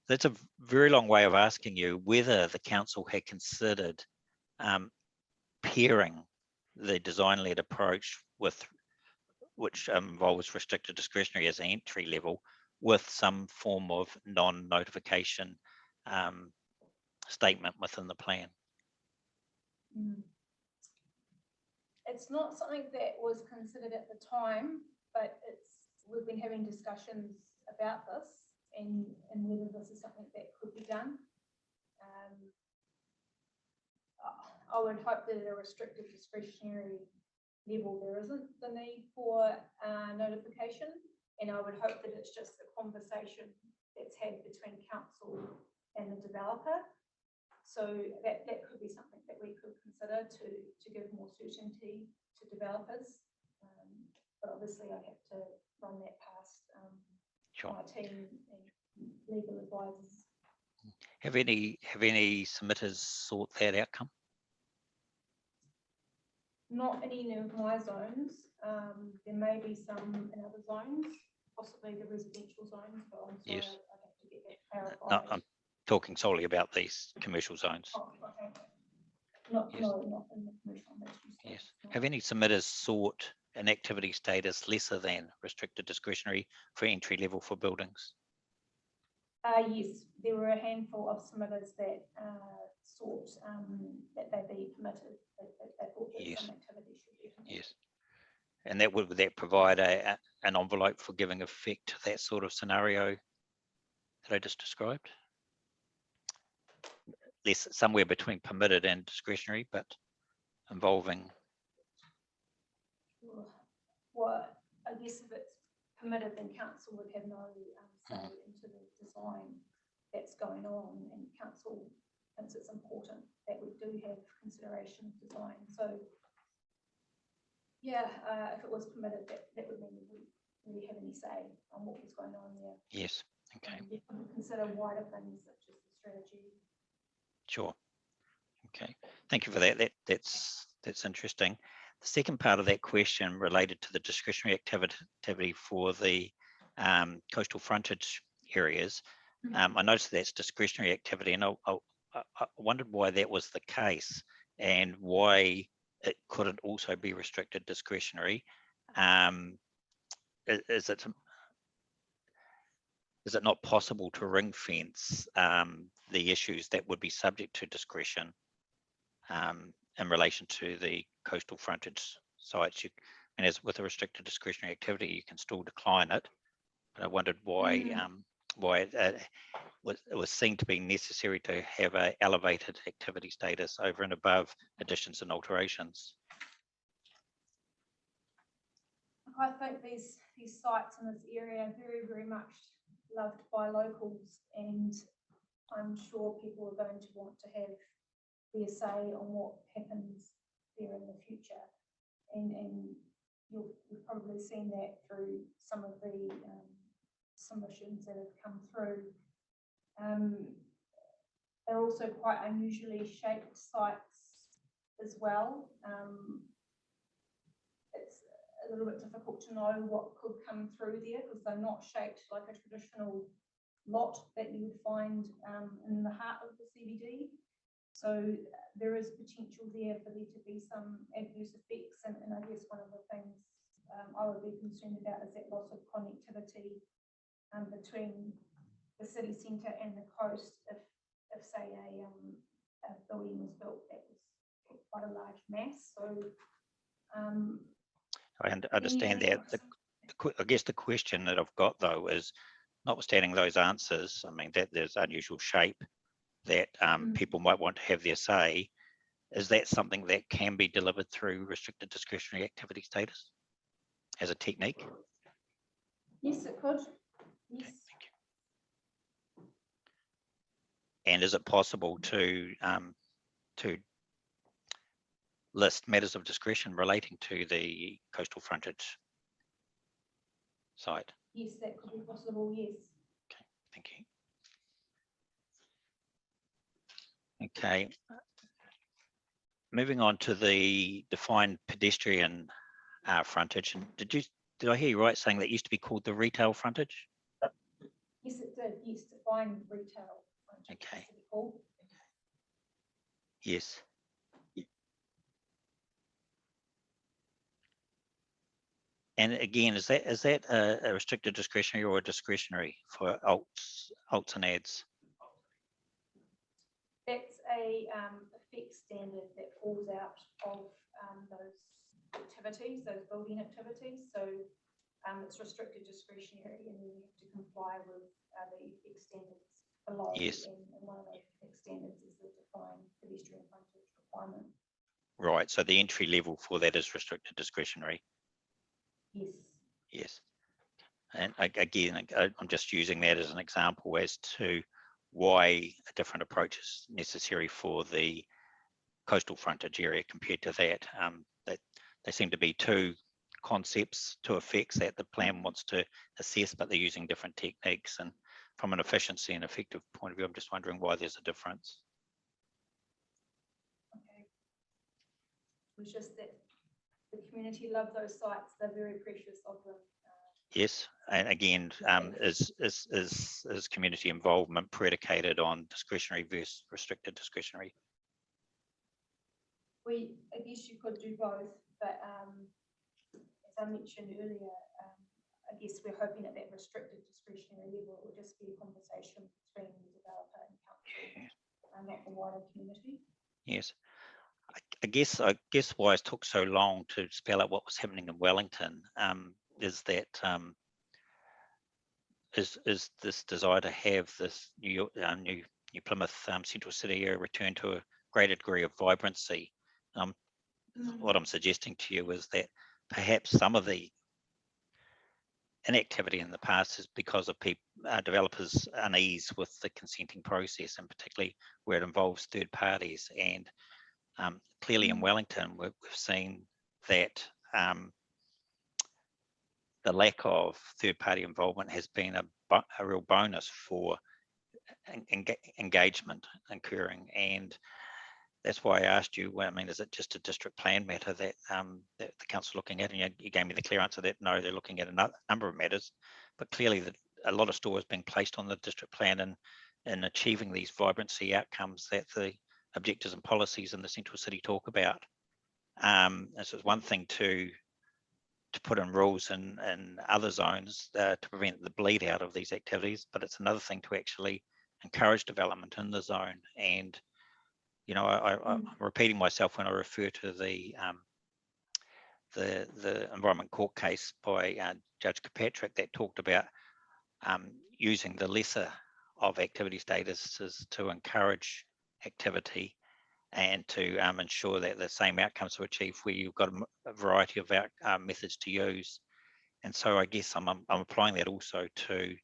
[SPEAKER 4] That's a very long way of asking you whether the council had considered pairing the design-led approach with, which involves restricted discretionary as an entry level, with some form of non-notification statement within the plan.
[SPEAKER 5] It's not something that was considered at the time, but we've been having discussions about this and whether this is something that could be done. I would hope that at a restricted discretionary level there isn't the need for notification, and I would hope that it's just a conversation that's had between council and the developer. So that could be something that we could consider to give more certainty to developers. But obviously I have to run that past my team and legal advisors.
[SPEAKER 4] Have any submitters sought that outcome?
[SPEAKER 5] Not in any of my zones. There may be some in other zones, possibly the residential zones, but I'm sorry,
[SPEAKER 4] Yes.
[SPEAKER 5] I have to get that
[SPEAKER 4] No,
[SPEAKER 5] clarified.
[SPEAKER 4] I'm talking solely about these commercial zones.
[SPEAKER 5] Oh, okay. Not in
[SPEAKER 4] Yes.
[SPEAKER 5] the commercial mixed use zones,
[SPEAKER 4] Yes.
[SPEAKER 5] no.
[SPEAKER 4] Have any submitters sought an activity status lesser than restricted discretionary for entry level for buildings?
[SPEAKER 5] Yes, there were a handful of submitters that sought that they be permitted, that they thought that
[SPEAKER 4] Yes.
[SPEAKER 5] some activity should be permitted.
[SPEAKER 4] Yes. And would that provide an envelope for giving effect to that sort of scenario that I just described? Less, somewhere between permitted and discretionary, but involving.
[SPEAKER 5] Well, I guess if it's permitted, then council would have no say into the design that's going on, and council thinks it's important that we do have consideration of design. So yeah, if it was permitted, that would mean we wouldn't really have any say on what was going on there.
[SPEAKER 4] Yes. Okay.
[SPEAKER 5] We can consider wider things such as the strategy.
[SPEAKER 4] Sure. Okay. Thank you for that. That's interesting. The second part of that question related to the discretionary activity for the coastal frontage areas. I noticed that's discretionary activity, and I wondered why that was the case and why it couldn't also be restricted discretionary. Is it not possible to ring fence the issues that would be subject to discretion in relation to the coastal frontage sites. And as with a restricted discretionary activity, you can still decline it. But I wondered why it was seen to be necessary to have a elevated activity status over and above additions and alterations.
[SPEAKER 5] I think these sites in this area are very, very much loved by locals, and I'm sure people are going to want to have their say on what happens there in the future. And you've probably seen that through some of the submissions that have come through. They're also quite unusually shaped sites as well. It's a little bit difficult to know what could come through there because they're not shaped like a traditional lot that you would find in the heart of the CBD. So there is potential there for there to be some adverse effects, and I guess one of the things I would be concerned about is that loss of connectivity between the city centre and the coast. If say a building was built that was quite a large mass, so
[SPEAKER 4] I understand that. I guess the question that I've got though is, notwithstanding those answers, I mean that there's unusual shape that people might want to have their say. Is that something that can be delivered through restricted discretionary activity status as a technique?
[SPEAKER 5] yes, it could. Yes.
[SPEAKER 4] Okay, thank you. And is it possible to list matters of discretion relating to the coastal frontage site?
[SPEAKER 5] Yes, that could be possible. Yes.
[SPEAKER 4] Okay, thank you. Okay. Moving on to the defined pedestrian frontage, and did I hear you right saying that used to be called the retail frontage?
[SPEAKER 5] Yes, it did. Yes, defined retail.
[SPEAKER 4] Okay.
[SPEAKER 5] Called.
[SPEAKER 4] Yes. And again, is that a restricted discretionary or a discretionary for alts and ads?
[SPEAKER 5] That's a fixed standard that falls out of those activities, those building activities. So it's restricted discretionary, and you have to comply with the fixed standards below.
[SPEAKER 4] Yes.
[SPEAKER 5] And one of those fixed standards is the defined pedestrian frontage requirement.
[SPEAKER 4] Right. So the entry level for that is restricted discretionary.
[SPEAKER 5] Yes.
[SPEAKER 4] Yes. And again, I'm just using that as an example as to why a different approach is necessary for the coastal frontage area compared to that. That they seem to be two concepts, two effects that the plan wants to assess, but they're using different techniques. And from an efficiency and effective point of view, I'm just wondering why there's a difference.
[SPEAKER 5] Okay. It was just that the community love those sites. They're very precious of them.
[SPEAKER 4] Yes, and again, is community involvement predicated on discretionary versus restricted discretionary?
[SPEAKER 5] I guess you could do both, but as I mentioned earlier, I guess we're hoping at that restricted discretionary level, it will just be a conversation between the developer and council, and not the wider community.
[SPEAKER 4] Yes. I guess why it took so long to spell out what was happening in Wellington is that is this desire to have this New Plymouth Central City area return to a greater degree of vibrancy. What I'm suggesting to you is that perhaps some of the inactivity in the past is because of developers' unease with the consenting process, and particularly where it involves third parties. And clearly in Wellington, we've seen that the lack of third-party involvement has been a real bonus for engagement occurring. And that's why I asked you, well, I mean, is it just a district plan matter that, that the council looking at? And you gave me the clear answer that no, they're looking at a number of matters, but clearly a lot of stores being placed on the district plan and achieving these vibrancy outcomes that the objectives and policies in the central city talk about. This is one thing to put in rules in other zones to prevent the bleed out of these activities, but it's another thing to actually encourage development in the zone. And you know, I'm repeating myself when I refer to the Environment Court case by Judge Kirkpatrick that talked about using the lesser of activity statuses to encourage activity and to ensure that the same outcomes are achieved where you've got a variety of methods to use. And so I guess I'm applying that also to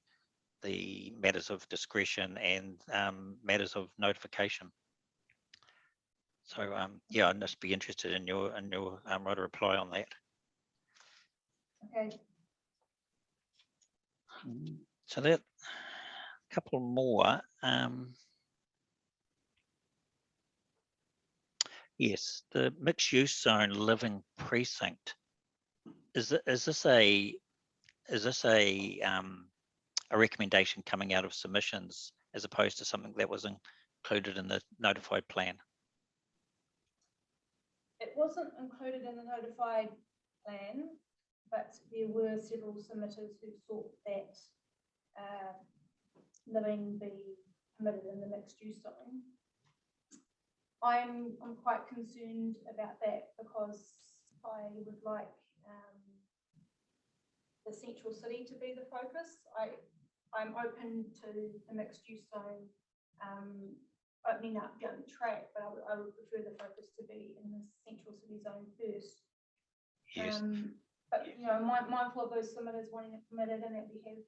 [SPEAKER 4] the matters of discretion and matters of notification. So yeah, I'd just be interested in your right to reply on that.
[SPEAKER 5] Okay.
[SPEAKER 4] So that a couple more. Yes, the mixed use zone living precinct. Is this a recommendation coming out of submissions as opposed to something that was included in the notified plan?
[SPEAKER 5] It wasn't included in the notified plan, but there were several submitters who thought that living be permitted in the mixed use zone. I'm quite concerned about that because I would like the central city to be the focus. I'm open to the mixed use zone opening up down the track, but I would prefer the focus to be in the central city zone first.
[SPEAKER 4] Yes.
[SPEAKER 5] But you know, mindful of those submitters wanting it permitted, and that we have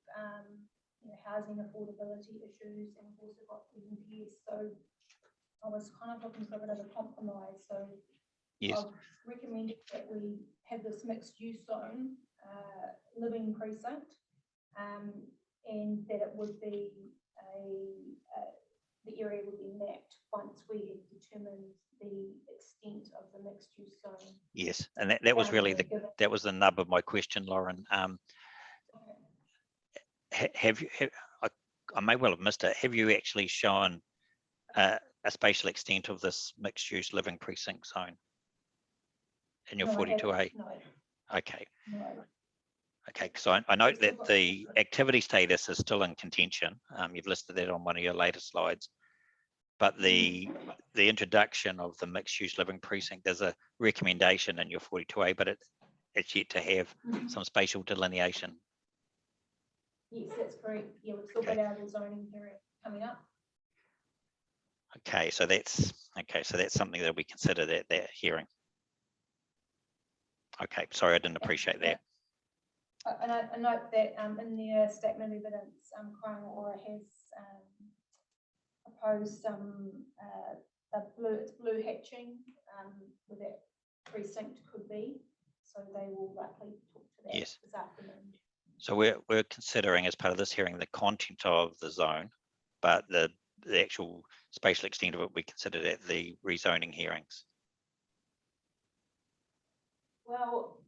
[SPEAKER 5] you know, housing affordability issues, and we've also got EMPS. So I was kind of looking for a bit of a compromise. So
[SPEAKER 4] Yes.
[SPEAKER 5] I've recommended that we have this mixed use zone living precinct, and that it would be the area would be mapped once we have determined the extent of the mixed use zone.
[SPEAKER 4] Yes, and that was really that was the nub of my question, Lauren. Have you? I may well have missed it. Have you actually shown a spatial extent of this mixed use living precinct zone in your 42A?
[SPEAKER 5] No.
[SPEAKER 4] Okay.
[SPEAKER 5] No.
[SPEAKER 4] Okay, so I note that the activity status is still in contention. You've listed that on one of your later slides, but the introduction of the mixed use living precinct, there's a recommendation in your 42A, but it's yet to have some spatial delineation.
[SPEAKER 5] Yes, that's correct. Yeah, we've still got our zoning hearing coming up.
[SPEAKER 4] Okay, so that's something that we considered at that hearing. Okay, sorry, I didn't appreciate that.
[SPEAKER 5] And I note that in their statement of evidence, Kainga Ora has proposed it's blue hatching where that precinct could be. So they will likely talk to that
[SPEAKER 4] Yes.
[SPEAKER 5] this afternoon.
[SPEAKER 4] So we're considering as part of this hearing the content of the zone, but the actual spatial extent of it we considered at the rezoning hearings.
[SPEAKER 5] Well,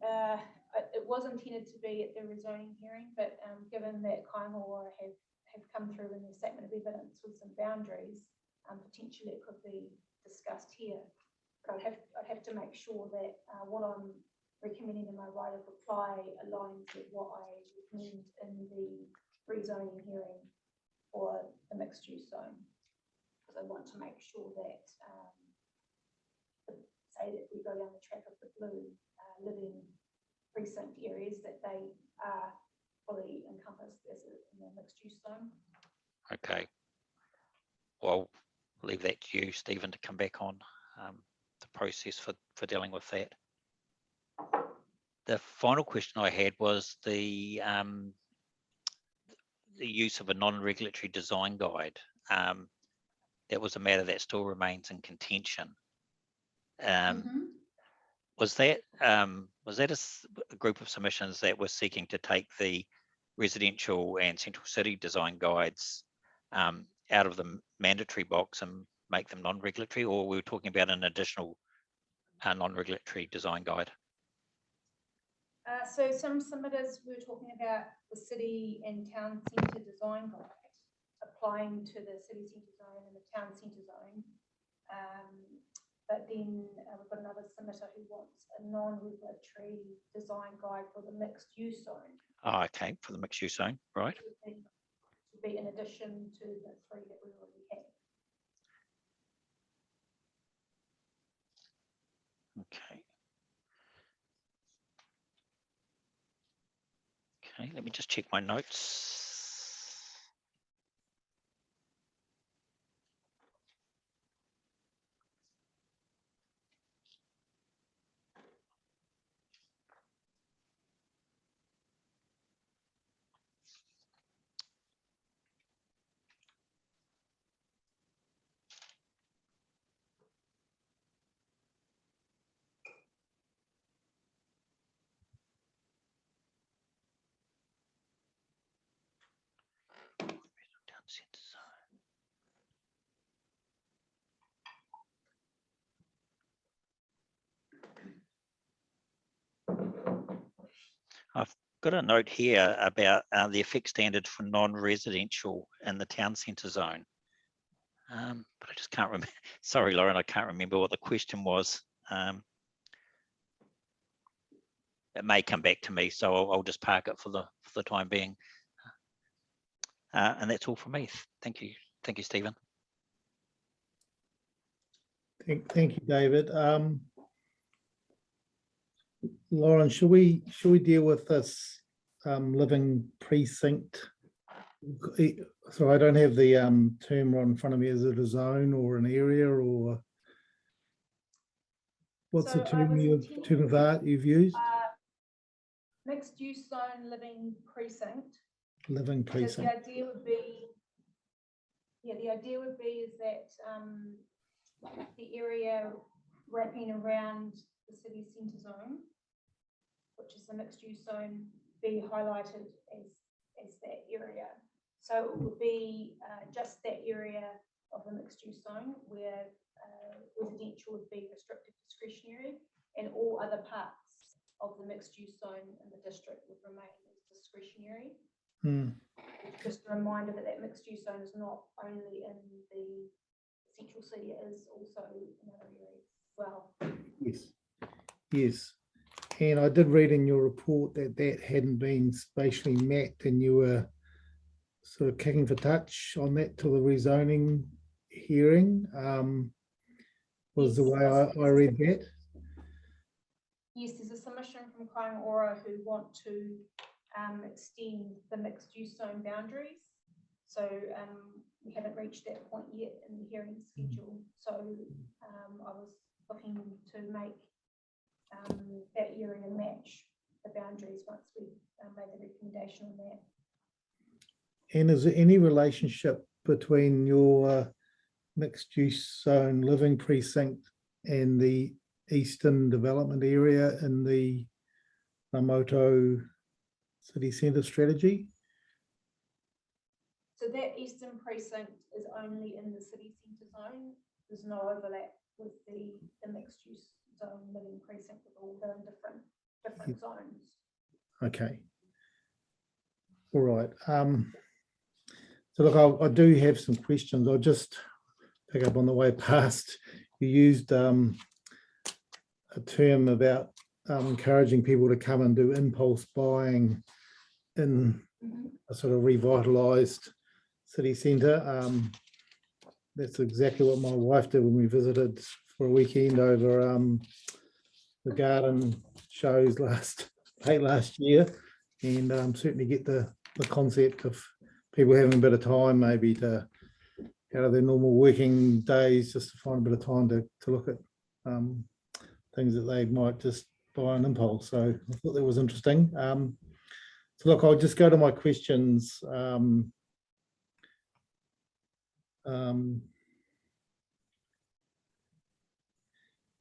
[SPEAKER 5] it was intended to be at the rezoning hearing, but given that Kainga Ora have come through in their statement of evidence with some boundaries, potentially it could be discussed here. But I'd have to make sure that what I'm recommending in my right of reply aligns with what I recommend in the rezoning hearing for the mixed use zone. Because I want to make sure that, say that we go down the track of the blue living precinct areas, that they are fully encompassed as in the mixed use zone.
[SPEAKER 4] Okay. Well, I'll leave that to you, Stephen, to come back on the process for dealing with that. The final question I had was the use of a non-regulatory design guide. That was a matter that still remains in contention. Was that a group of submissions that were seeking to take the residential and central city design guides out of the mandatory box and make them non-regulatory, or we were talking about an additional non-regulatory design guide?
[SPEAKER 5] So some submitters were talking about the city and town centre design guide applying to the city centre zone and the town centre zone. But then we've got another submitter who wants a non-regulatory design guide for the mixed use zone.
[SPEAKER 4] Oh, okay, for the mixed use zone, right?
[SPEAKER 5] To be in addition to the three that we already have.
[SPEAKER 4] Okay. Okay, let me just check my notes. Down centre zone. I've got a note here about the effect standard for non-residential in the town centre zone. But I just can't remember. Sorry, Lauren, I can't remember what the question was. It may come back to me, so I'll just park it for the time being. And that's all from me. Thank you, Stephen.
[SPEAKER 1] Thank you, David. Lauren, should we deal with this living precinct? So I don't have the term right in front of me. Is it a zone or an area, or what's
[SPEAKER 5] So
[SPEAKER 1] the
[SPEAKER 5] I was
[SPEAKER 1] term of art you've used?
[SPEAKER 5] Mixed use zone living precinct.
[SPEAKER 1] Living
[SPEAKER 5] So
[SPEAKER 1] precinct.
[SPEAKER 5] the idea would be, the idea would be is that the area wrapping around the city centre zone, which is the mixed use zone, be highlighted as that area. So it would be just that area of the mixed use zone where residential would be restricted discretionary, and all other parts of the mixed use zone in the district would remain as discretionary. Just a reminder that that mixed use zone is not only in the central city, it is also in other areas as well.
[SPEAKER 1] Yes. And I did read in your report that hadn't been spatially mapped, and you were sort of kicking for touch on that till the rezoning hearing. Was the way I read that?
[SPEAKER 5] Yes, there's a submission from Kāinga Ora who want to extend the mixed use zone boundaries. So we haven't reached that point yet in the hearing schedule. So I was looking to make that area match the boundaries once we made the recommendation on that.
[SPEAKER 1] And is there any relationship between your mixed use zone living precinct and the eastern development area in the Namoto city centre strategy?
[SPEAKER 5] So that eastern precinct is only in the city centre zone. There's no overlap with the mixed use zone living precinct with all the different zones.
[SPEAKER 1] Okay. All right. So look, I do have some questions. I'll just pick up on the way past. You used a term about encouraging people to come and do impulse buying in a sort of revitalised city centre. That's exactly what my wife did when we visited for a weekend over the garden shows late last year, and certainly get the concept of people having a bit of time maybe to out of their normal working days just to find a bit of time to look at things that they might just buy on impulse. So I thought that was interesting. So look, I'll just go to my questions.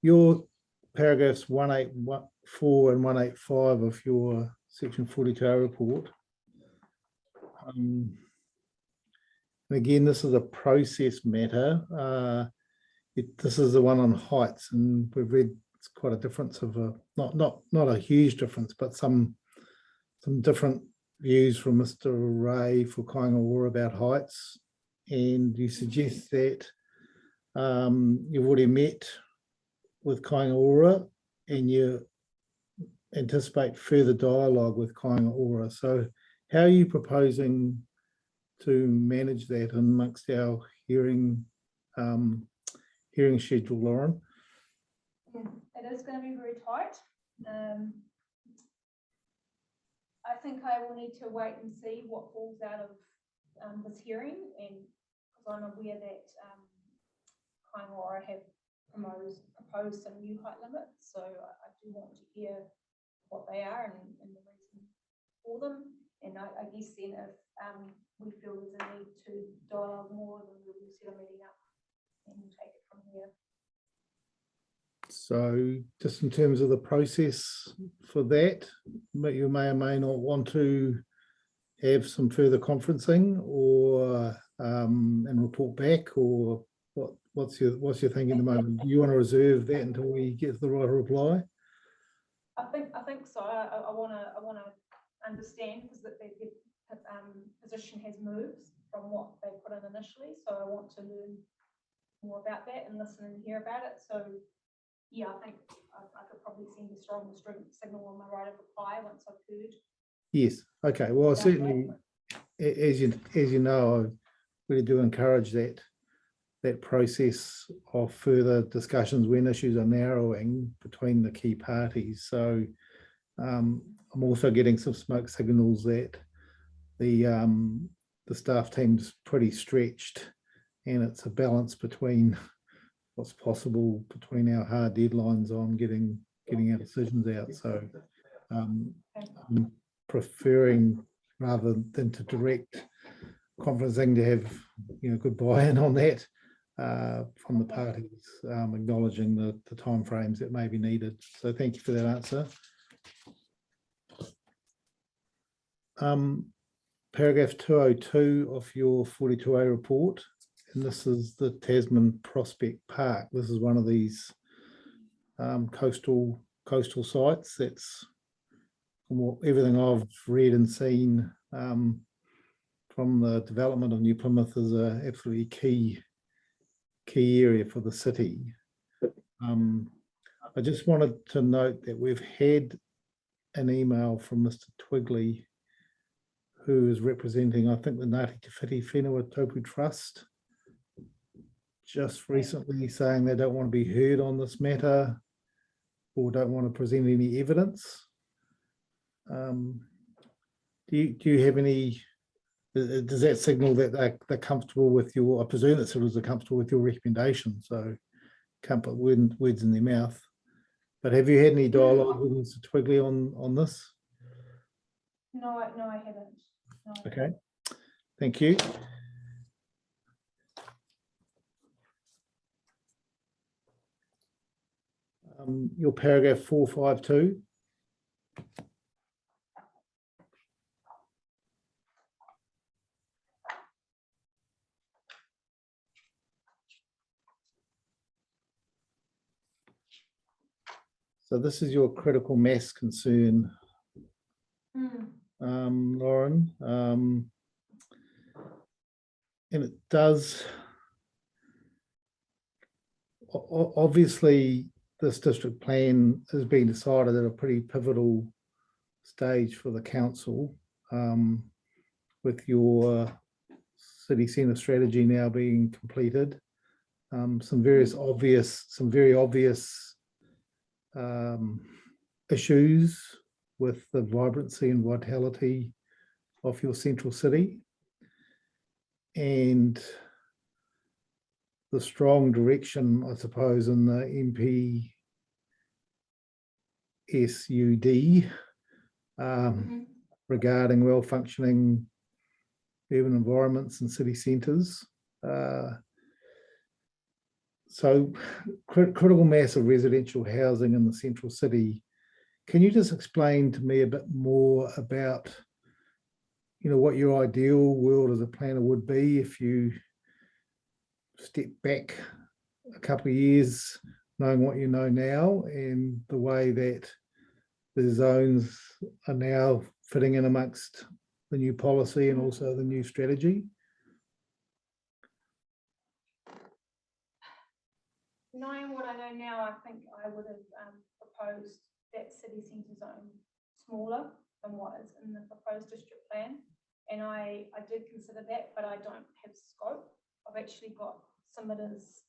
[SPEAKER 1] Your paragraphs 184 and 185 of your section 42 report. And again, this is a process matter. This is the one on heights, and we've read it's quite a difference of not a huge difference, but some different views from Mr. Ray for Kāinga Ora about heights. And you suggest that you've already met with Kāinga Ora and you anticipate further dialogue with Kāinga Ora. So how are you proposing to manage that amongst our hearing schedule, Lauren?
[SPEAKER 5] It is going to be very tight. I think I will need to wait and see what falls out of this hearing, and because I'm aware that Kaingaroa have proposed some new height limits, so I do want to hear what they are and the reason for them. And I guess then if we feel there's a need to dialogue more, then we will set a meeting up and take it from there.
[SPEAKER 1] So just in terms of the process for that, you may or may not want to have some further conferencing or and report back, or what's your thinking at the moment? Do you want to reserve that until we get the right reply?
[SPEAKER 5] I think so. I want to understand, because the position has moved from what they put in initially. So I want to learn more about that and listen and hear about it. So yeah, I think I could probably send a strong signal on my right of reply once I've heard.
[SPEAKER 1] Yes. Okay. Well,
[SPEAKER 5] about
[SPEAKER 1] certainly,
[SPEAKER 5] that.
[SPEAKER 1] as you know, I really do encourage that process of further discussions when issues are narrowing between the key parties. So I'm also getting some smoke signals that the staff team's pretty stretched, and it's a balance between what's possible between our hard deadlines on getting our decisions out. So I'm preferring, rather than to direct conferencing, to have good buy-in on that from the parties, acknowledging the timeframes that may be needed. So thank you for that answer. Paragraph 202 of your 42A report, and this is the Tasman Prospect Park. This is one of these coastal sites that's, from everything I've read and seen from the development of New Plymouth, is a absolutely key area for the city. I just wanted to note that we've had an email from Mr. Twigley, who is representing, I think, the Ngāti Te Whiti Whenua Taupu Trust, just recently saying they don't want to be heard on this matter or don't want to present any evidence. Do you have any, does that signal that they're comfortable with your, I presume that signals are comfortable with your recommendation, so can't put words in their mouth. But have you had any dialogue with Mr. Twigley on this?
[SPEAKER 5] No, I haven't. No.
[SPEAKER 1] Okay, thank you. Your paragraph 452. So this is your critical mass concern, Lauren, and it does, obviously this district plan has been decided at a pretty pivotal stage for the council, with your city centre strategy now being completed. Some very obvious issues with the vibrancy and vitality of your central city, and the strong direction, I suppose, in the MPSUD regarding well-functioning urban environments and city centres. So critical mass of residential housing in the central city. Can you just explain to me a bit more about, what your ideal world as a planner would be if you step back a couple of years, knowing what you know now and the way that the zones are now fitting in amongst the new policy and also the new strategy?
[SPEAKER 5] Knowing what I know now, I think I would have proposed that city centre zone smaller than what is in the proposed district plan. And I did consider that, but I don't have scope. I've actually got submitters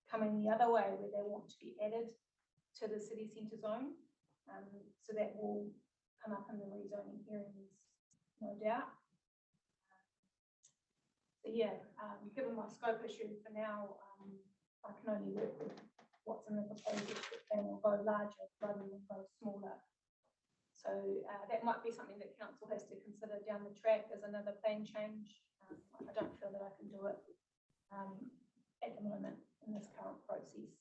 [SPEAKER 5] coming the other way where they want to be added to the city centre zone. So that will come up in the rezoning hearings, no doubt. So yeah, given my scope issue for now, I can only work with what's in the proposed district plan or go larger rather than go smaller. So that might be something that council has to consider down the track as another plan change. I don't feel that I can do it at the moment in this current process.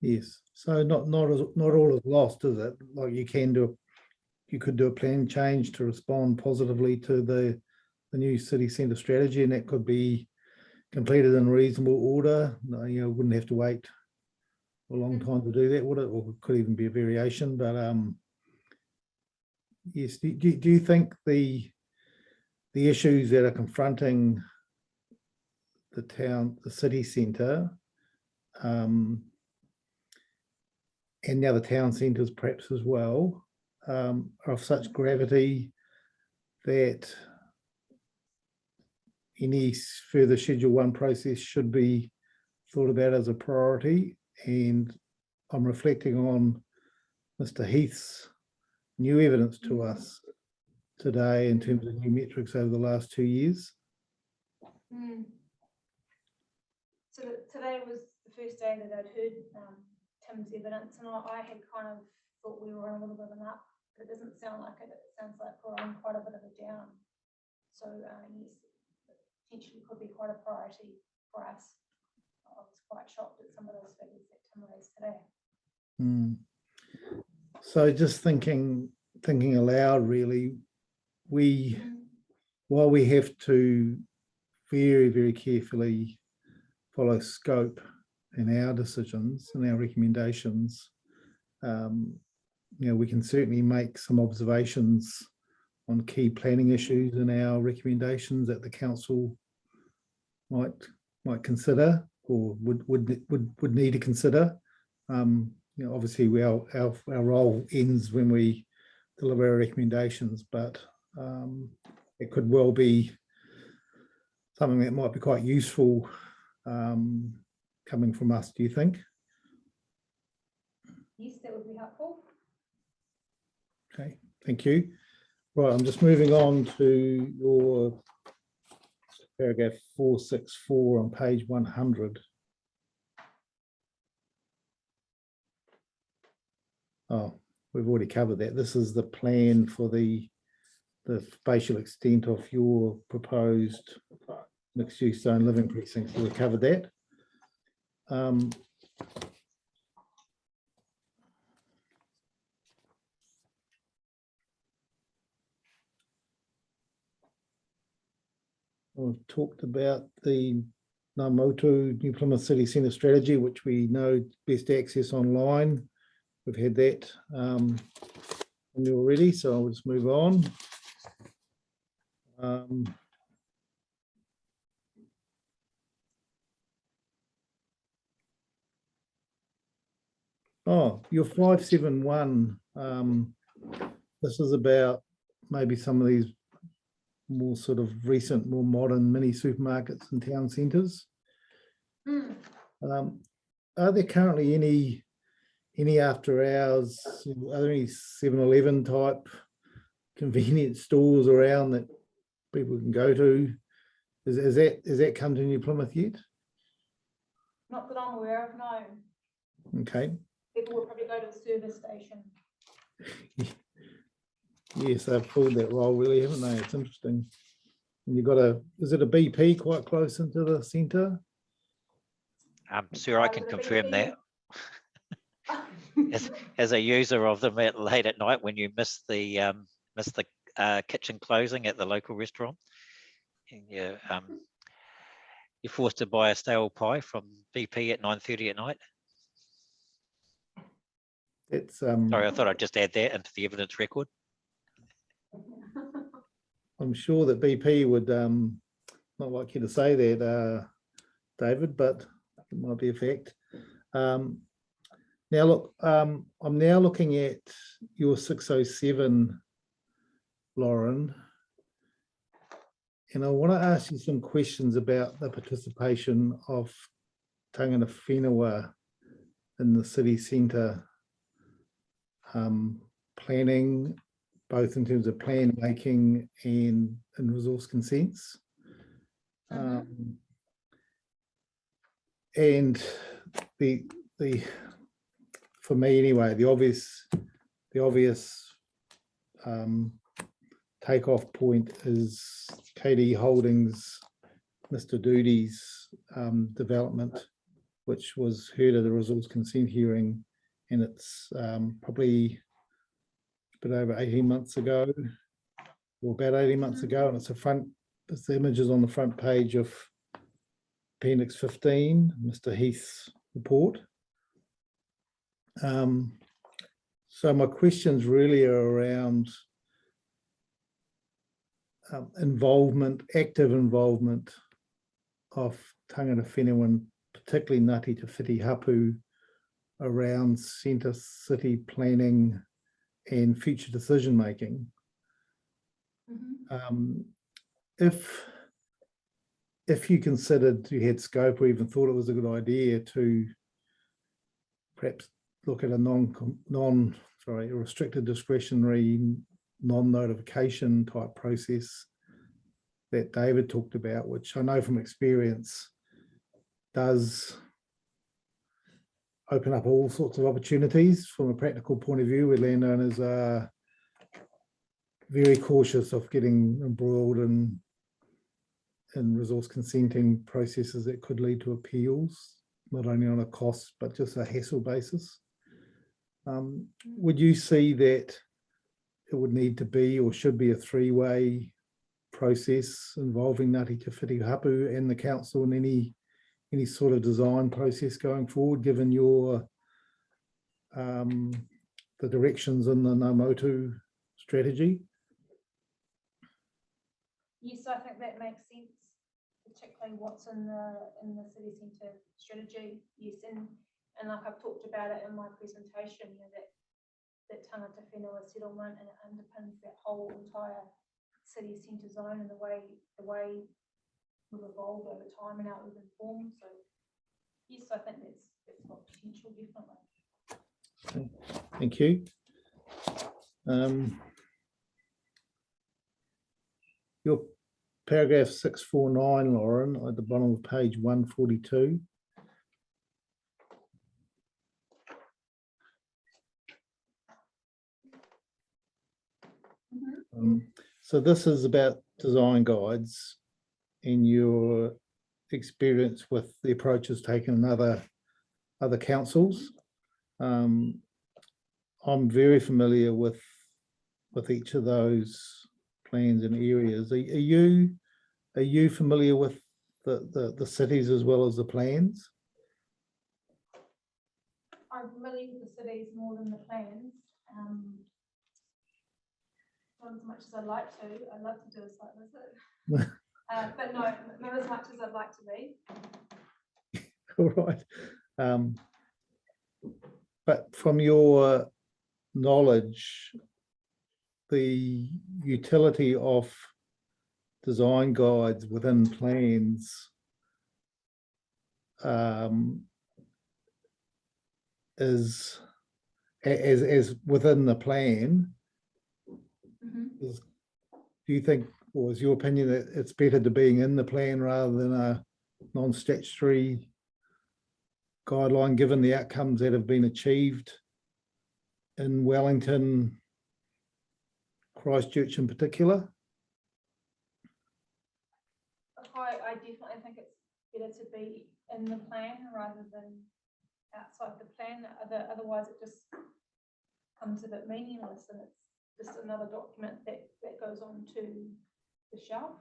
[SPEAKER 1] Yes, so not all is lost, is it? Like you could do a plan change to respond positively to the new city centre strategy, and that could be completed in reasonable order. No, you know, wouldn't have to wait a long time to do that, would it? Or it could even be a variation. But yes, do you think the issues that are confronting the town, the city centre, and now the town centres perhaps as well, are of such gravity that any further Schedule 1 process should be thought about as a priority? And I'm reflecting on Mr. Heath's new evidence to us today in terms of new metrics over the last 2 years.
[SPEAKER 5] So today was the first day that I'd heard Tim's evidence, and I had kind of thought we were on a little bit of an up, but it doesn't sound like it. It sounds like we're on quite a bit of a down. So yes, potentially could be quite a priority for us. I was quite shocked at some of those figures that Tim raised today.
[SPEAKER 1] So just thinking aloud, really, while we have to very, very carefully follow scope in our decisions and our recommendations, you know, we can certainly make some observations on key planning issues in our recommendations that the council might consider or would need to consider. You know, obviously our role ends when we deliver our recommendations, but it could well be something that might be quite useful coming from us, do you think?
[SPEAKER 5] Yes, that would be helpful.
[SPEAKER 1] Okay, thank you. Right, I'm just moving on to your paragraph 464 on page 100. Oh, we've already covered that. This is the plan for the spatial extent of your proposed mixed-use zone living precinct. So we covered that. We've talked about the Ngā Motu New Plymouth City Centre strategy, which we know best access online. We've had that already, so I'll just move on. Oh, your 571. This is about maybe some of these more sort of recent, more modern mini supermarkets in town centres. Are there currently any after hours? Are there any 7-Eleven type convenience stores around that people can go to? Is that come to New Plymouth yet?
[SPEAKER 5] Not that I'm aware of, no.
[SPEAKER 1] Okay.
[SPEAKER 5] People will probably go to the service station.
[SPEAKER 1] Yes, they've pulled that role really, haven't they? It's interesting. And you've got is it a BP quite close into the centre?
[SPEAKER 4] Sir, I can confirm that. As a user of them late at night when you miss the kitchen closing at the local restaurant, and you're forced to buy a stale pie from BP at 9:30 at night.
[SPEAKER 1] It's
[SPEAKER 4] Sorry, I thought I'd just add that into the evidence record.
[SPEAKER 1] I'm sure that BP would not like you to say that, David, but it might be a fact. Now look, I'm now looking at your 607, Lauren, and I want to ask you some questions about the participation of Tangata Whenua in the city centre planning, both in terms of plan making and resource consents. And the for me anyway, the obvious takeoff point is KD Holdings, Mr. Doodie's development, which was heard at the resource consent hearing, and it's probably a bit over 18 months ago, or about 18 months ago, and it's the images on the front page of Appendix 15, Mr. Heath's report. So my questions really are around active involvement of Tangata Whenua, particularly Ngāti Te Whiti Hapu, around centre city planning and future decision making. If you considered you had scope or even thought it was a good idea to perhaps look at a restricted discretionary non-notification type process that David talked about, which I know from experience does open up all sorts of opportunities from a practical point of view, where landowners are very cautious of getting embroiled in resource consenting processes that could lead to appeals, not only on a cost, but just a hassle basis. Would you see that it would need to be or should be a three-way process involving Ngāti Te Whiti Hapu and the council in any sort of design process going forward, given your the directions in the Ngā Motu strategy?
[SPEAKER 5] Yes, I think that makes sense, particularly what's in the city centre strategy. Yes, and like I've talked about it in my presentation, you know, that Tangata Whenua settlement, and it underpins that whole entire city centre zone and the way we've evolved over time and how we've informed. So yes, I think that's got potential, definitely.
[SPEAKER 1] Thank you. Your paragraph 649, Lauren, at the bottom of page 142. So this is about design guides and your experience with the approaches taken in other councils. I'm very familiar with each of those plans and areas. Are you familiar with the cities as well as the plans?
[SPEAKER 5] I'm familiar with the cities more than the plans. Not as much as I'd like to. I'd love to do a site visit. But no, not as much as I'd like to be.
[SPEAKER 1] All right. But from your knowledge, the utility of design guides within plans is as within the plan. Do you think, or is your opinion that it's better to being in the plan rather than a non-statutory guideline, given the outcomes that have been achieved in Wellington, Christchurch in particular?
[SPEAKER 5] I definitely think it's better to be in the plan rather than outside the plan. Otherwise it just comes a bit meaningless, and it's just another document that goes on to the shelf.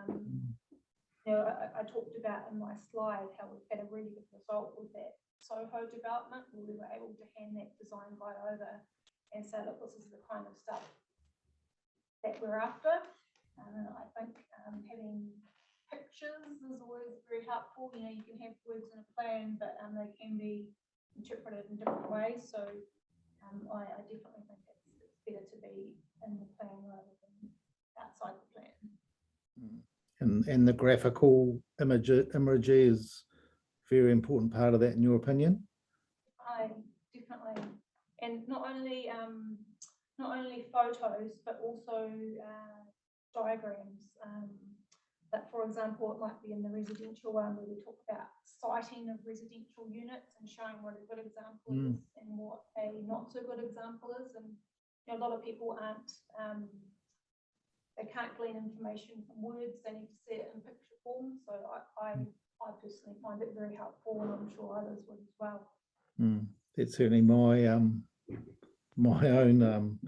[SPEAKER 5] You know, I talked about in my slide how we've had a really good result with that Soho development, where we were able to hand that design guide over and say, look, this is the kind of stuff that we're after. I think having pictures is always very helpful. You know, you can have words in a plan, but they can be interpreted in different ways. So I definitely think it's better to be in the plan rather than outside the plan.
[SPEAKER 1] And the graphical imagery is very important part of that, in your opinion?
[SPEAKER 5] Definitely, and not only photos, but also diagrams. That, for example, it might be in the residential one where we talk about siting of residential units and showing what a good example is and what a not so good example is. And you know, a lot of people aren't, they can't glean information from words, they need to see it in picture form. So I personally find it very helpful, and I'm sure others would as well.
[SPEAKER 1] That's certainly my my own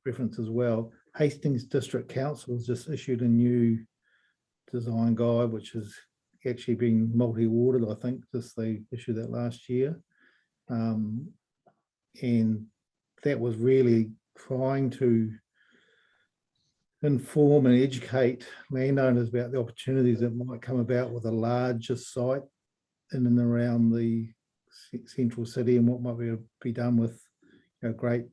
[SPEAKER 1] preference as well. Hastings District Council has just issued a new design guide, which has actually been multi-awarded. I think just they issued that last year, and that was really trying to inform and educate landowners about the opportunities that might come about with a larger site in and around the central city, and what might be done with, you know, great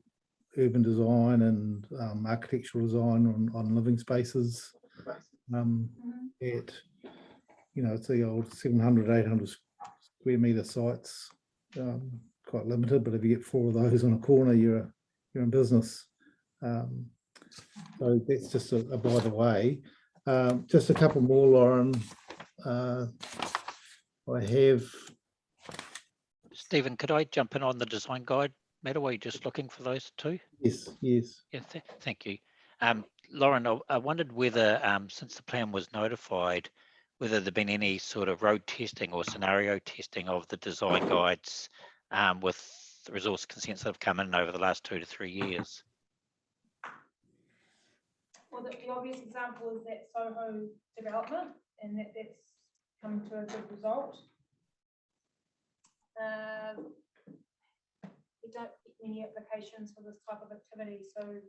[SPEAKER 1] urban design and architectural design on living spaces. At, you know, it's the old 700, 800 square meter sites, quite limited, but if you get 4 of those on a corner, you're in business. So that's just a by the way. Just a couple more, Lauren. I have.
[SPEAKER 4] Stephen, could I jump in on the design guide matter? Were you just looking for those two?
[SPEAKER 1] Yes.
[SPEAKER 4] Yeah, thank you. Lauren, I wondered whether, since the plan was notified, whether there'd been any sort of road testing or scenario testing of the design guides with the resource consents that have come in over the last 2 to 3 years.
[SPEAKER 5] Well, the obvious example is that Soho development, and that's come to a good result. We don't get many applications for this type of activity, so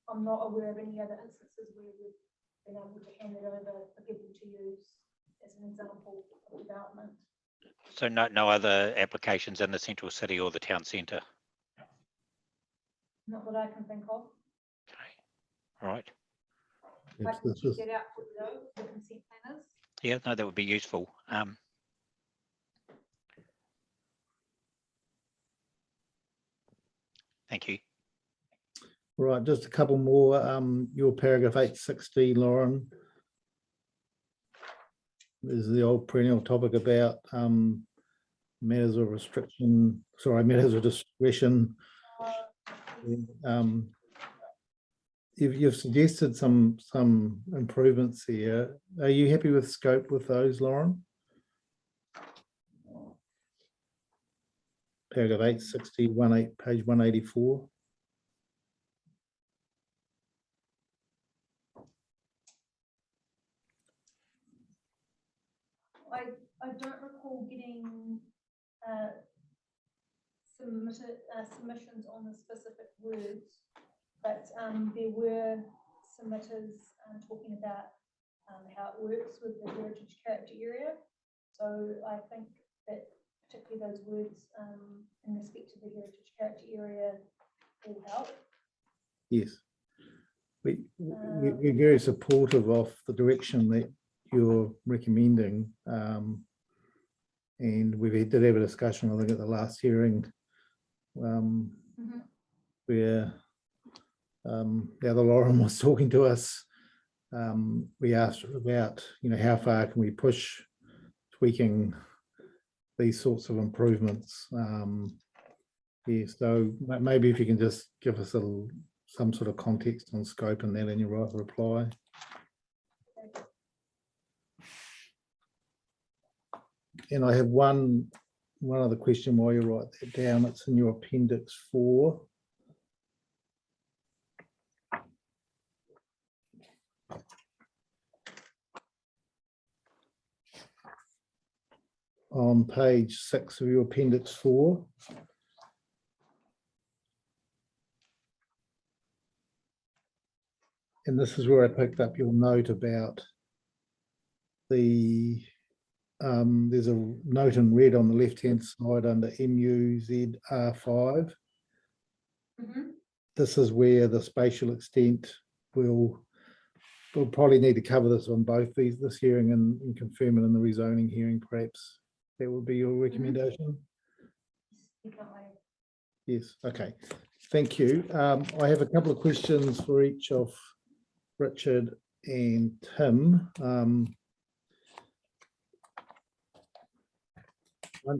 [SPEAKER 5] I'm not aware of any other instances where we've been able to hand it over for people to use as an example of development.
[SPEAKER 4] So no other applications in the central city or the town centre?
[SPEAKER 5] Not that I can think of.
[SPEAKER 4] Okay, all right.
[SPEAKER 5] I can check that out for you though, the consent planners.
[SPEAKER 4] Yeah, no, that would be useful. Thank you.
[SPEAKER 1] Right, just a couple more. Your paragraph 860, Lauren. There's the old perennial topic about matters of restriction, matters of discretion. You've suggested some improvements here. Are you happy with scope with those, Lauren? Paragraph 860, page 184.
[SPEAKER 5] I don't recall getting submissions on the specific words, but there were submitters talking about how it works with the heritage character area. So I think that particularly those words in respect to the heritage character area will help.
[SPEAKER 1] Yes, we're very supportive of the direction that you're recommending, and we did have a discussion, I think, at the last hearing, where the other Lauren was talking to us. We asked about, you know, how far can we push tweaking these sorts of improvements. Yeah, so maybe if you can just give us some sort of context on scope and that in your reply. And I have one other question while you write that down. It's in your appendix 4. On page 6 of your appendix 4. And this is where I picked up your note about the there's a note in red on the left-hand side under MUZR5. This is where the spatial extent will we'll probably need to cover this on both this hearing and confirm it in the rezoning hearing, perhaps. That would be your recommendation?
[SPEAKER 5] Definitely.
[SPEAKER 1] Yes, okay. Thank you. I have a couple of questions for each of Richard and Tim.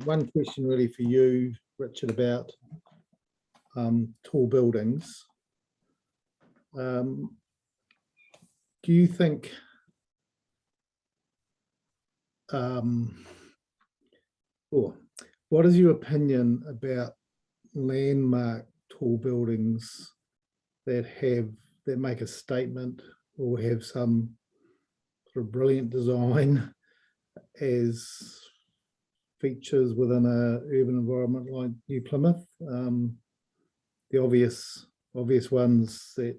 [SPEAKER 1] One question really for you, Richard, about tall buildings. Do you think what is your opinion about landmark tall buildings that make a statement or have some sort of brilliant design as features within an urban environment like New Plymouth? The obvious ones that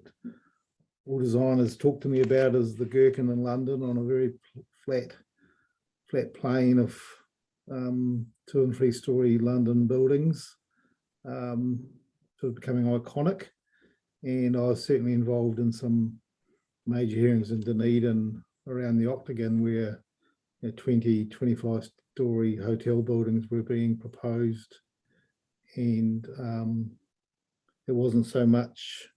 [SPEAKER 1] all designers talk to me about is the Gherkin in London on a very flat plane of 2 and 3 story London buildings, sort of becoming iconic. And I was certainly involved in some major hearings in Dunedin around the Octagon where 20, 25 story hotel buildings were being proposed, and it wasn't so much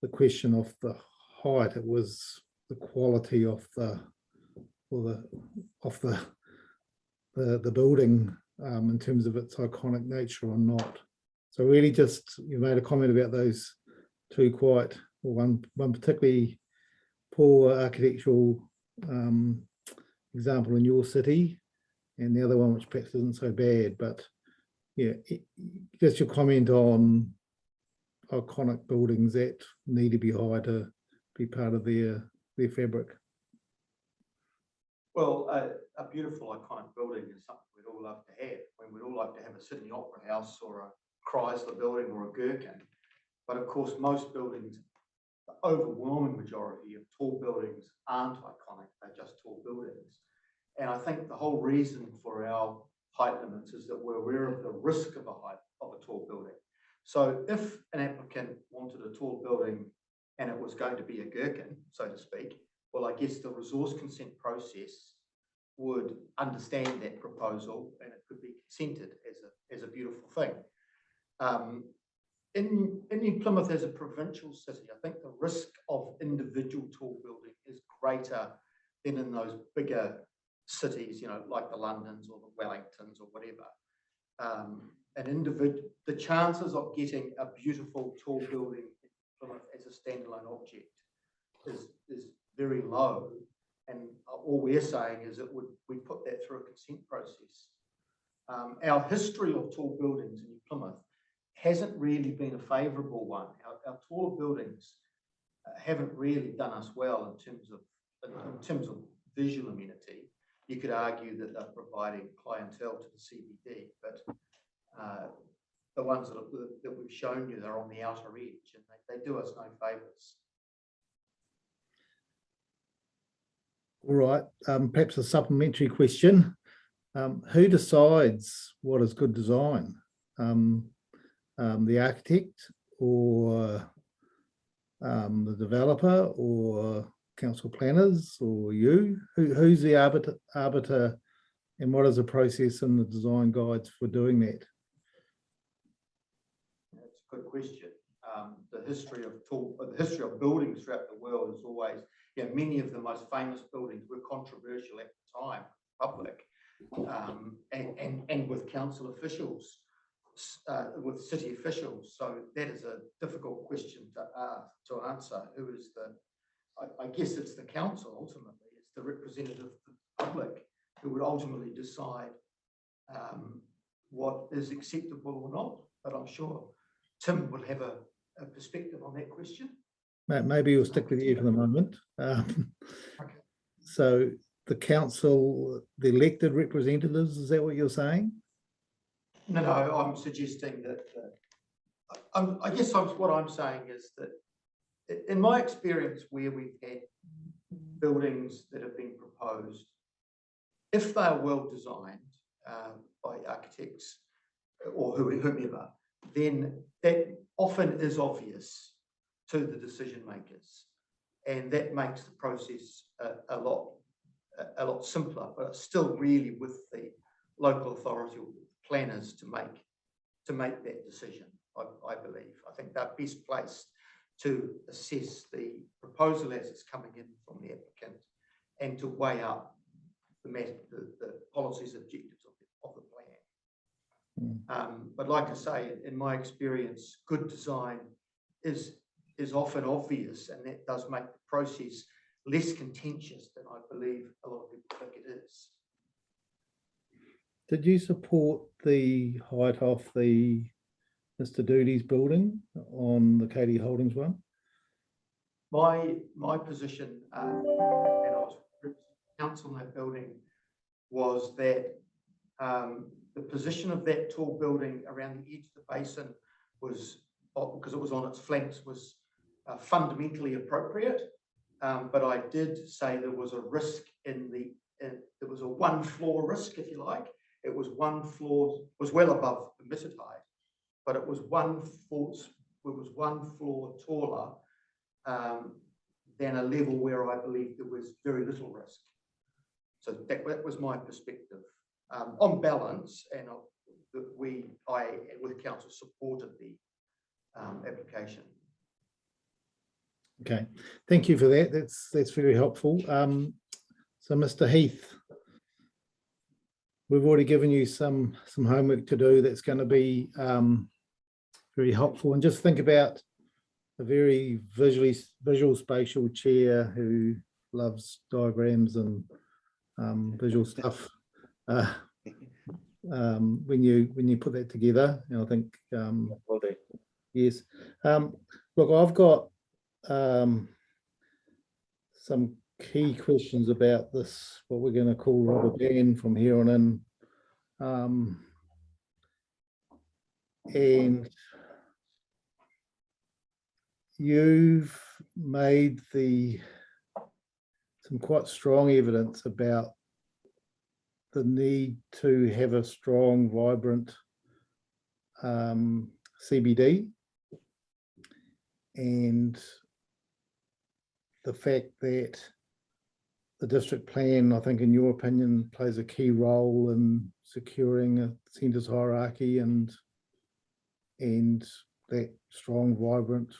[SPEAKER 1] the question of the height, it was the quality of the building in terms of its iconic nature or not. So really just, you made a comment about those two quite, or one particularly poor architectural example in your city, and the other one which perhaps isn't so bad, but yeah, just your comment on iconic buildings that need to be high to be part of their fabric.
[SPEAKER 6] Well, a beautiful iconic building is something we'd all love to have. We'd all like to have a Sydney Opera House or a Chrysler building or a Gherkin. But of course, most buildings, the overwhelming majority of tall buildings aren't iconic, they're just tall buildings. And I think the whole reason for our height limits is that we're aware of the risk of a tall building. So if an applicant wanted a tall building and it was going to be a Gherkin, so to speak, well, I guess the resource consent process would understand that proposal and it could be consented as a beautiful thing. In New Plymouth as a provincial city, I think the risk of individual tall building is greater than in those bigger cities, like the Londons or the Wellingtons or whatever. The chances of getting a beautiful tall building in Plymouth as a standalone object is very low. And all we're saying is that we put that through a consent process. Our history of tall buildings in New Plymouth hasn't really been a favourable one. Our taller buildings haven't really done us well in terms of visual amenity. You could argue that they're providing clientele to the CBD, but the ones that we've shown you, they're on the outer edge and they do us no favours.
[SPEAKER 1] All right, perhaps a supplementary question. Who decides what is good design? The architect or the developer or council planners or you? Who's the arbiter and what is the process and the design guides for doing that?
[SPEAKER 6] That's a good question. The history of buildings throughout the world is always, many of the most famous buildings were controversial at the time, public, and with council officials, with city officials. So that is a difficult question to answer. Who is I guess it's the council ultimately, it's the representative of the public who would ultimately decide what is acceptable or not. But I'm sure Tim will have a perspective on that question.
[SPEAKER 1] Maybe we'll stick with you for the moment.
[SPEAKER 6] Okay.
[SPEAKER 1] So the council, the elected representatives, is that what you're saying?
[SPEAKER 6] No, I'm suggesting that, I guess what I'm saying is that in my experience where we've had buildings that have been proposed, if they are well designed by architects or whomever, then that often is obvious to the decision makers. and that makes the process a lot simpler, but it's still really with the local authority or planners to make that decision. I believe. I think they're best placed to assess the proposal as it's coming in from the applicant and to weigh up the policies, objectives of the plan. But like I say, in my experience, good design is often obvious, and that does make the process less contentious than I believe a lot of people think it is.
[SPEAKER 1] Did you support the height of the Mr. Doodie's building on the Katie Holdings one?
[SPEAKER 6] My position, and I was council in that building, was that the position of that tall building around the edge of the basin was, because it was on its flanks, was fundamentally appropriate. But I did say there was a risk there was a one floor risk, if you like. It was one floor, was well above permitted height, but it was one floor taller than a level where I believe there was very little risk. So that was my perspective. On balance, and I with council supported the application.
[SPEAKER 1] Okay, thank you for that. That's very helpful. So Mr. Heath, we've already given you some homework to do that's going to be very helpful. And just think about a very visual spatial chair who loves diagrams and visual stuff. When you put that together, and I think yes. Look, I've got some key questions about this, what we're going to call rubber band from here on in. And you've made some quite strong evidence about the need to have a strong, vibrant CBD, and the fact that the district plan, I think in your opinion, plays a key role in securing a centres hierarchy and that strong, vibrant,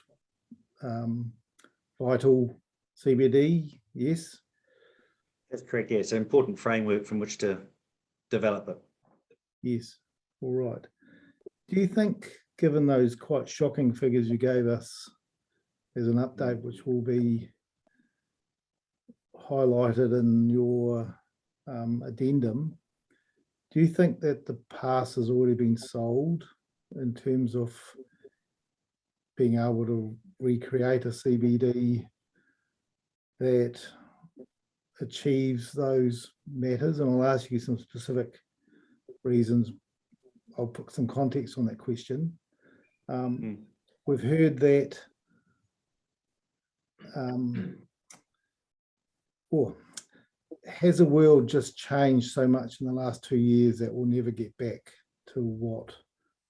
[SPEAKER 1] vital CBD, yes?
[SPEAKER 11] That's correct, yeah. It's an important framework from which to develop it.
[SPEAKER 1] Yes, all right. Do you think, given those quite shocking figures you gave us as an update, which will be highlighted in your addendum, do you think that the pass has already been sold in terms of being able to recreate a CBD that achieves those matters? And I'll ask you some specific reasons. I'll put some context on that question. We've heard that has the world just changed so much in the last 2 years that we'll never get back to what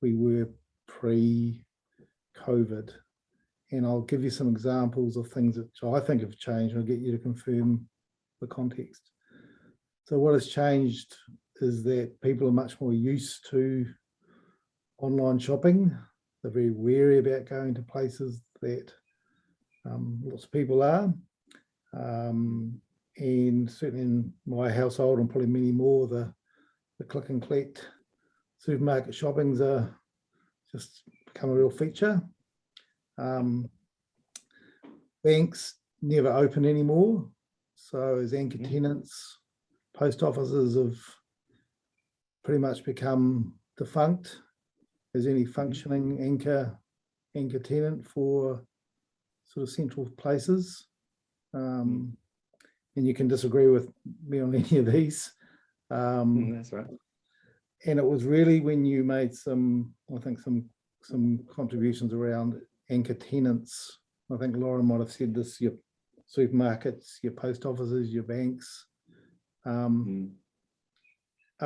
[SPEAKER 1] we were pre-COVID? And I'll give you some examples of things that I think have changed. I'll get you to confirm the context. So what has changed is that people are much more used to online shopping. They're very wary about going to places that lots of people are. And certainly in my household, and probably many more, the click and collect supermarket shoppings are just become a real feature. Banks never open anymore. So as anchor tenants, post offices have pretty much become defunct as any functioning anchor tenant for sort of central places. And you can disagree with me on any of these.
[SPEAKER 11] That's right.
[SPEAKER 1] And it was really when you made some contributions around anchor tenants. I think Lauren might have said this, your supermarkets, your post offices, your banks. Are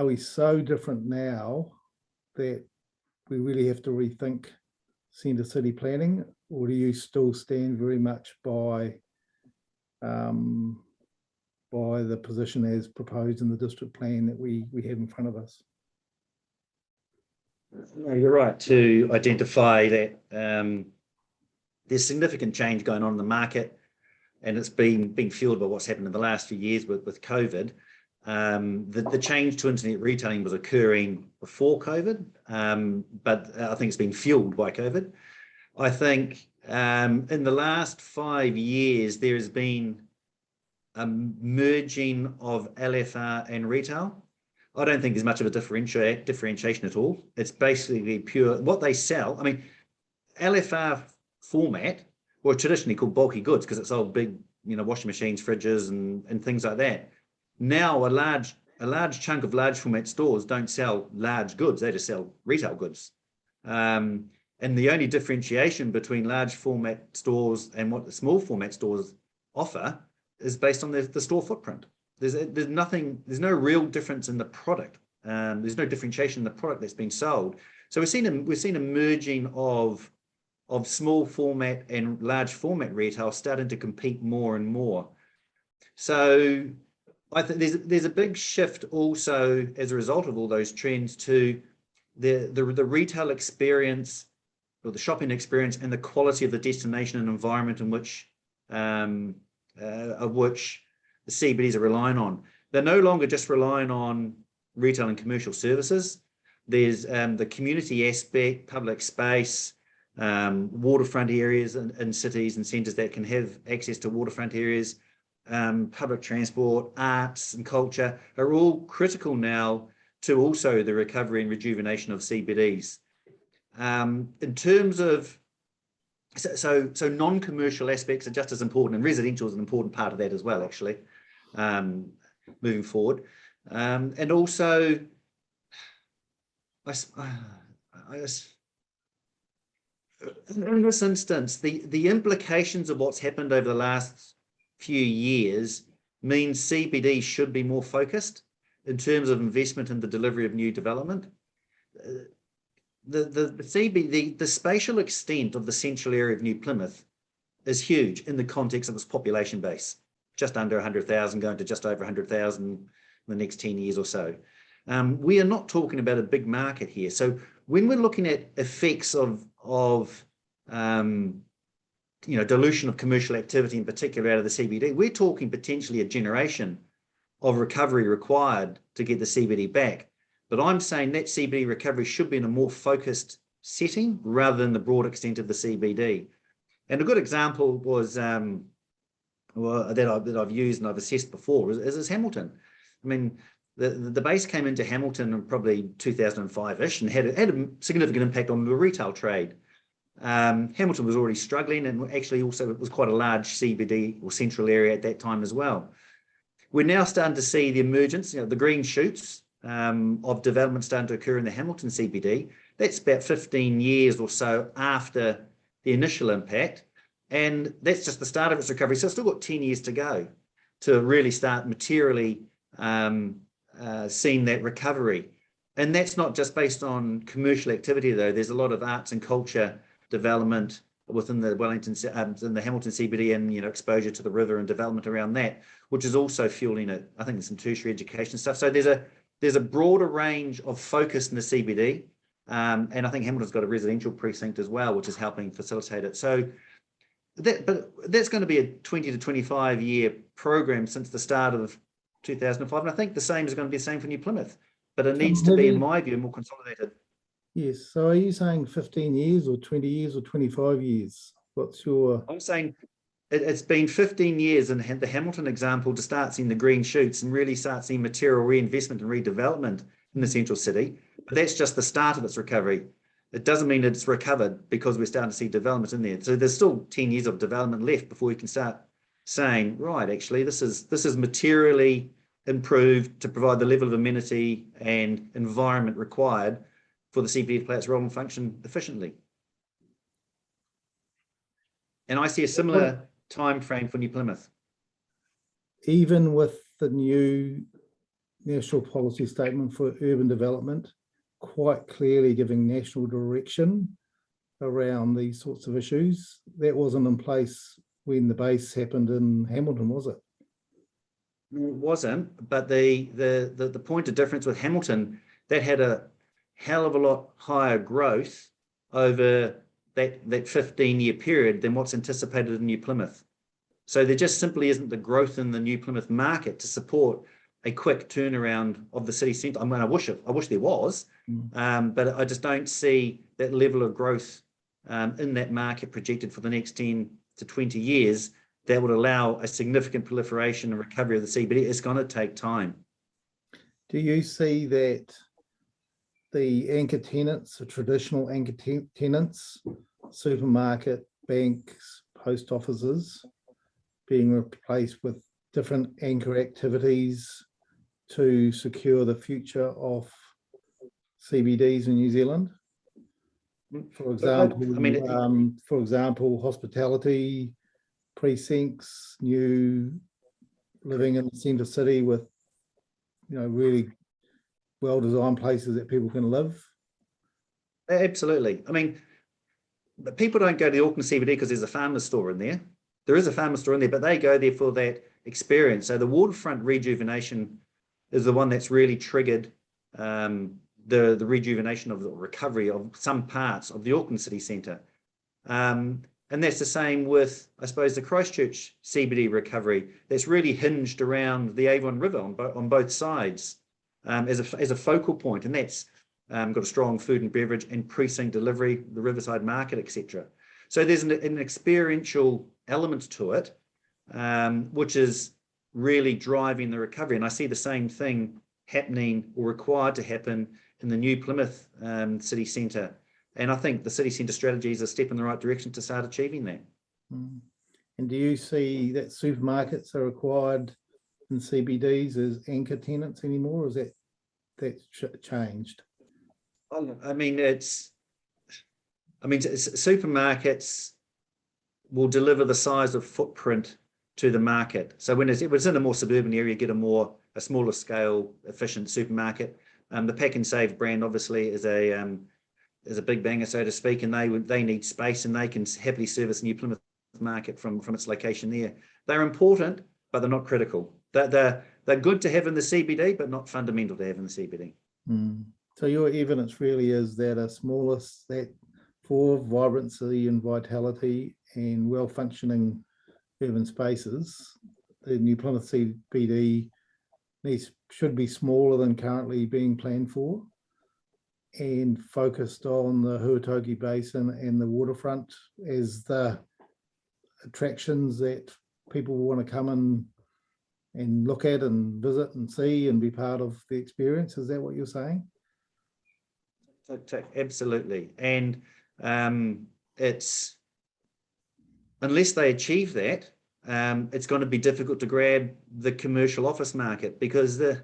[SPEAKER 1] we so different now that we really have to rethink centre city planning, or do you still stand very much by by the position as proposed in the district plan that we have in front of us.
[SPEAKER 11] No, you're right to identify that there's significant change going on in the market, and it's been fueled by what's happened in the last few years with COVID. The change to internet retailing was occurring before COVID, but I think it's been fueled by COVID. I think in the last 5 years, there has been a merging of LFR and retail. I don't think there's much of a differentiation at all. It's basically pure what they sell. I mean, LFR format were traditionally called bulky goods because it's all big, washing machines, fridges, and things like that. Now a large chunk of large format stores don't sell large goods; they just sell retail goods. And the only differentiation between large format stores and what the small format stores offer is based on the store footprint. There's no real difference in the product. There's no differentiation in the product that's been sold. So we've seen a merging of small format and large format retail starting to compete more and more. So I think there's a big shift also as a result of all those trends to the retail experience or the shopping experience and the quality of the destination and environment in which the CBDs are relying on. They're no longer just relying on retail and commercial services. There's the community aspect, public space, waterfront areas in cities and centres that can have access to waterfront areas, public transport, arts and culture are all critical now to also the recovery and rejuvenation of CBDs. In terms of so non-commercial aspects are just as important, and residential is an important part of that as well, actually, moving forward. And also, in this instance, the implications of what's happened over the last few years means CBD should be more focused in terms of investment in the delivery of new development. The spatial extent of the central area of New Plymouth is huge in the context of its population base, just under 100,000 going to just over 100,000 in the next 10 years or so. We are not talking about a big market here. So when we're looking at effects of dilution of commercial activity in particular out of the CBD, we're talking potentially a generation of recovery required to get the CBD back. But I'm saying that CBD recovery should be in a more focused setting rather than the broad extent of the CBD. And a good example was that I've used and I've assessed before is Hamilton. I mean, the base came into Hamilton in probably 2005-ish and had a significant impact on the retail trade. Hamilton was already struggling, and actually also it was quite a large CBD or central area at that time as well. We're now starting to see the emergence, the green shoots of development starting to occur in the Hamilton CBD. That's about 15 years or so after the initial impact, and that's just the start of its recovery. So it's still got 10 years to go to really start materially seeing that recovery. And that's not just based on commercial activity, though. There's a lot of arts and culture development within the in the Hamilton CBD, and exposure to the river and development around that, which is also fueling it. I think there's some tertiary education stuff. So there's a broader range of focus in the CBD, and I think Hamilton's got a residential precinct as well, which is helping facilitate it. So that's going to be a 20 to 25 year program since the start of 2005, and I think the same is going to be the same for New Plymouth, but it needs to be, in my view, more consolidated.
[SPEAKER 1] Yes. So are you saying 15 years or 20 years or 25 years? What's your... I'm
[SPEAKER 11] saying it's been 15 years in the Hamilton example to start seeing the green shoots and really start seeing material reinvestment and redevelopment in the central city. But that's just the start of its recovery. It doesn't mean it's recovered because we're starting to see development in there. So there's still 10 years of development left before we can start saying, right, actually, this is materially improved to provide the level of amenity and environment required for the CBD to play its role and function efficiently. And I see a similar time frame for New Plymouth.
[SPEAKER 1] Even with the new national policy statement for urban development, quite clearly giving national direction around these sorts of issues, that wasn't in place when the base happened in Hamilton, was it?
[SPEAKER 11] No, it wasn't, but the point of difference with Hamilton, that had a hell of a lot higher growth over that 15-year period than what's anticipated in New Plymouth. So there just simply isn't the growth in the New Plymouth market to support a quick turnaround of the city centre. I mean, I wish there was, but I just don't see that level of growth in that market projected for the next 10 to 20 years that would allow a significant proliferation and recovery of the CBD. It's going to take time.
[SPEAKER 1] Do you see that the anchor tenants, the traditional anchor tenants, supermarket, banks, post offices, being replaced with different anchor activities to secure the future of CBDs in New Zealand? For example, for example, hospitality precincts, new living in the centre city with, really well-designed places that people can live.
[SPEAKER 11] Absolutely. I mean, but people don't go to the Auckland CBD because there's a farmer's store in there. There is a farmer's store in there, but they go there for that experience. So the waterfront rejuvenation is the one that's really triggered the rejuvenation of the recovery of some parts of the Auckland city centre. And that's the same with, I suppose, the Christchurch CBD recovery. That's really hinged around the Avon River on both sides as a focal point, and that's got a strong food and beverage and precinct delivery, the Riverside Market, etc. So there's an experiential element to it, which is really driving the recovery. And I see the same thing happening or required to happen in the New Plymouth city centre. And I think the city centre strategy is a step in the right direction to start achieving that.
[SPEAKER 1] And do you see that supermarkets are required in CBDs as anchor tenants anymore, or is that's changed?
[SPEAKER 11] I mean, supermarkets will deliver the size of footprint to the market. So when it's in a more suburban area, you get a smaller scale, efficient supermarket. The Pack and Save brand obviously is a big banger, so to speak, and they need space, and they can happily service New Plymouth market from its location there. They're important, but they're not critical. They're good to have in the CBD, but not fundamental to have in the CBD.
[SPEAKER 1] So your evidence really is that that for vibrancy and vitality and well-functioning urban spaces, the New Plymouth CBD should be smaller than currently being planned for, and focused on the Huatoki Basin and the waterfront as the attractions that people want to come and look at and visit and see and be part of the experience. Is that what you're saying?
[SPEAKER 11] Absolutely. And it's, unless they achieve that, it's going to be difficult to grab the commercial office market, because the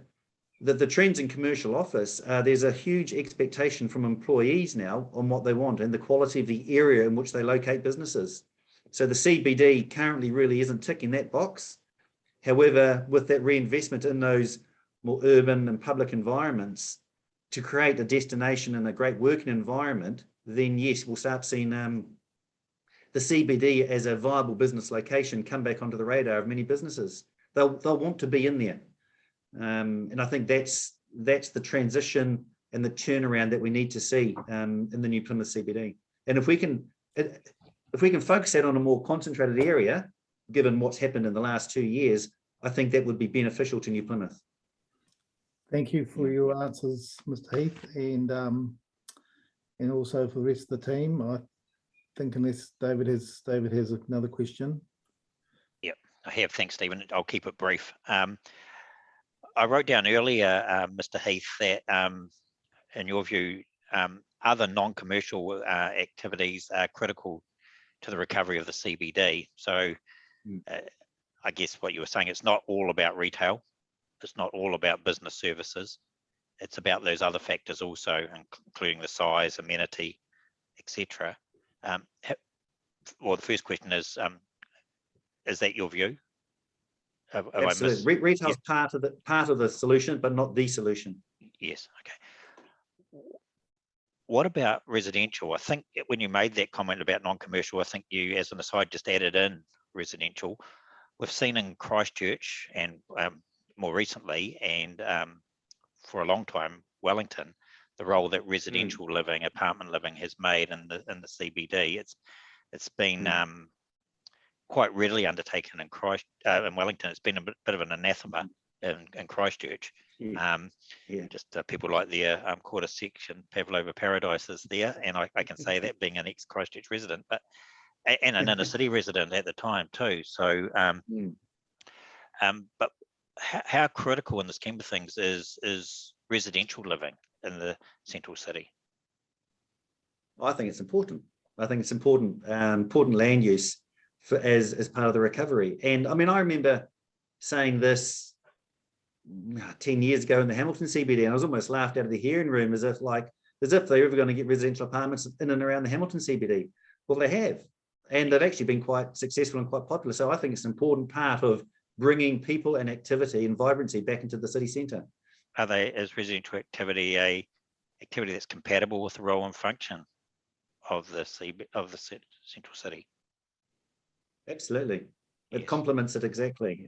[SPEAKER 11] trends in commercial office, there's a huge expectation from employees now on what they want and the quality of the area in which they locate businesses. So the CBD currently really isn't ticking that box. However, with that reinvestment in those more urban and public environments to create a destination and a great working environment, then yes, we'll start seeing the CBD as a viable business location come back onto the radar of many businesses. They'll want to be in there. And I think that's the transition and the turnaround that we need to see in the New Plymouth CBD. And if we can focus that on a more concentrated area, given what's happened in the last 2 years, I think that would be beneficial to New Plymouth.
[SPEAKER 1] Thank you for your answers, Mr. Heath, and also for the rest of the team. I think unless David has another question.
[SPEAKER 4] Yep, I have. Thanks, Stephen. I'll keep it brief. I wrote down earlier, Mr. Heath, that in your view, other non-commercial activities are critical to the recovery of the CBD. So I guess what you were saying, it's not all about retail. It's not all about business services. It's about those other factors also, including the size, amenity, etc. Well, the first question is that your view?
[SPEAKER 11] Absolutely. Retail is part of the solution, but not the solution.
[SPEAKER 4] Yes. Okay. What about residential? I think when you made that comment about non-commercial, I think you, as an aside, just added in residential. We've seen in Christchurch and more recently, and for a long time, Wellington, the role that residential living, apartment living has made in the CBD. It's been quite readily undertaken in Wellington. It's been a bit of an anathema in Christchurch. Just people like their quarter section Pavlova Paradise is there, and I can say that being an ex-Christchurch resident, but and an inner city resident at the time too. So, but how critical in the scheme of things is residential living in the central city?
[SPEAKER 11] I think it's important. I think it's important, important land use as part of the recovery. And I mean, I remember saying this 10 years ago in the Hamilton CBD, and I was almost laughed out of the hearing room as if they're ever going to get residential apartments in and around the Hamilton CBD. Well, they have, and they've actually been quite successful and quite popular. So I think it's an important part of bringing people and activity and vibrancy back into the city centre.
[SPEAKER 4] Is residential activity a activity that's compatible with the role and function of the central city?
[SPEAKER 11] Absolutely. It
[SPEAKER 4] Yes.
[SPEAKER 11] complements it exactly,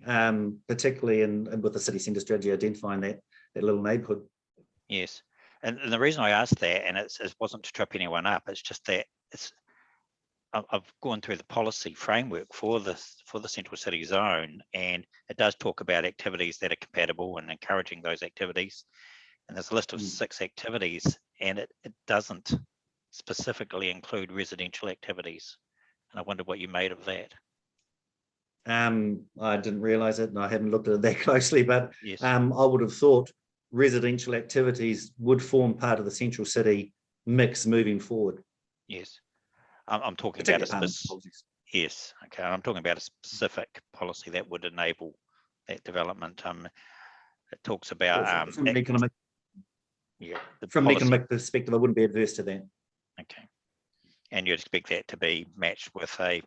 [SPEAKER 11] particularly in with the city centre strategy, identifying that little neighbourhood.
[SPEAKER 4] Yes, and the reason I asked that, and it wasn't to trip anyone up, it's just that I've gone through the policy framework for the central city zone, and it does talk about activities that are compatible and encouraging those activities. And there's a list of 6 activities, and it doesn't specifically include residential activities. And I wonder what you made of that.
[SPEAKER 11] I didn't realise it, and I haven't looked at it that closely, but
[SPEAKER 4] Yes.
[SPEAKER 11] I would have thought residential activities would form part of the central city mix moving forward.
[SPEAKER 4] Yes. I'm talking about a
[SPEAKER 11] Particularly
[SPEAKER 4] specific. Yes. Okay. I'm talking about a specific policy that would enable that development. It talks about
[SPEAKER 11] from an economic perspective, I wouldn't be adverse to that.
[SPEAKER 4] Okay. And you'd expect that to be matched with a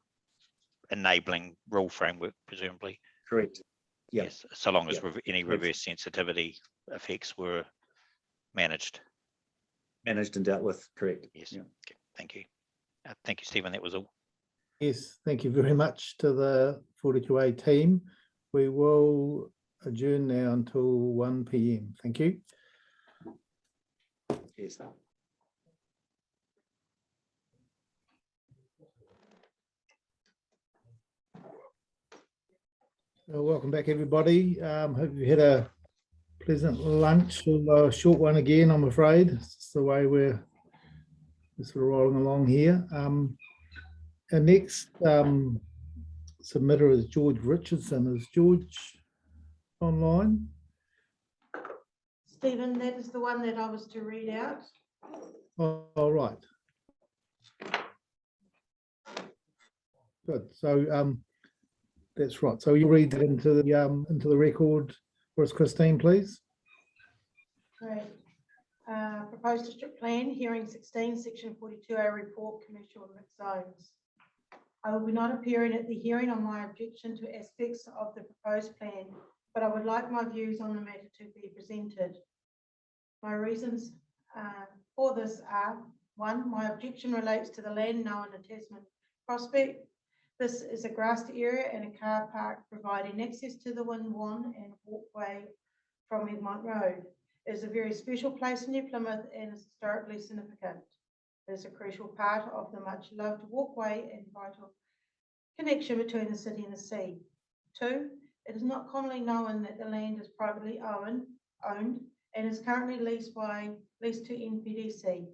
[SPEAKER 4] enabling rule framework, presumably.
[SPEAKER 11] Correct. Yeah.
[SPEAKER 4] Yes. So long as
[SPEAKER 11] Yeah.
[SPEAKER 4] any reverse sensitivity effects were managed.
[SPEAKER 11] Managed and dealt with. Correct.
[SPEAKER 4] Yes.
[SPEAKER 11] Yeah.
[SPEAKER 4] Okay. Thank you. Thank you, Stephen. That was all.
[SPEAKER 1] Yes, thank you very much to the 42A team. We will adjourn now until 1 p.m. Thank you.
[SPEAKER 11] Yes.
[SPEAKER 1] Welcome back, everybody. Hope you had a pleasant lunch, although a short one again, I'm afraid. It's the way we're sort of rolling along here. Our next submitter is George Richardson. Is George online?
[SPEAKER 2] Stephen, that is the one that I was to read out.
[SPEAKER 1] All right. Good. So that's right. So you read that into the record for us, Christine, please.
[SPEAKER 2] Great. Proposed district plan, hearing 16, section 42A report, commercial and mixed zones. I will be not appearing at the hearing on my objection to aspects of the proposed plan, but I would like my views on the matter to be presented. My reasons for this are: 1, my objection relates to the land known as Tasman Prospect. This is a grassed area and a car park providing access to the Windwan and walkway from Egmont Road. It is a very special place in New Plymouth and is historically significant. It is a crucial part of the much loved walkway and vital connection between the city and the sea. 2, it is not commonly known that the land is privately owned and is currently leased to NPDC.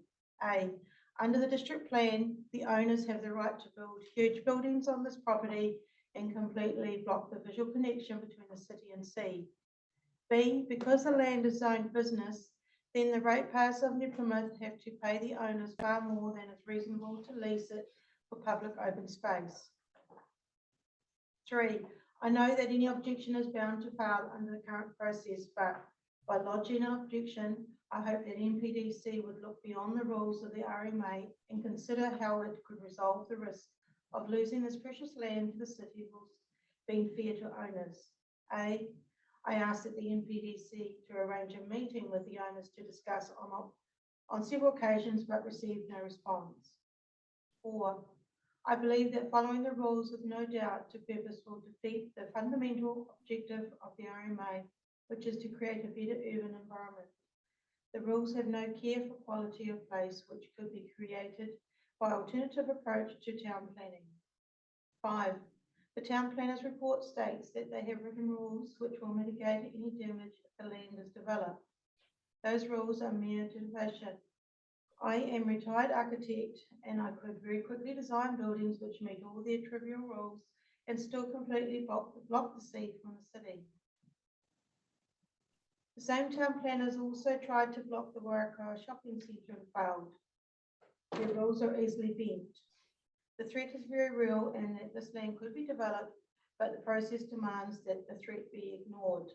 [SPEAKER 2] A, under the district plan, the owners have the right to build huge buildings on this property and completely block the visual connection between the city and sea. B, because the land is zoned business, then the ratepayers of New Plymouth have to pay the owners far more than is reasonable to lease it for public open space. 3, I know that any objection is bound to fail under the current process, but by lodging an objection, I hope that NPDC would look beyond the rules of the RMA and consider how it could resolve the risk of losing this precious land to the city whilst being fair to owners. A, I asked that the NPDC to arrange a meeting with the owners to discuss on several occasions, but received no response. 4, I believe that following the rules with no doubt to purpose will defeat the fundamental objective of the RMA, which is to create a better urban environment. The rules have no care for quality of place which could be created by alternative approach to town planning. 5. The town planner's report states that they have written rules which will mitigate any damage if the land is developed. Those rules are mere deviation. I am a retired architect and I could very quickly design buildings which meet all their trivial rules and still completely block the sea from the city. The same town planners also tried to block the Waikawa shopping centre and failed. Their rules are easily bent. The threat is very real and that this land could be developed, but the process demands that the threat be ignored.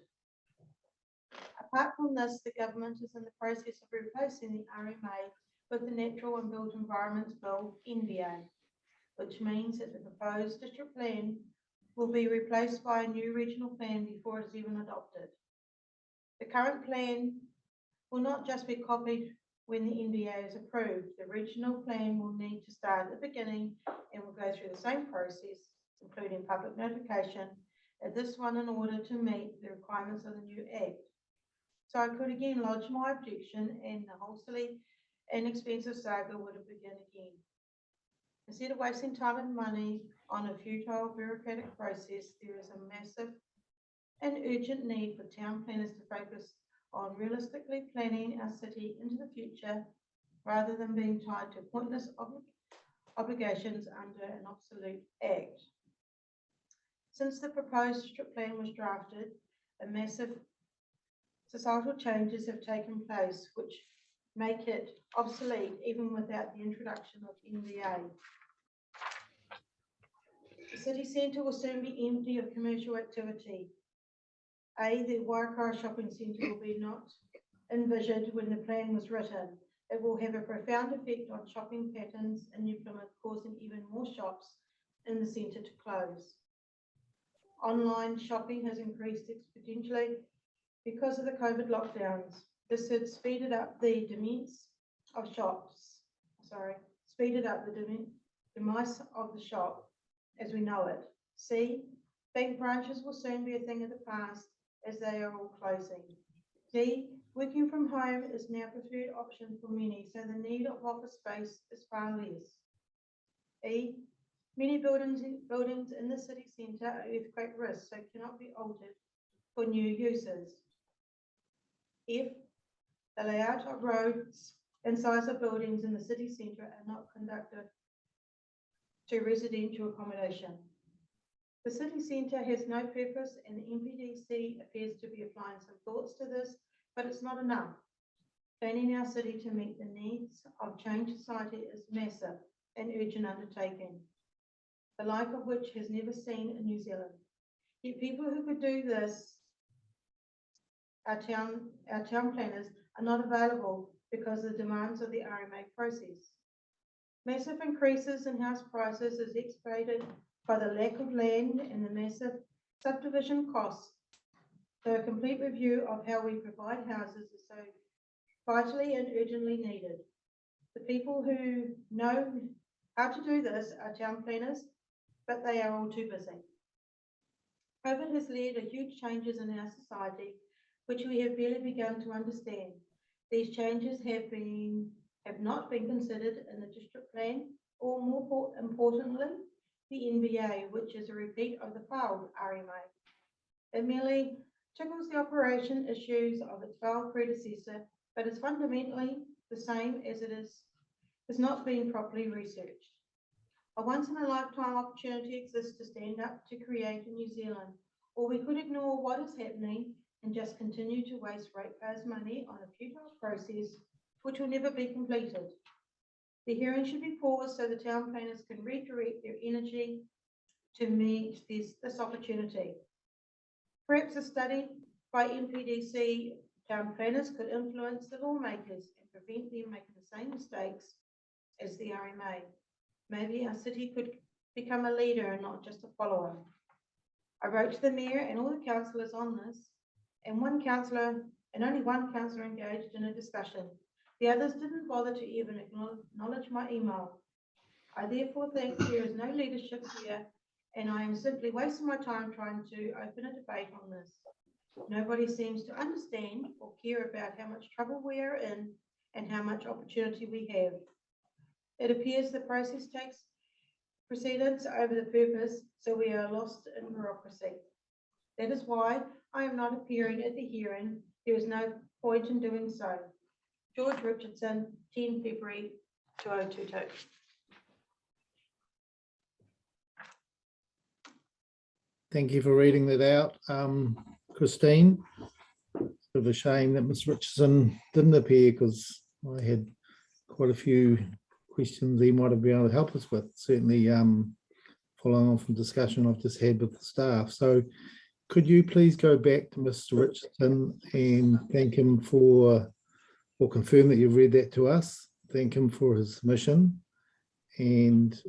[SPEAKER 2] Apart from this, the government is in the process of replacing the RMA with the Natural and Built Environments Bill, NBA, which means that the proposed district plan will be replaced by a new regional plan before it is even adopted. The current plan will not just be copied when the NBA is approved. The regional plan will need to start at the beginning and will go through the same process, including public notification, as this one in order to meet the requirements of the new Act. So I could again lodge my objection and the whole silly and expensive saga would have begun again. Instead of wasting time and money on a futile bureaucratic process, there is a massive and urgent need for town planners to focus on realistically planning our city into the future rather than being tied to pointless obligations under an obsolete act. Since the proposed district plan was drafted, a massive societal changes have taken place which make it obsolete even without the introduction of NBA. The city centre will soon be empty of commercial activity. The Waikawa shopping centre will be not envisioned when the plan was written. It will have a profound effect on shopping patterns in New Plymouth, causing even more shops in the centre to close. Online shopping has increased exponentially because of the COVID lockdowns. This has speeded up the demise of the shop as we know it. C, bank branches will soon be a thing of the past as they are all closing. D, working from home is now a preferred option for many, so the need of office space is far less. E, many buildings in the city centre are earthquake risk, so cannot be altered for new uses. F, the layout of roads and size of buildings in the city centre are not conducive to residential accommodation. The city centre has no purpose and the NPDC appears to be applying some thoughts to this, but it's not enough. Planning our city to meet the needs of changed society is massive and urgent undertaking, the like of which has never seen in New Zealand. Yet people who could do this, our town planners, are not available because of the demands of the RMA process. Massive increases in house prices is exacerbated by the lack of land and the massive subdivision costs. So a complete review of how we provide houses is so vitally and urgently needed. The people who know how to do this are town planners, but they are all too busy. COVID has led to huge changes in our society, which we have barely begun to understand. These changes have not been considered in the district plan, or more importantly, the NBA, which is a repeat of the failed RMA. It merely tickles the operation issues of its failed predecessor, but is fundamentally the same as it is not being properly researched. A once-in-a-lifetime opportunity exists to stand up to create in New Zealand, or we could ignore what is happening and just continue to waste ratepayers' money on a futile process which will never be completed. The hearing should be paused so the town planners can redirect their energy to meet this opportunity. Perhaps a study by NPDC town planners could influence the lawmakers and prevent them making the same mistakes as the RMA. Maybe our city could become a leader and not just a follower. I wrote to the mayor and all the councillors on this, and only one councillor engaged in a discussion. The others didn't bother to even acknowledge my email. I therefore think there is no leadership here, and I am simply wasting my time trying to open a debate on this. Nobody seems to understand or care about how much trouble we are in and how much opportunity we have. It appears the process takes precedence over the purpose, so we are lost in bureaucracy. That is why I am not appearing at the hearing. There is no point in doing so. George Richardson, 10 February 2022.
[SPEAKER 1] Thank you for reading that out, Christine. It's a bit of a shame that Ms. Richardson didn't appear, because I had quite a few questions he might have been able to help us with, certainly following on from discussion I've just had with the staff. So could you please go back to Mr. Richardson and thank him for, or confirm that you've read that to us, thank him for his submission, and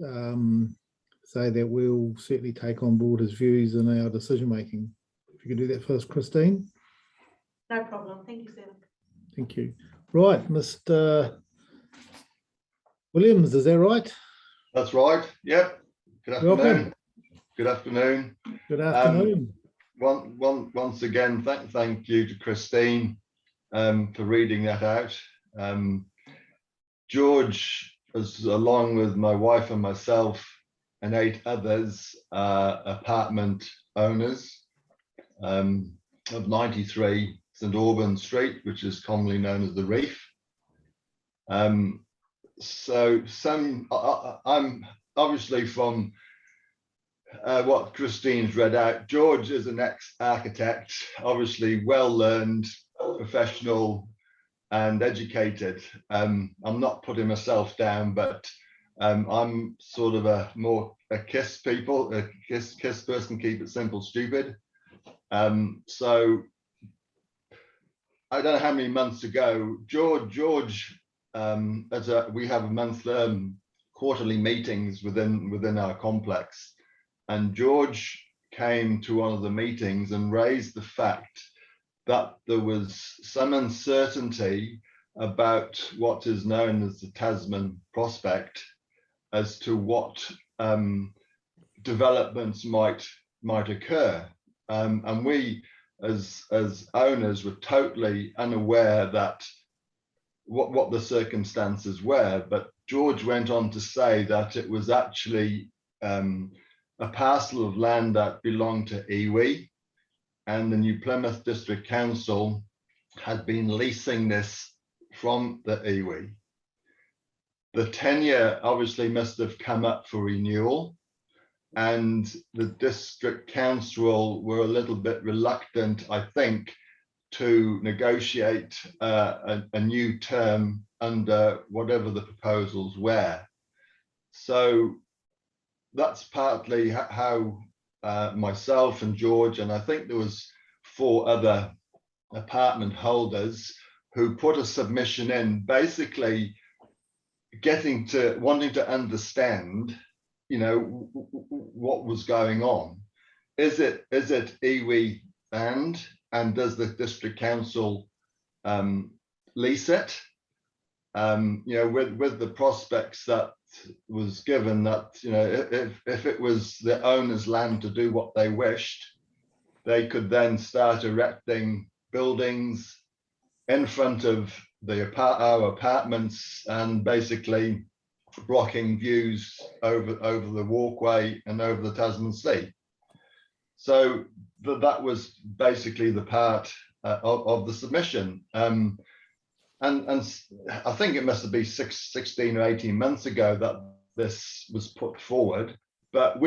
[SPEAKER 1] say that we'll certainly take on board his views in our decision making. If you could do that for us, Christine.
[SPEAKER 2] No problem. Thank you, Stephen.
[SPEAKER 1] Thank you. Right, Mr. Williams, is that right?
[SPEAKER 9] That's right. Yep. Good afternoon.
[SPEAKER 1] Welcome.
[SPEAKER 9] Good afternoon.
[SPEAKER 1] Good afternoon.
[SPEAKER 9] Once again, thank you to Christine for reading that out. George, along with my wife and myself and 8 others, apartment owners of 93 St Albans Street, which is commonly known as the Reef. So I'm obviously from what Christine's read out. George is an ex-architect, obviously well-learned, professional and educated. I'm not putting myself down, but I'm sort of a KISS person, keep it simple, stupid. So I don't know how many months ago, George we have a month quarterly meetings within our complex, and George came to one of the meetings and raised the fact that there was some uncertainty about what is known as the Tasman prospect, as to what developments might occur, and we as owners were totally unaware that what the circumstances were. But George went on to say that it was actually a parcel of land that belonged to iwi, and the New Plymouth District Council had been leasing this from the iwi. The tenure obviously must have come up for renewal, and the District Council were a little bit reluctant, I think, to negotiate a new term under whatever the proposals were. So that's partly how myself and George, and I think there was 4 other apartment holders who put a submission in, basically wanting to understand, what was going on. Is it iwi land? And does the District Council lease it? With the prospects that was given, that if it was the owner's land to do what they wished, they could then start erecting buildings in front of our apartments and basically blocking views over the walkway and over the Tasman Sea. So that was basically the part of the submission. And I think it must have been 16 or 18 months ago that this was put forward, but